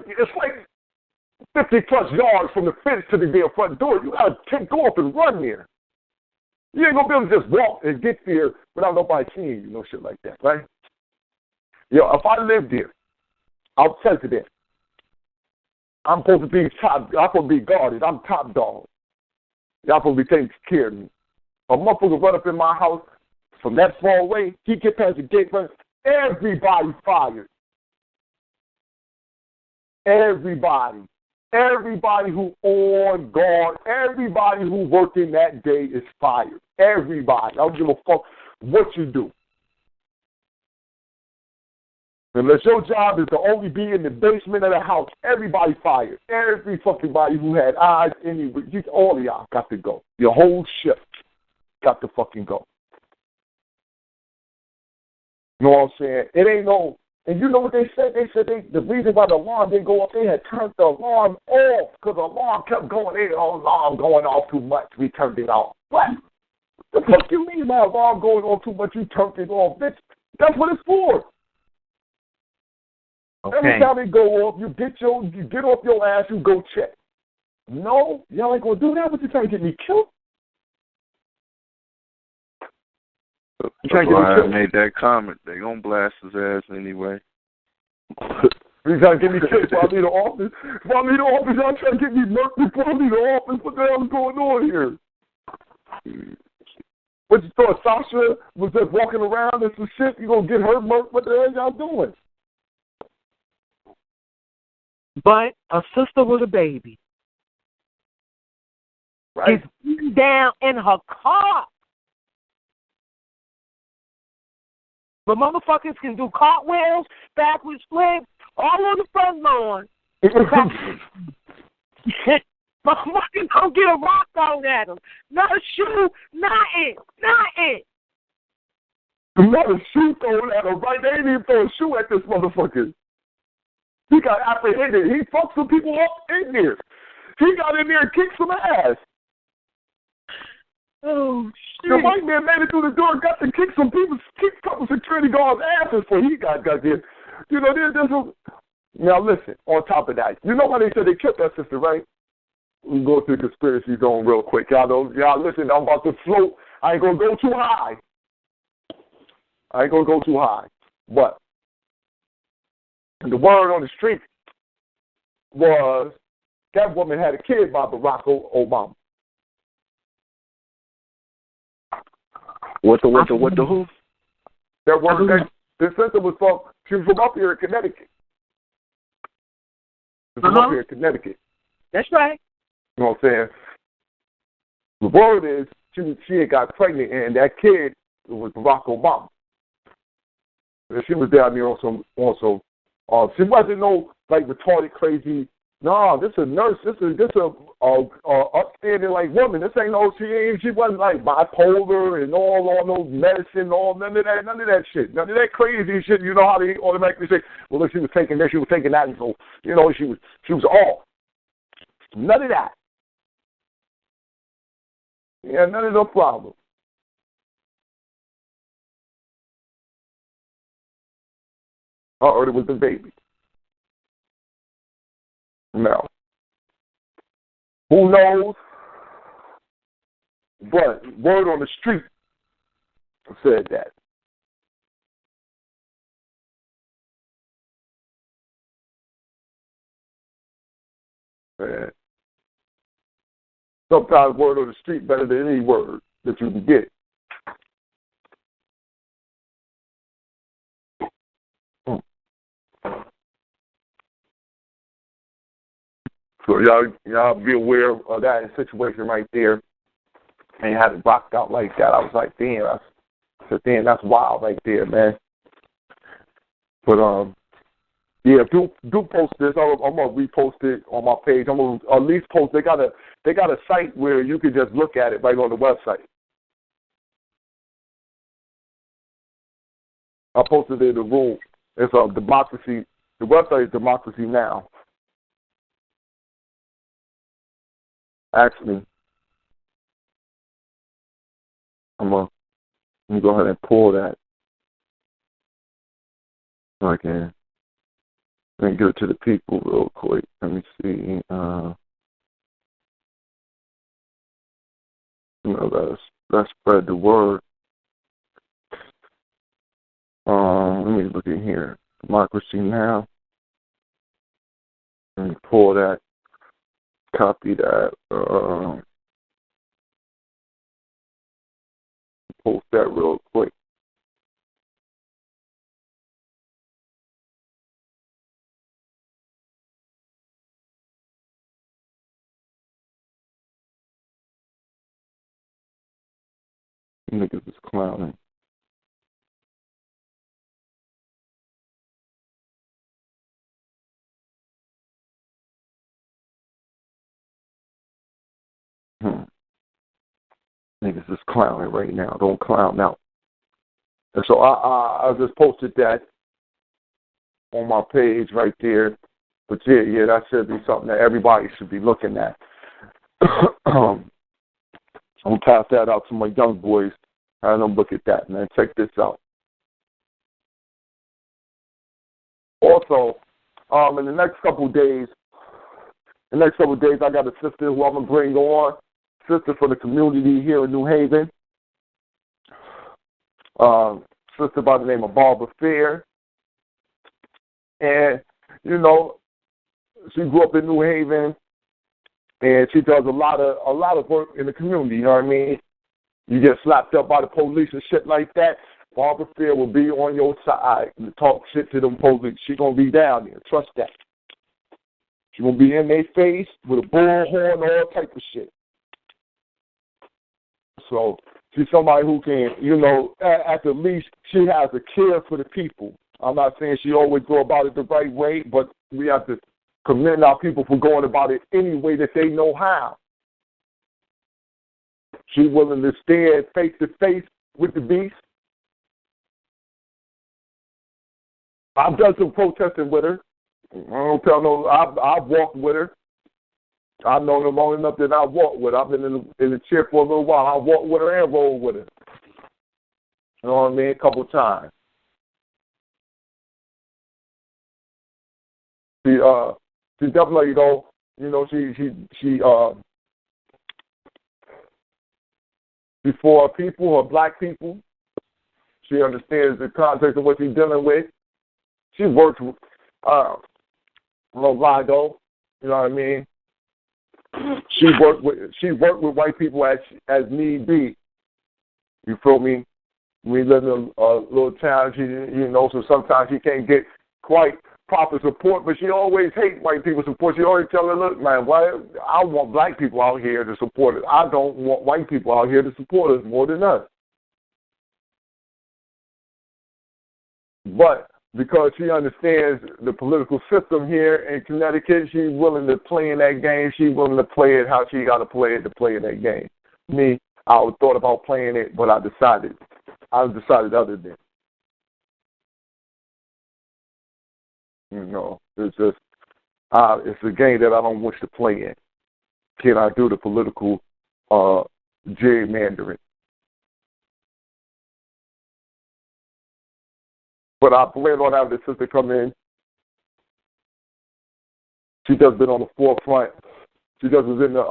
50 plus yards from the fence to the damn front door. You gotta take off and run there. You ain't gonna be able to just walk and get there without nobody seeing you, no shit like that, right? Yo, if I lived there, I'm president. I'm supposed to be top. I'm supposed to be guarded. I'm top dog. Y'all supposed to be taking care of me. A motherfucker run up in my house from that far away. He get past the gate, everybody fired. Everybody who on guard, everybody who working that day is fired. Everybody. I don't give a fuck what you do. Unless your job is to only be in the basement of the house, everybody fired. Every fucking body who had eyes, all of y'all got to go. Your whole shift got to fucking go. You know what I'm saying? It ain't no, and you know what they said? They said the reason why the alarm didn't go off, they had turned the alarm off because the alarm kept going. Alarm going off too much. We turned it off. What? The fuck you mean my alarm going off too much? You turned it off, bitch. That's what it's for. Okay. Every time it go off, you get off your ass, you go check. No, y'all ain't gonna do that. What you trying to get me killed? That's why I made that comment. They gonna blast his ass anyway. You trying to get me killed before I leave the office? Before I leave the office, y'all trying to get me murked before I leave the office? What the hell is going on here? What you thought Sasha was just walking around and some shit? You gonna get her murked? What the hell y'all doing? But a sister with a baby right. is down in her car. But motherfuckers can do cartwheels, backwards flips, all on the front lawn. Motherfuckers don't get a rock thrown at him. Not a shoe, nothing. Not a shoe thrown at him, right? They didn't even throw a shoe at this motherfucker. He got apprehended. He fucked some people up in there. He got in there and kicked some ass. Oh, shit. The white man made it through the door and got to kick some people, kick a couple security guards' asses before he got there. You know, now listen, on top of that, you know why they said they killed that sister, right? We go through the conspiracy zone real quick. Y'all listen, I'm about to float. I ain't going to go too high. But the word on the street was that woman had a kid by Barack Obama. What the who? That word, the sister was she was from up here in Connecticut. Up here in Connecticut. That's right. You know what I'm saying? The word is she had got pregnant, and that kid was Barack Obama. And she was down there on some. She wasn't no like retarded, crazy. No, this is a nurse. This is upstanding like woman. This ain't no. She wasn't like bipolar and all no medicine, none of that shit, none of that crazy shit. You know how they automatically say, well, if she was taking this, she was taking that, and so you know she was off. None of that. Yeah, none of no problem. Or it was the baby. Now, who knows? But word on the street said that. And sometimes word on the street better than any word that you can get. So y'all be aware of that situation right there. And you had it rocked out like that. I was like, damn, that's wild right there, man. But yeah, do post this. I'm gonna repost it on my page. I'm gonna at least post. They got a site where you can just look at it right on the website. I posted it in the room. It's Democracy. The website is Democracy Now. Actually, let me go ahead and pull that so I can give it to the people real quick. Let me see. Let's spread the word. Let me look in here. Democracy Now. Let me pull that. Copy that. Post that real quick. Niggas is clowning. Niggas is clowning right now. Don't clown now. And so I just posted that on my page right there. But yeah, that should be something that everybody should be looking at. I'm gonna pass that out to my young boys. Have them look at that, man. Check this out. Also, in the next couple of days, I got a sister who I'm gonna bring on. Sister for the community here in New Haven. Sister by the name of Barbara Fair. And, you know, she grew up in New Haven and she does a lot of work in the community, you know what I mean? You get slapped up by the police and shit like that, Barbara Fair will be on your side and talk shit to them police. She's gonna be down there. Trust that. She's gonna be in their face with a bullhorn, all type of shit. So she's somebody who can, you know, at the least she has a care for the people. I'm not saying she always go about it the right way, but we have to commend our people for going about it any way that they know how. She's willing to stand face to face with the beast. I've done some protesting with her. I don't tell no. I've walked with her. I've known her long enough that I walked with her. I've been in the chair for a little while. I walked with her and rolled with her. You know what I mean? A couple of times. She definitely she's for her people, her black people. She understands the context of what she's dealing with. She works with Lago, you know what I mean? She worked with white people as need be. You feel me? We live in a little town, so sometimes she can't get quite proper support, but she always hates white people support. She always tell her, look, man, I want black people out here to support us. I don't want white people out here to support us more than us. But because she understands the political system here in Connecticut, she's willing to play in that game. She's willing to play it how she got to play in that game. Me, I thought about playing it, but I decided other than. It's just it's a game that I don't wish to play in. Can I do the political gerrymandering? But I plan on having the sister come in. She just been on the forefront. She just was in the,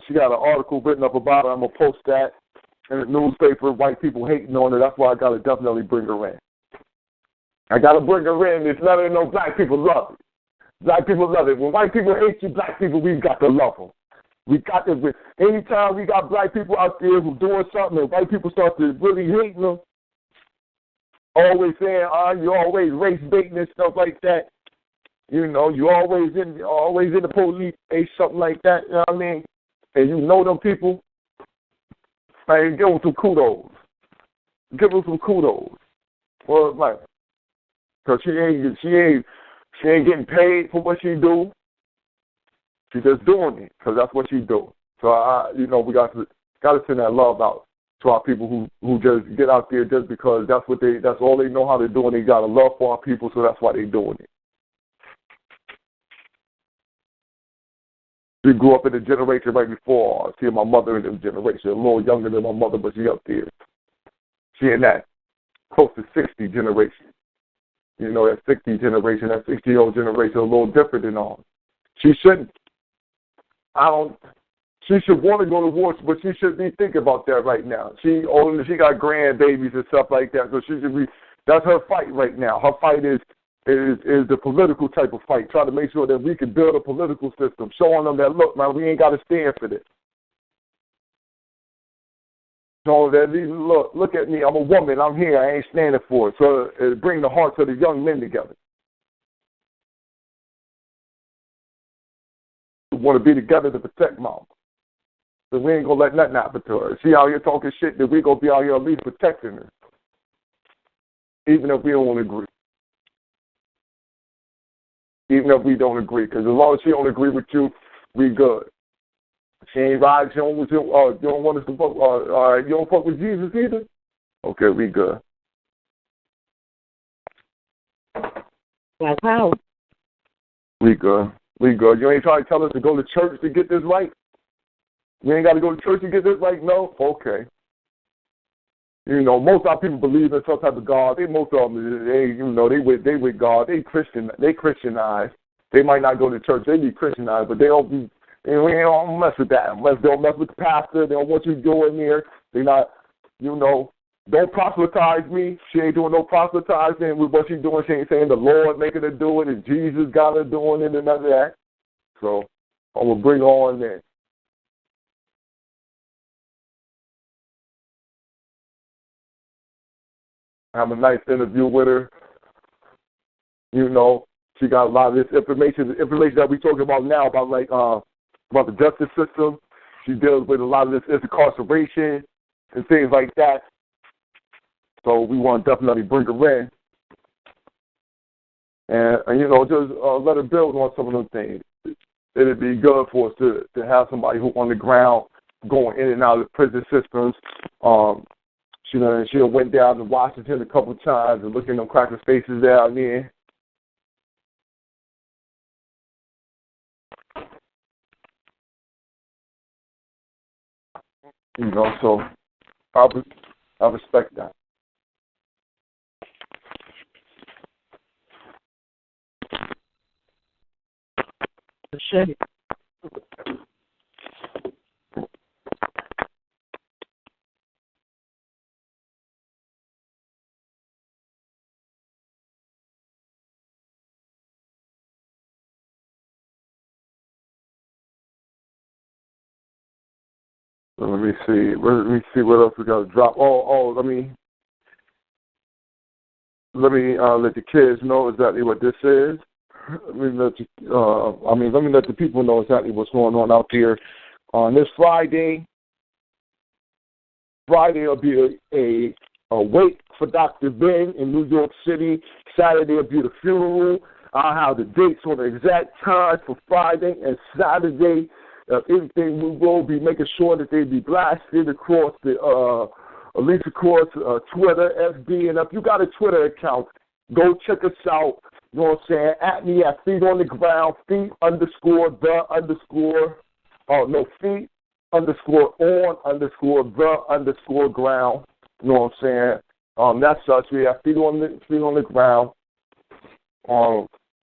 she got an article written up about her. I'm going to post that in the newspaper. White people hating on her. That's why I got to definitely bring her in. I got to bring her in. It's not that no black people love it. Black people love it. When white people hate you, black people, we've got to love them. We got to, anytime we got black people out there who doing something and white people start to really hating them, always saying, you're always race baiting and stuff like that. You always in the police, something like that, you know what I mean? And you know them people, man, give them some kudos. Give them some kudos. Well, like, because she ain't getting paid for what she do. She's just doing it because that's what she do. So, we got to send that love out to our people who just get out there just because that's all they know how to do, and they got a love for our people, so that's why they're doing it. She grew up in the generation right before. See my mother in the generation, a little younger than my mother, but she up there. She in that close to 60 generation. That 60 generation, that 60-year-old generation, a little different than all. She shouldn't. She should want to go to war, but she shouldn't be thinking about that right now. She older, she got grandbabies and stuff like that, so she should be. That's her fight right now. Her fight is the political type of fight, trying to make sure that we can build a political system, showing them that, look, man, we ain't got to stand for this. So that, look at me, I'm a woman, I'm here, I ain't standing for it. So bring the hearts of the young men together. We want to be together to protect mom. So we ain't going to let nothing happen to her. She out here talking shit, that we going to be out here at least protecting her. Even if we don't agree. Even if we don't agree. Because as long as she don't agree with you, we good. She ain't right. She don't, you don't want us to fuck. You don't fuck with Jesus either? Okay, we good. That's how. We good. We good. You ain't trying to tell us to go to church to get this right? We ain't got to go to church to get this right? No? Okay. Most of our people believe in some type of God. Most of them, they with God. They Christianized. They might not go to church. They be Christianized, but they don't be. We don't mess with that. Unless they don't mess with the pastor, they don't want you to go in there. They not, don't proselytize me. She ain't doing no proselytizing with what she's doing. She ain't saying the Lord making her do it and Jesus got her doing it and none of that. So I'm going to bring her on there. Have a nice interview with her. She got a lot of this information that we talking about now about the justice system. She deals with a lot of this incarceration and things like that. So we want to definitely bring her in and just let it build on some of those things. It'd be good for us to have somebody who on the ground going in and out of the prison systems. She went down to Washington a couple of times and looking at them cracker faces down there. So I respect that. Shit. So let me see what else we got to drop. Let me let the kids know exactly what this is. Let me let the people know exactly what's going on out there. On this Friday will be a wake for Dr. Ben in New York City. Saturday will be the funeral. I'll have the dates on the exact time for Friday and Saturday. Anything, we will be making sure that they be blasted across the at least across Twitter, FB, and if you got a Twitter account, go check us out. You know what I'm saying? At me at feet on the ground, feet_the_ground. You know what I'm saying? That's us. We have feet on the ground.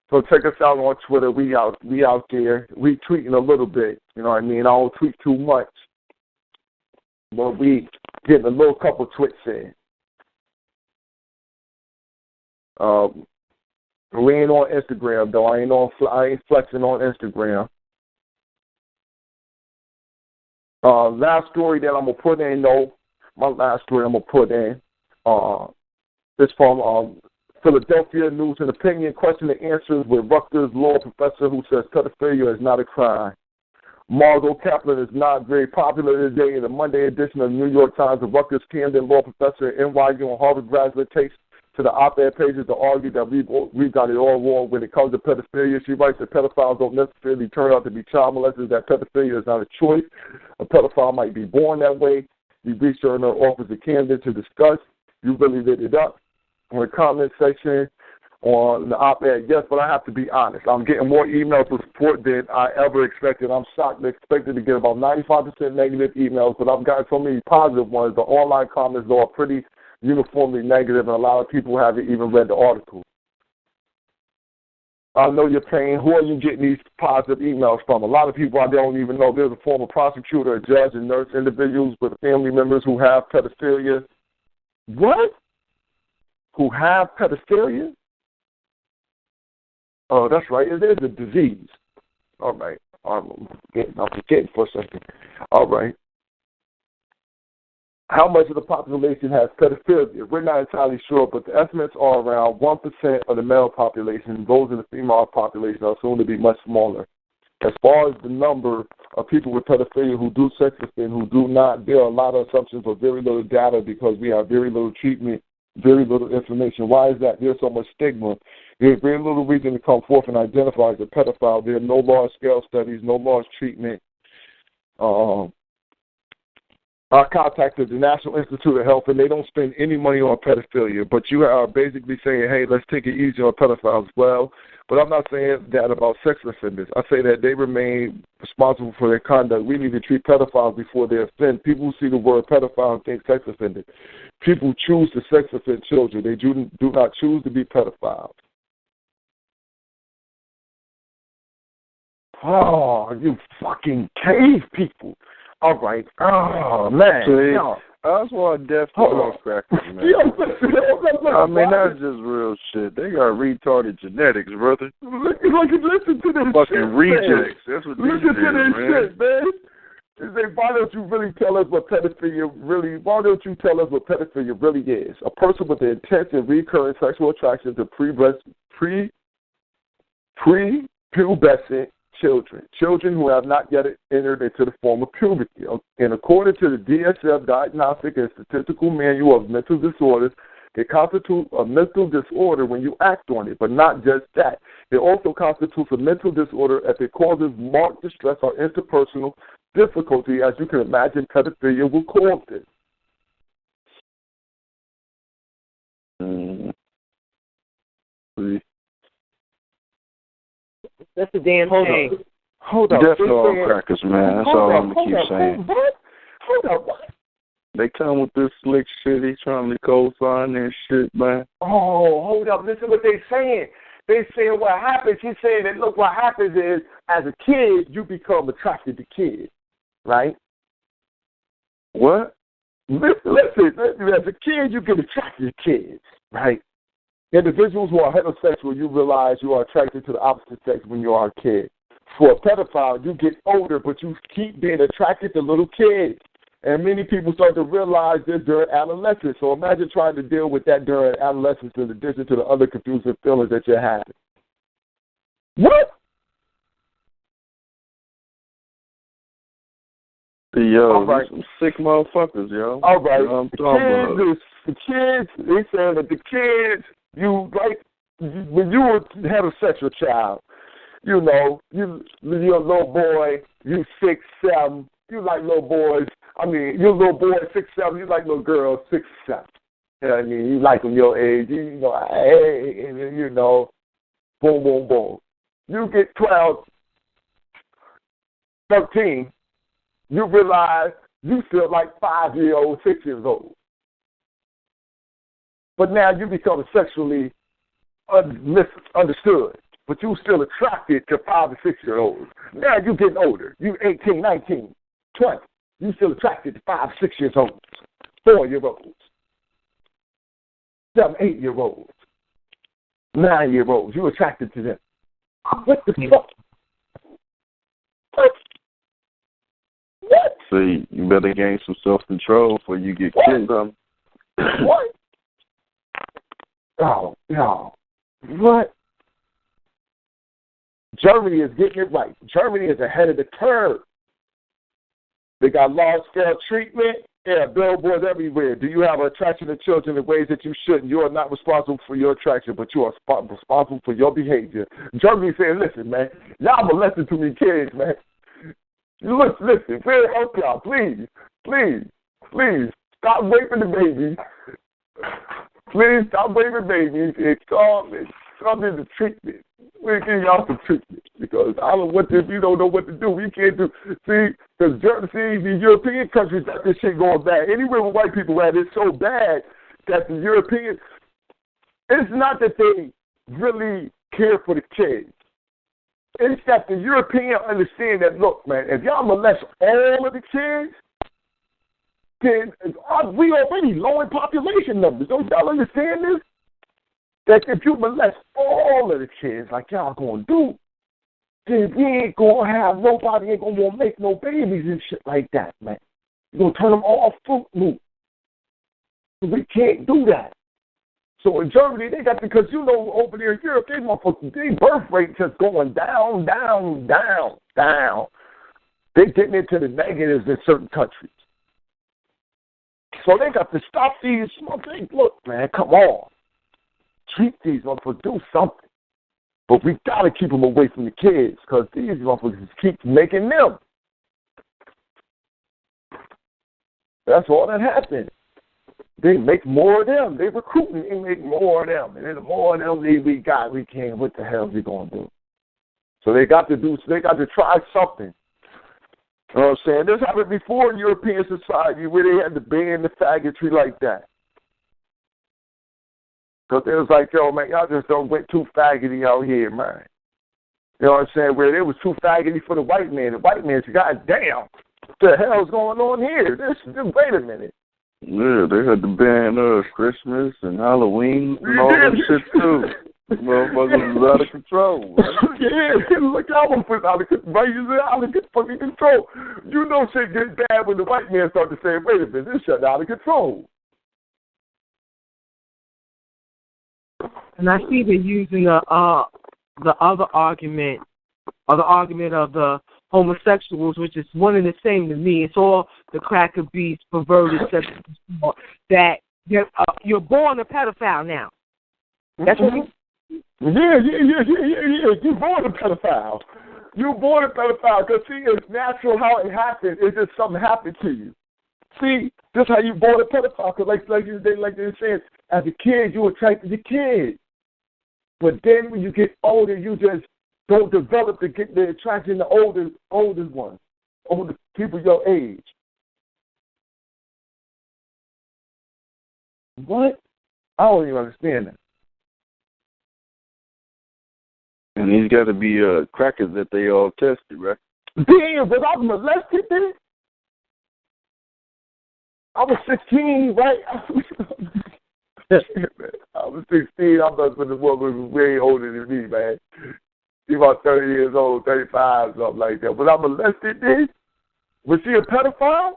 So check us out on Twitter. We out there. We tweeting a little bit. You know what I mean? I don't tweet too much, but we getting a little couple tweets in. We ain't on Instagram though. I ain't flexing on Instagram. Last story that I'm gonna put in though. My last story I'm gonna put in. It's from Philadelphia News and Opinion. Question and answers with Rutgers law professor who says pedophilia is not a crime. Margot Kaplan is not very popular today in the Monday edition of the New York Times. The Rutgers Camden law professor at NYU and Harvard graduate takes to the op-ed pages to argue that we've got it all wrong when it comes to pedophilia. She writes that pedophiles don't necessarily turn out to be child molesters, that pedophilia is not a choice. A pedophile might be born that way. We reached her in her office at Camden to discuss. You really lit it up. On the comment section on the op-ed, yes, but I have to be honest. I'm getting more emails for support than I ever expected. I'm shocked. I expected to get about 95% negative emails, but I've gotten so many positive ones. The online comments, though, are pretty uniformly negative, and a lot of people haven't even read the article. I know you're paying. Who are you getting these positive emails from? A lot of people I don't even know. There's a former prosecutor, a judge, and nurse, individuals with family members who have pedophilia. What? Who have pedophilia? Oh, that's right. It is a disease. All right. I'm forgetting for a second. All right. How much of the population has pedophilia? We're not entirely sure, but the estimates are around 1% of the male population. Those in the female population are assumed to be much smaller. As far as the number of people with pedophilia who do sex offend, who do not, there are a lot of assumptions but very little data because we have very little treatment, very little information. Why is that? There's so much stigma. There's very little reason to come forth and identify as a pedophile. There are no large-scale studies, no large treatment. I contacted the National Institute of Health, and they don't spend any money on pedophilia. But you are basically saying, hey, let's take it easy on pedophiles. Well, but I'm not saying that about sex offenders. I say that they remain responsible for their conduct. We need to treat pedophiles before they offend. People who see the word pedophile and think sex offended. People choose to sex offend children. They do not choose to be pedophiles. Oh, you fucking cave people. All right. Oh, man. See, that's why death row crackers, man. I mean, that's just real shit. They got retarded genetics, brother. Listen to this fucking shit, rejects. Man. That's what listen these to this man. Shit, man. Why don't you really tell us what pedophilia really? Why don't you tell us what pedophilia really is? A person with the intense and recurrent sexual attraction to prepubescent children who have not yet entered into the form of puberty. And according to the DSM Diagnostic and Statistical Manual of Mental Disorders, It constitutes a mental disorder when you act on it, but not just that. It also constitutes a mental disorder if it causes marked distress or interpersonal difficulty. As you can imagine, pedophilia will cause this. That's a damn shame. Hold up. Death to all crackers, man. That's all I'm going to keep saying. Hold up. What? They come with this slick shit. He's trying to co-sign and shit, man. Oh, hold up. Listen what they're saying. They're saying what happens. He's saying that, look, what happens is, as a kid, you become attracted to kids, right? What? Listen, as a kid, you get attracted to kids, right? Individuals who are heterosexual, you realize you are attracted to the opposite sex when you are a kid. For a pedophile, you get older, but you keep being attracted to little kids. And many people start to realize this during adolescence. So imagine trying to deal with that during adolescence in addition to the other confusing feelings that you're having. What? Yo, right. Some sick motherfuckers, yo. All right. You know the kids, they saying that the kids, when you were a heterosexual child, you know, you're a little boy, you 6, 7, you like little boys. I mean, you're a little boy, 6, 7, you like little girls, 6, 7. You know what I mean? You like them your age, you know, hey, you know, boom, boom, boom. You get 12, 13, you realize you feel like 5-year-old, 6 years old. But now you become sexually misunderstood. But you still attracted to 5 and 6-year-olds. Now you getting older. You 18, 19, 20. You still attracted to 5, 6 years olds, 4-year-olds, 7, 8-year-olds, 9-year-olds. You attracted to them. What the fuck? What? See, you better gain some self-control before you get killed. What? Oh, no. What? Germany is getting it right. Germany is ahead of the curve. They got large-scale treatment. Yeah, billboards everywhere. Do you have an attraction to children in ways that you shouldn't? You are not responsible for your attraction, but you are responsible for your behavior. Germany saying, listen, man, y'all molesting too many kids, man. Listen, we'll help y'all. Please, stop raping the babies. Please stop raping babies and come into treatment. We'll give y'all some treatment because I don't know what if you don't know what to do. We can't do. See, because the European countries got this shit going bad. Anywhere where white people at, it's so bad that the Europeans, it's not that they really care for the kids. It's that the Europeans understand that, look, man, if y'all molest all of the kids, then we already low in population numbers. Don't y'all understand this? That if you molest all of the kids like y'all gonna do, then we ain't gonna have nobody ain't gonna want to make no babies and shit like that, man. You're gonna turn them all fruit loop. We can't do that. So in Germany, they got, because you know over there in Europe, their birth rate just going down. They're getting into the negatives in certain countries. So they got to stop these motherfuckers. Look, man, come on. Treat these motherfuckers, do something. But we got to keep them away from the kids because these motherfuckers keep making them. That's all that happened. They make more of them. They recruiting. They make more of them. And then the more of them we can't. What the hell are we going to do? So they got to try something. You know what I'm saying? This happened before in European society where they had to ban the faggotry like that. Because it was like, yo, man, y'all just don't went too faggoty out here, man. You know what I'm saying? Where it was too faggoty for the white man. The white man said, God damn, what the hell's going on here? Wait a minute. Yeah, they had to ban Christmas and Halloween and all that shit, too. Motherfuckers was out of control. Yeah, look, y'all want to put out of fucking control. You know shit gets bad when the white man start to say, wait a minute, this shit out of control. And I see they're using the other argument, or the argument of the homosexuals, which is one and the same to me. It's all the cracker beast, perverted, that you're born a pedophile now. That's what Yeah. You're born a pedophile. You're born a pedophile. Because, see, it's natural how it happened. It's just something happened to you. See, that's how you born a pedophile. Because like they're saying, as a kid, you attract your kid. But then when you get older, you just don't develop to get the attraction to older ones, older people your age. What? I don't even understand that. And these got to be crackers that they all tested, right? Damn, but I was molested then? I was 16, right? I was 16. I must have been the woman way older than me, man. She about 30 years old, 35, something like that. Was I molested then? Was she a pedophile?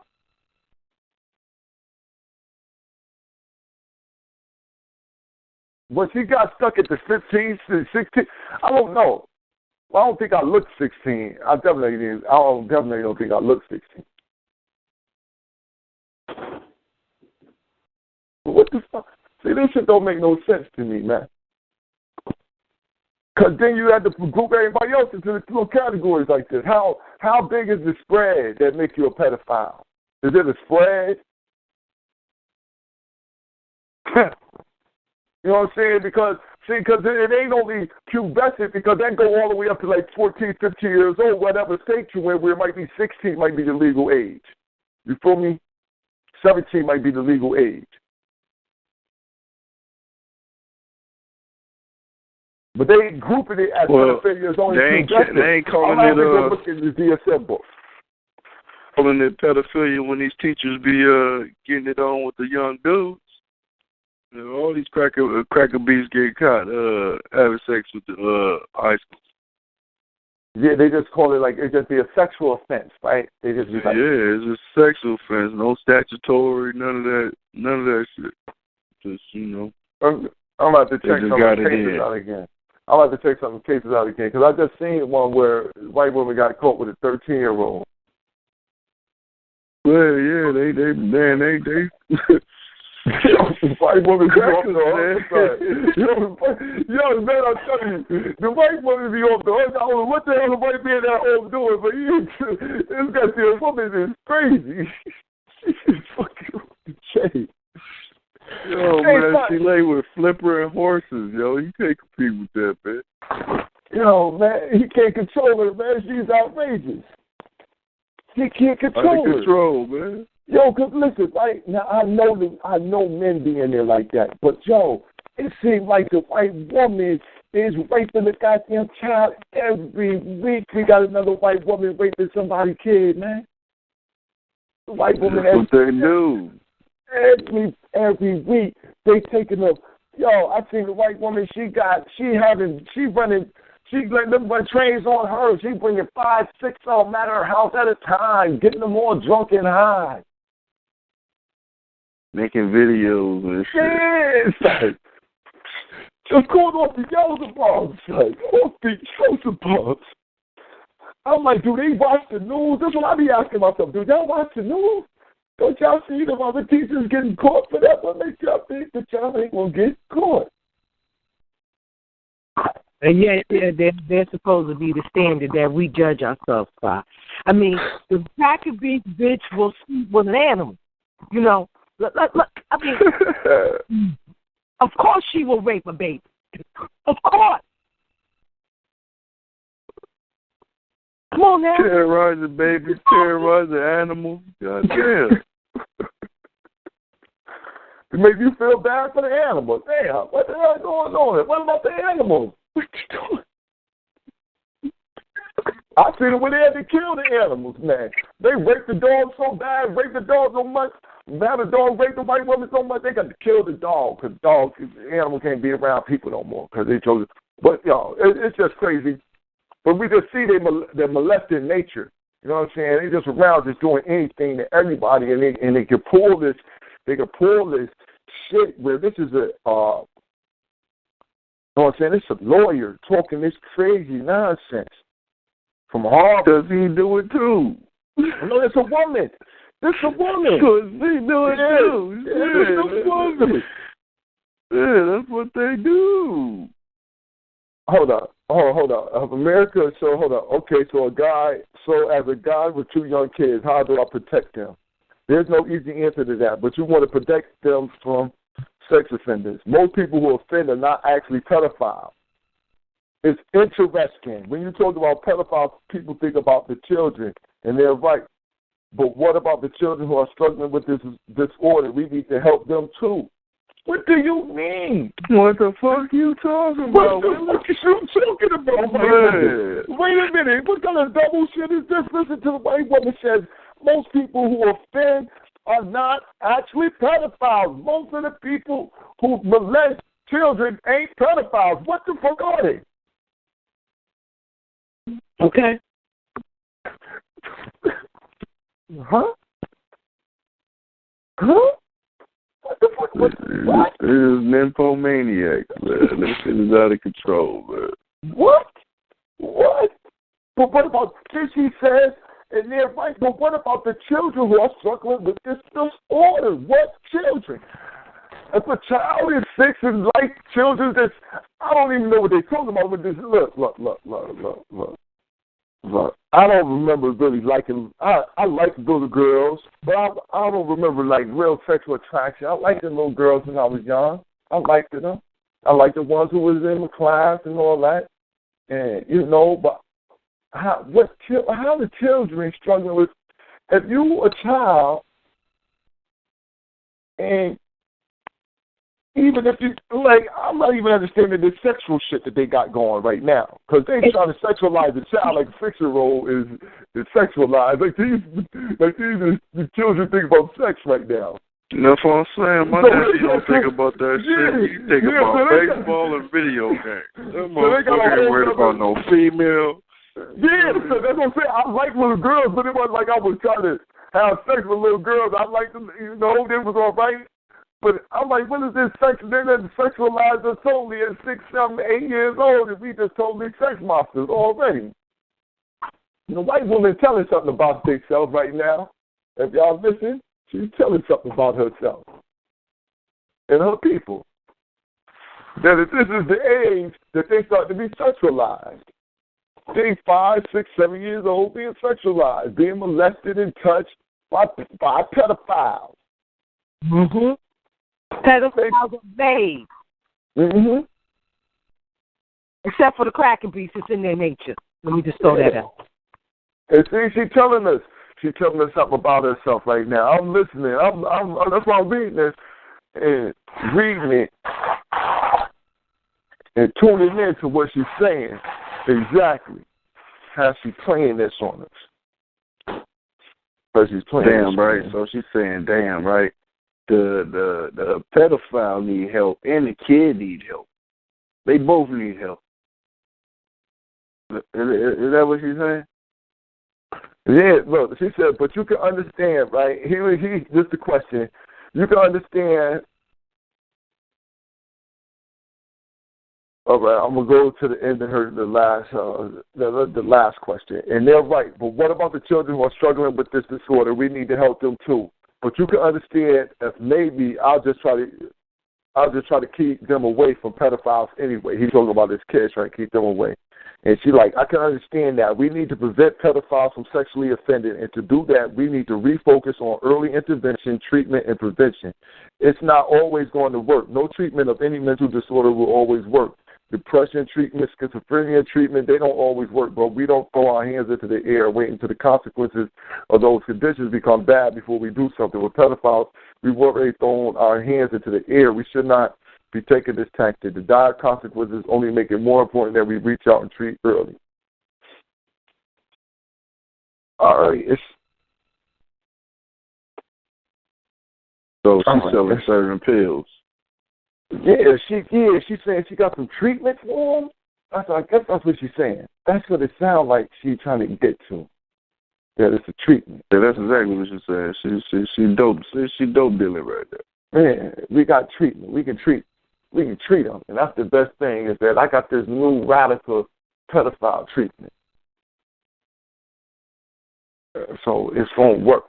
Well, she got stuck at the 15, 16. I don't know. Well, I don't think I looked 16. I definitely don't think I looked 16. What the fuck? See, this shit don't make no sense to me, man. Because then you had to group everybody else into the little categories like this. How big is the spread that makes you a pedophile? Is it a spread? You know what I'm saying? Because it ain't only pubescent, because that go all the way up to like 14, 15 years old, whatever state you're in, where it might be 16 might be the legal age. You feel me? 17 might be the legal age. But they ain't grouping it as pedophilia. They ain't calling it look in the DSM book. Calling it pedophilia when these teachers be getting it on with the young dudes. You know, all these cracker bees get caught having sex with the high school. Yeah, they just call it like it's just be a sexual offense, right? They just be like, it's a sexual offense, no statutory, none of that shit. Just I'm about to check some cases out again. I'm about to check some cases out again because I just seen one where white woman got caught with a 13-year-old. Well, yeah, they. White woman be off the other side. Yo, man, I'm telling you, the white woman be off the other side. I don't know what the hell the white man that old doing, but this goddamn woman is crazy. She's fucking off the chain. Yo, man, she lay with flipper and horses, yo. You can't compete with that, man. Yo, man, he can't control her, man. She's outrageous. He can't control her. Control, man. Yo, cause listen, right now I know men being there like that, but yo, it seems like the white woman is raping the goddamn child every week. We got another white woman raping somebody's kid, man. The white woman. That's what they do. Every week they taking up. Yo, I seen the white woman. She letting them run trains on her. She bringing 5, 6 of them at her house at a time, getting them all drunk and high. Making videos and shit. Yes, just going off the Beelzebubs, off the Beelzebubs. I'm like, do they watch the news? That's what I be asking myself. Do y'all watch the news? Don't y'all see them other teachers getting caught for that? What makes y'all think that y'all ain't gonna get caught? And yet they're supposed to be the standard that we judge ourselves by. I mean, the cracker bitch will sleep with an animal. You know, look, I mean, of course she will rape a baby. Of course. Come on now. Terrorize the baby, terrorize the animal. God damn. It makes you feel bad for the animals. Damn, what the hell is going on? What about the animals? What you doing? I seen it when they had to kill the animals, man. They raped the dog so bad, raped the dog so much. Now the dog raped the white woman so much, they got to kill the dog because the animal can't be around people no more because they chose it. But, yo, it's just crazy. But we just see their molested nature. You know what I'm saying? They just around just doing anything to everybody, and they can pull this. They can pull this shit where this is a, you know what I'm saying? It's a lawyer talking this crazy nonsense from Harvard. Does he do it too? No, it's a woman. It's a woman. Because they do it too. It's a woman. Yeah, that's what they do. Hold on. America, so hold on. Okay, so as a guy with 2 young kids, how do I protect them? There's no easy answer to that, but you want to protect them from sex offenders. Most people who offend are not actually pedophiles. It's interesting. When you talk about pedophiles, people think about the children, and they're right. But what about the children who are struggling with this disorder? We need to help them too. What do you mean? What the fuck you talking about? What the fuck is you talking about, man? Wait a minute. What kind of double shit is this? Listen to the white woman says most people who offend are not actually pedophiles. Most of the people who molest children ain't pedophiles. What the fuck are they? Okay. Huh? What the fuck? What? This is nymphomaniac, man. This shit is out of control, man. What? But what about this, she says, and they're right, but what about the children who are struggling with this disorder? What children? If a child is 6 and like children that's, I don't even know what they're talking about with this. Look. I don't remember really liking, I like little girls, but I don't remember like real sexual attraction. I liked the little girls when I was young. I liked them. I liked the ones who was in the class and all that. And, but how the children struggling with, if you a child, and even if you, like, I'm not even understanding the sexual shit that they got going right now. Because they trying to sexualize the child like a 6-year-old is sexualized. Like the children think about sex right now. That's what I'm saying. My daddy don't think about that shit. You think about baseball and video games. That motherfucker ain't worried about no female. Yeah, so that's what I'm saying. I like little girls, but it wasn't like I was trying to have sex with little girls. I liked them, they was all right. But I'm like, what is this sex? They're going to sexualize us totally at 6, 7, 8 years old, and we just totally sex monsters already. The white woman telling something about herself right now. If y'all listen, she's telling something about herself and her people. That if this is the age that they start to be sexualized. They 5, 6, 7 years old being sexualized, being molested and touched by pedophiles. Mm-hmm. Pedophiles are made. Mm-hmm. Except for the cracking piece, it's in their nature. Let me just throw that out. And see, she's telling us something about herself right now. I'm listening. That's why I'm reading this and reading it and tuning in to what she's saying. Exactly. How she's playing this on us. But she's playing. Damn right. So she's saying, damn right. The pedophile need help and the kid need help. They both need help. Is that what she's saying? Yeah, look, she said, but you can understand, right? Just the question. You can understand. All right, I'm gonna go to the end of the last question, and they're right. But what about the children who are struggling with this disorder? We need to help them too. But you can understand if maybe I'll just try to keep them away from pedophiles anyway. He's talking about his kids trying to keep them away. And she's like, I can understand that. We need to prevent pedophiles from sexually offending. And to do that, we need to refocus on early intervention, treatment, and prevention. It's not always going to work. No treatment of any mental disorder will always work. Depression treatment, schizophrenia treatment, they don't always work, but we don't throw our hands into the air waiting until the consequences of those conditions become bad before we do something. With pedophiles, we've already thrown our hands into the air. We should not be taking this tactic. The dire consequences only make it more important that we reach out and treat early. All right. So she's selling certain pills. Yeah, she's saying she got some treatment for him. I guess that's what she's saying. That's what it sounds like she's trying to get to. That it's a treatment. Yeah, that's exactly what she said. She dope. She dope dealing right there. Man, we got treatment. We can treat them, and that's the best thing is that I got this new radical pedophile treatment. So it's gonna work.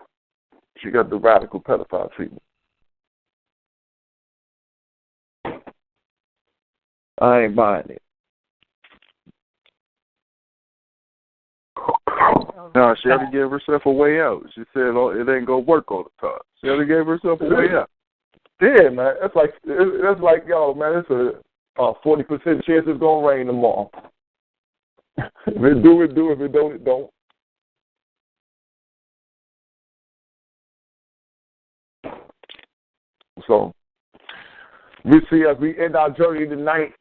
She got the radical pedophile treatment. I ain't buying it. No, she had to give herself a way out. She said, "Oh, it ain't gonna work all the time." She had to give herself a way out. Yeah, man. That's like yo, man. It's a 40% chance it's gonna rain tomorrow. If it do, it do. If it don't, it don't. So we see as we end our journey tonight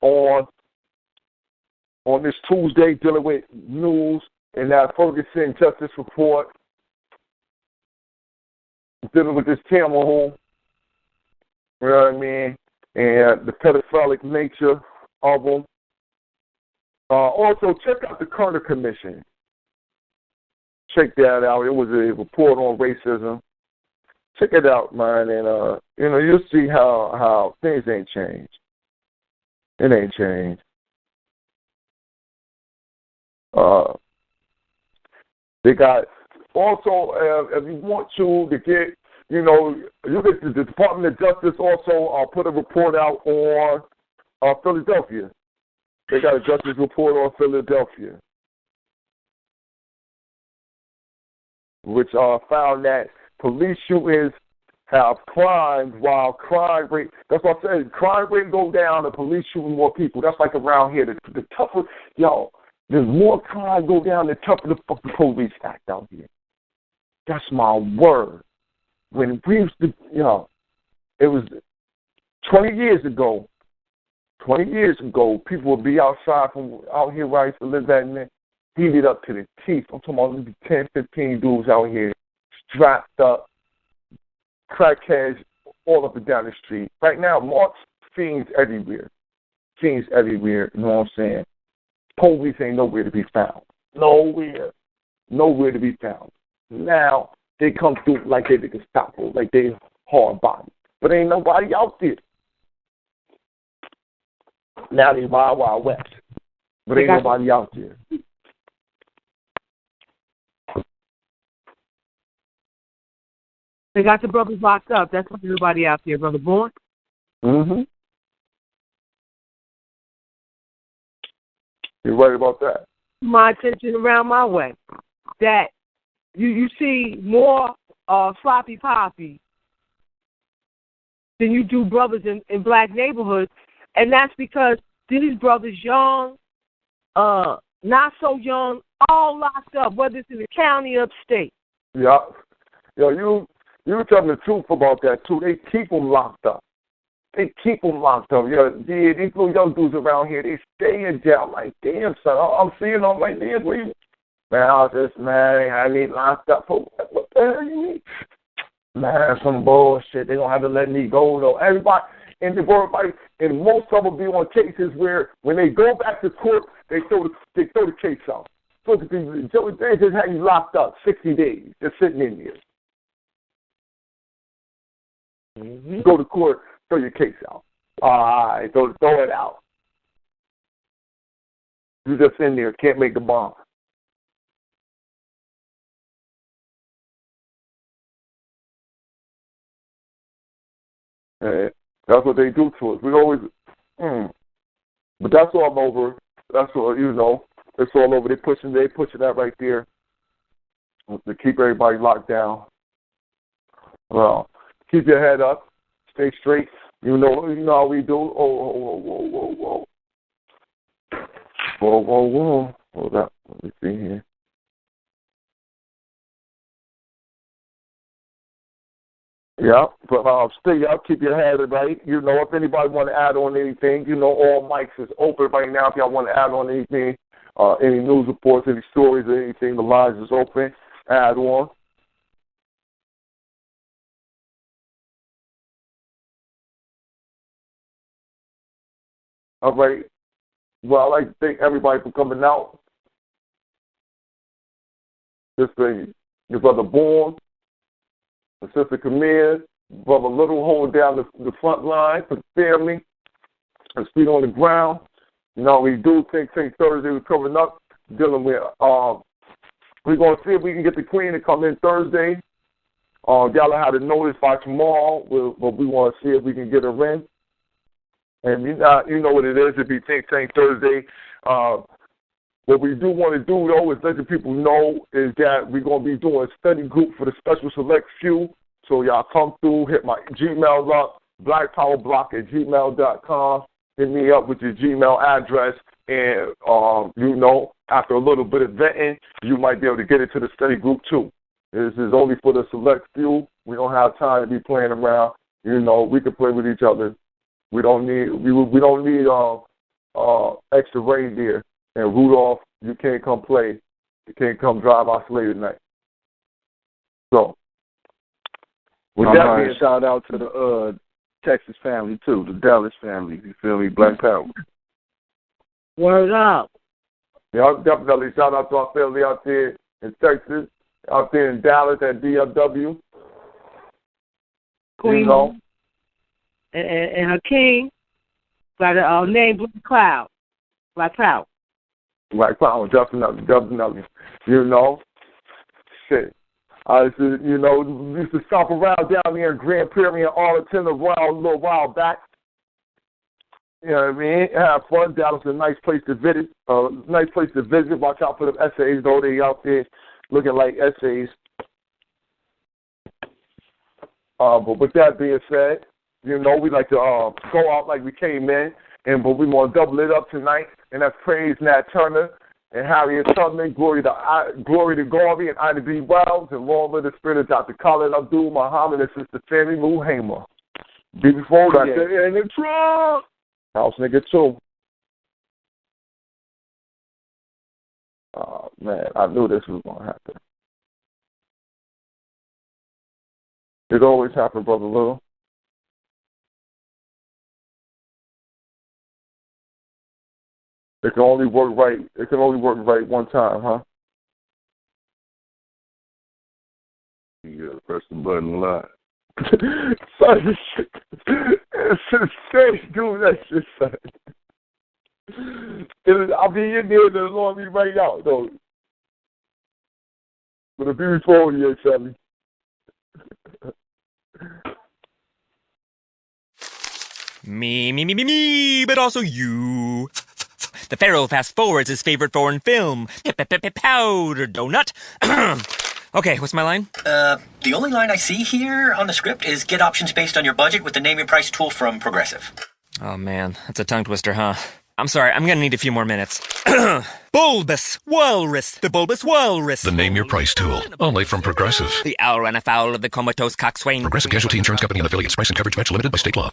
on this Tuesday, dealing with news and that Ferguson Justice Report, dealing with this Tamahoo, you know what I mean, and the pedophilic nature of them. Also, check out the Carter Commission. Check that out. It was a report on racism. Check it out, man, and you'll see how things ain't changed. It ain't changed. They got also, if you want to get, you get the Department of Justice also put a report out on Philadelphia. They got a justice report on Philadelphia, which found that police shootings have climbed while crime rate. That's what I said. Crime rate go down, the police shooting more people. That's like around here. The tougher, there's more crime go down, the tougher the fucking police act out here. That's my word. When we used to, it was 20 years ago. 20 years ago, people would be outside from out here where I used to live at, and heated up to the teeth. I'm talking about maybe 10, 15 dudes out here, strapped up, crackheads all up and down the street. Right now, marks, fiends everywhere. Fiends everywhere, you know what I'm saying? Police ain't nowhere to be found. Nowhere. Nowhere to be found. Now, they come through like they the Gestapo, like they hard body. But ain't nobody out there. Now they Wild Wild West. But ain't nobody out there. They got the brothers locked up. That's what everybody out there, Brother Bourne. Mm-hmm. You're right about that. My attention around my way. That you see more sloppy poppy than you do brothers in black neighborhoods. And that's because these brothers, young, not so young, all locked up, whether it's in the county or upstate. Yeah. You were telling the truth about that, too. They keep them locked up. They keep them locked up. Yeah, these little young dudes around here, they stay in jail. Like, damn, son, I'm seeing them like, damn, what you... Man, I need locked up for what the hell you mean? Man, some bullshit. They don't have to let me go, though. Everybody in the world, and most of them be on cases where when they go back to court, they throw the case out. So they just have you locked up 60 days, just sitting in there. Mm-hmm. Go to court, throw your case out. All right, throw it out. You just in there, can't make the bond. That's what they do to us. We always, but that's all over. That's all, it's all over. They pushing that right there to keep everybody locked down. Well, keep your head up, stay straight. You know how we do. Whoa. Hold up. Let me see here. Yeah, but stay up, keep your head right. If anybody want to add on anything, all mics is open right now. If y'all want to add on anything, any news reports, any stories, or anything, the lines is open. Add on. All right. Well, I'd like to thank everybody for coming out. This thing, your brother Bourne, my sister Camille, Brother Little holding down the front line for the family and feet on the ground. We do think Thursday was coming up, dealing with, we're going to see if we can get the Queen to come in Thursday Y'all have to notice by tomorrow, but we want to see if we can get her in. And you know what it is. It'll be Think Tank Thursday. What we do want to do, though, is let the people know is that we're going to be doing a study group for the special select few. So y'all come through, hit my Gmail up, blackpowerblock@gmail.com. Hit me up with your Gmail address. And, after a little bit of vetting, you might be able to get into the study group, too. This is only for the select few. We don't have time to be playing around. We can play with each other. We don't need extra reindeer. And Rudolph, you can't come play. You can't come drive our sleigh tonight. So, with that being shout out to the Texas family too, the Dallas family. You feel me? Black Power. Word up. Yeah, definitely. Shout out to our family out there in Texas, out there in Dallas at DFW. Queen. And her king got a name Black Cloud. Black Power. Black Power, definitely. Shit. We used to stop around down there in Grand Prairie and Arlington a little while back. You know what I mean? Have fun. Dallas is a nice place to visit. Watch out for them essays, though. They out there looking like essays. But with that being said, we like to go out like we came in, but we want to double it up tonight. And that's praise Nat Turner and Harriet Tubman, glory to Garvey and Ida B. Wells, and long live the spirit of Dr. Khalid Abdul Muhammad and Sister Fannie Lou Hamer. Before that, in the trunk. House nigga too. Oh man, I knew this was gonna happen. It always happens, Brother Little. It can only work right. It can only work right one time, huh? You gotta press the button a lot. Son, do that shit, son. I'll be in there to alarm me right out, though. But a beautiful year, Shelly. Me, but also you. The Pharaoh fast forwards his favorite foreign film, Powder Donut. Okay, what's my line? The only line I see here on the script is get options based on your budget with the Name Your Price tool from Progressive. Oh man, that's a tongue twister, huh? I'm sorry, I'm gonna need a few more minutes. Bulbous Walrus, the Bulbous Walrus. The Name Your Price tool, only from Progressive. The owl ran afoul of the comatose coxswain. Progressive Casualty Insurance Company and affiliates. Price and coverage match limited by state law.